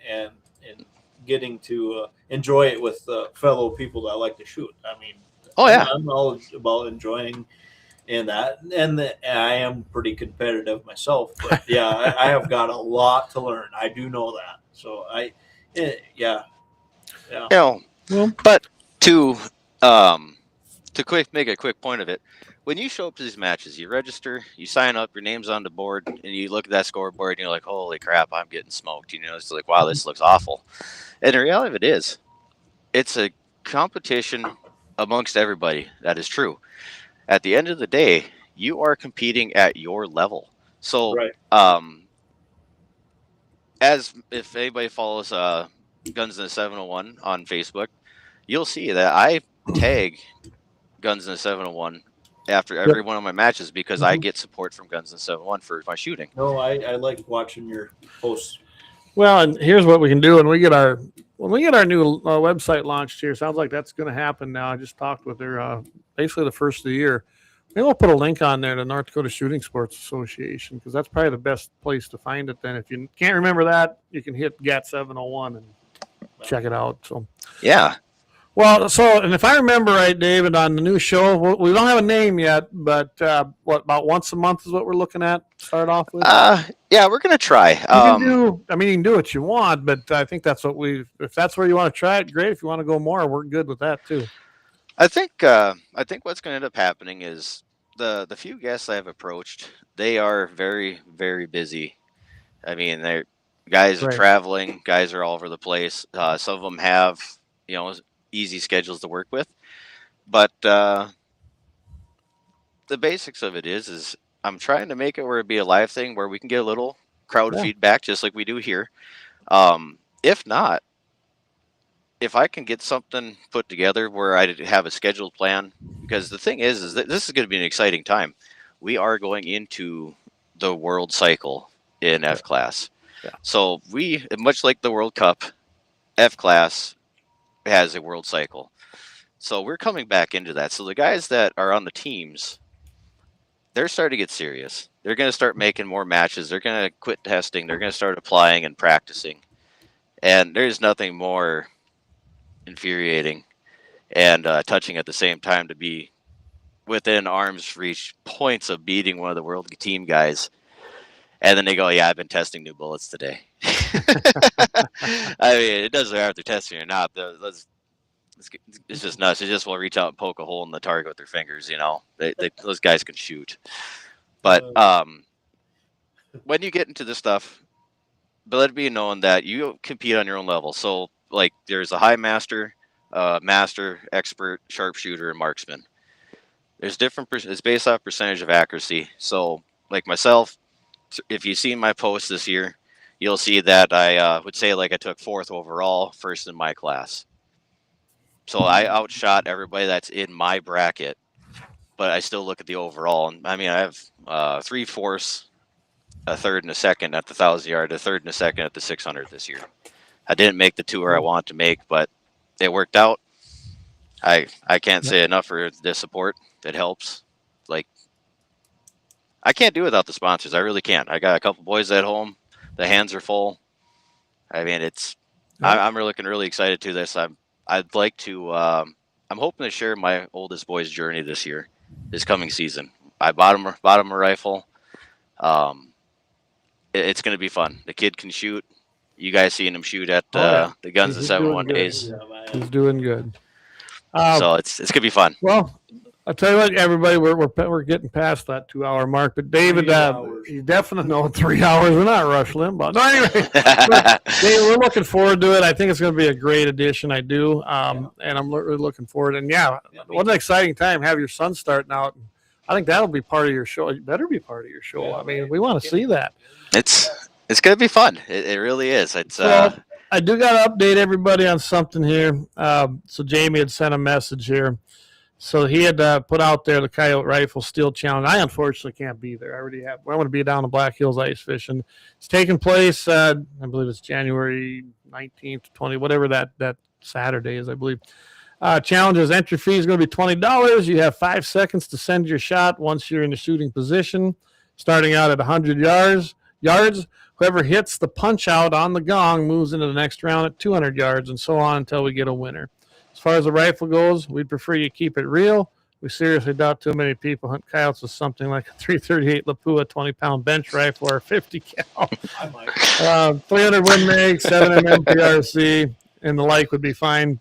D: getting to enjoy it with fellow people that like to shoot. I mean, I'm all about enjoying and that, and I am pretty competitive myself. But yeah, I have got a lot to learn. I do know that. So yeah.
C: You know, but to make a quick point of it, when you show up to these matches, you register, you sign up, your name's on the board, and you look at that scoreboard, and you're like, holy crap, I'm getting smoked. You know, it's like, wow, this looks awful. And the reality of it is, it's a competition amongst everybody. That is true. At the end of the day, you are competing at your level. So, as if anybody follows Guns in the 701 on Facebook, you'll see that I tag Guns in the 701 after every one of my matches because I get support from Guns in the 701 for my shooting.
D: No, I like watching your posts.
B: Well, and here's what we can do when we get our new website launched here. Sounds like that's going to happen now. I just talked with her basically the first of the year. Maybe we'll put a link on there to North Dakota Shooting Sports Association because that's probably the best place to find it. Then, if you can't remember that, you can hit GAT701 and check it out. So
C: yeah.
B: Well, so, and if I remember right, David, on the new show, we don't have a name yet, but about once a month is what we're looking at to start off with?
C: Yeah, we're going to try.
B: You can do what you want, but I think that's if that's where you want to try it, great. If you want to go more, we're good with that too.
C: I think what's going to end up happening is the few guests I've approached, they are very, very busy. I mean, guys are traveling, guys are all over the place. Some of them have, easy schedules to work with, but the basics of it is I'm trying to make it where it be a live thing where we can get a little crowd feedback just like we do here. If not, if I can get something put together where I have a scheduled plan, because the thing is that this is going to be an exciting time. We are going into the world cycle in F class. So much like the World Cup, F class has a world cycle. So we're coming back into that. So the guys that are on the teams, they're starting to get serious. They're going to start making more matches. They're going to quit testing. They're going to start applying and practicing. And there's nothing more infuriating and touching at the same time to be within arm's reach points of beating one of the world team guys. And then they go, yeah, I've been testing new bullets today. I mean, it doesn't matter if they're testing or not. It's just nuts. They just will reach out and poke a hole in the target with their fingers, those guys can shoot. But when you get into this stuff, but let it be known that you compete on your own level. So, like, there's a high master, master, expert, sharpshooter, and marksman. There's it's based off percentage of accuracy. So, like myself, if you've seen my post this year, you'll see that I would say I took 4th overall, first in my class. So I outshot everybody that's in my bracket, but I still look at the overall. And I mean, I have 3/4, a 3rd and a 2nd at the 1,000 yard, a 3rd and a 2nd at the 600 this year. I didn't make the tour I wanted to make, but it worked out. I can't say enough for the support that helps. I can't do without the sponsors. I really can't. I got a couple boys at home. The hands are full. I mean, I'm really excited to this. I'd like to. I'm hoping to share my oldest boy's journey this coming season. I bought him a rifle. It's going to be fun. The kid can shoot. you guys seen him shoot at the Guns and 701 days.
B: He's doing good.
C: So it's gonna be fun.
B: Well, I'll tell you what, everybody, we're getting past that 2-hour mark. But David, you definitely know 3 hours. We're not Rush Limbaugh. No, anyway, David, we're looking forward to it. I think it's going to be a great addition. I do, and I'm really looking forward. And what an exciting time! Have your son starting out. I think that'll be part of your show. It better be part of your show. I mean, we want to see that.
C: It's gonna be fun. It really is. It's.
B: I do got to update everybody on something here. So Jamie had sent a message here. So he had put out there the Coyote Rifle Steel Challenge. I unfortunately can't be there. I want to be down in Black Hills ice fishing. It's taking place, I believe it's January 19th, 20, whatever that Saturday is, I believe. Challenges, entry fee is going to be $20. You have 5 seconds to send your shot once you're in the shooting position, starting out at 100 yards. Whoever hits the punch out on the gong moves into the next round at 200 yards, and so on until we get a winner. As far as the rifle goes, we'd prefer you keep it real. We seriously doubt too many people hunt coyotes with something like a 338 Lapua 20-pound bench rifle or 50 cal. 300 Win Mag, 7mm PRC, and the like would be fine.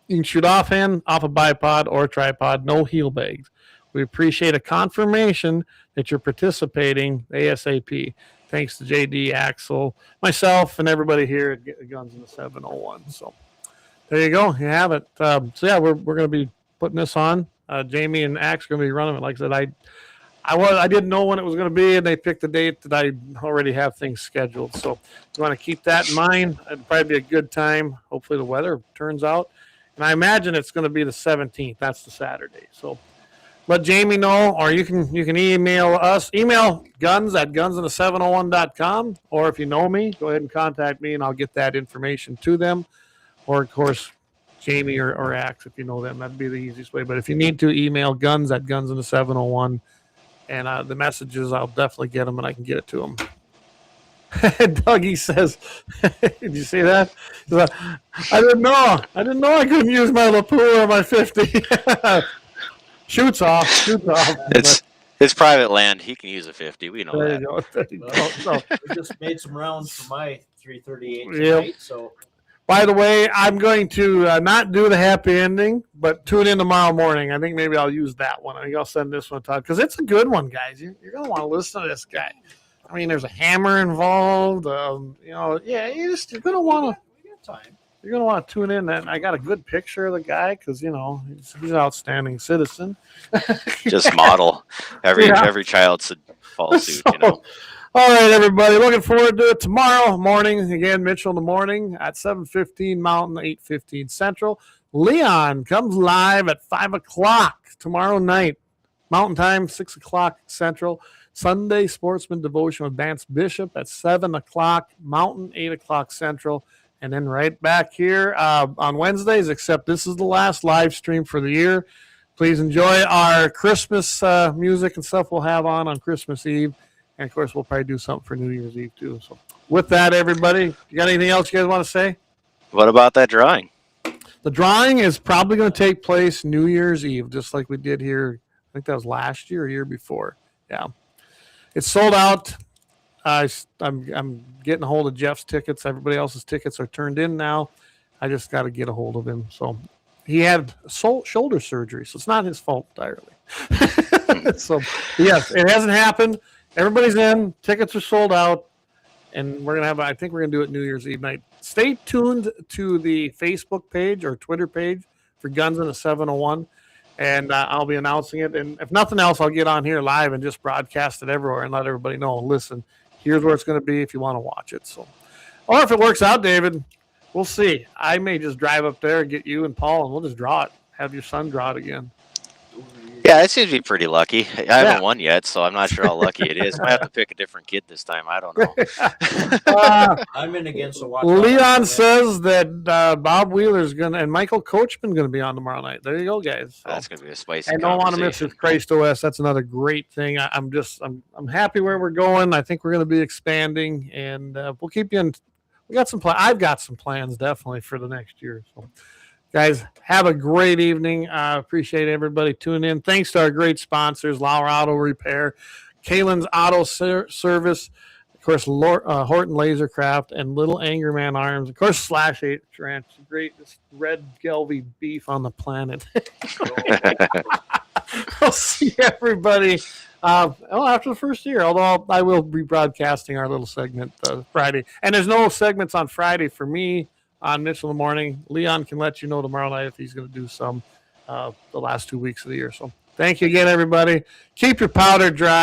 B: You can shoot offhand, off a bipod or tripod, no heel bags. We appreciate a confirmation that you're participating ASAP. Thanks to JD, Axel, myself, and everybody here at Guns in the 701. So there you go. You have it. So yeah, we're going to be putting this on. Jamie and Axe are going to be running it. Like I said, I didn't know when it was going to be, and they picked a date that I already have things scheduled. So you want to keep that in mind. It'd probably be a good time. Hopefully the weather turns out. And I imagine it's going to be the 17th. That's the Saturday. So let Jamie know, or you can email us. Email guns@gunsinthe701.com, or if you know me, go ahead and contact me, and I'll get that information to them. Or, of course, Jamie or Axe, if you know them. That'd be the easiest way. But if you need to, email guns@gunsinthe701, and the messages, I'll definitely get them, and I can get it to them. Dougie says, did you see that? I didn't know I couldn't use my Lapua or my 50. Shoots off.
C: It's private land. He can use a 50. We know that.
B: There you go. So,
D: we just made some rounds for my 338 tonight, so.
B: By the way, I'm going to not do the happy ending, but tune in tomorrow morning. I think maybe I'll use that one. I think I'll send this one to Todd because it's a good one, guys. You're going to want to listen to this guy. I mean, there's a hammer involved. You're going to want to. We got time. You're going to want to tune in. And I got a good picture of the guy because, he's an outstanding citizen.
C: Just model. Every child should follow suit,
B: All right, everybody. Looking forward to it tomorrow morning. Again, Mitchell in the morning at 7:15 Mountain, 8:15 Central. Leon comes live at 5 o'clock tomorrow night. Mountain time, 6 o'clock Central. Sunday Sportsman Devotion with Vance Bishop at 7 o'clock Mountain, 8 o'clock Central. And then right back here on Wednesdays, except this is the last live stream for the year. Please enjoy our Christmas music and stuff we'll have on Christmas Eve. And, of course, we'll probably do something for New Year's Eve, too. So with that, everybody, you got anything else you guys want to say?
C: What about that drawing?
B: The drawing is probably going to take place New Year's Eve, just like we did here. I think that was last year or year before. Yeah. It's sold out. I'm getting a hold of Jeff's tickets. Everybody else's tickets are turned in now. I just got to get a hold of him. So he had shoulder surgery, so it's not his fault entirely. So, yes, it hasn't happened. Everybody's in. Tickets are sold out. And I think we're going to do it New Year's Eve night. Stay tuned to the Facebook page or Twitter page for Guns in the 701. And I'll be announcing it. And if nothing else, I'll get on here live and just broadcast it everywhere and let everybody know, listen, here's where it's going to be if you want to watch it. So, or if it works out, David, we'll see. I may just drive up there and get you and Paul, and we'll just draw it. Have your son draw it again.
C: Yeah, it seems to be pretty lucky. I haven't won yet, so I'm not sure how lucky it is. Might have to pick a different kid this time. I don't know.
D: I'm in again, so watch.
B: Leon says that Bob Wheeler's going to, and Michael Coachman going to be on tomorrow night. There you go, guys. So,
C: that's going to be a spicy
B: I don't want to miss it. Christ OS. That's another great thing. I'm happy where we're going. I think we're going to be expanding, and we'll keep you in. We got some plans. I've got some plans definitely for the next year. So, guys, have a great evening. I appreciate everybody tuning in. Thanks to our great sponsors, LAUER Auto Repair, Kalon's Auto Service, course, Horton LaserCraft and Little Angry Man Arms. Of course, Slash 8 Ranch, the greatest red Gelby beef on the planet. I'll see everybody after the first year, although I will be broadcasting our little segment Friday. And there's no segments on Friday for me on Mitchell in the Morning. Leon can let you know tomorrow night if he's going to do some the last 2 weeks of the year. So thank you again, everybody. Keep your powder dry.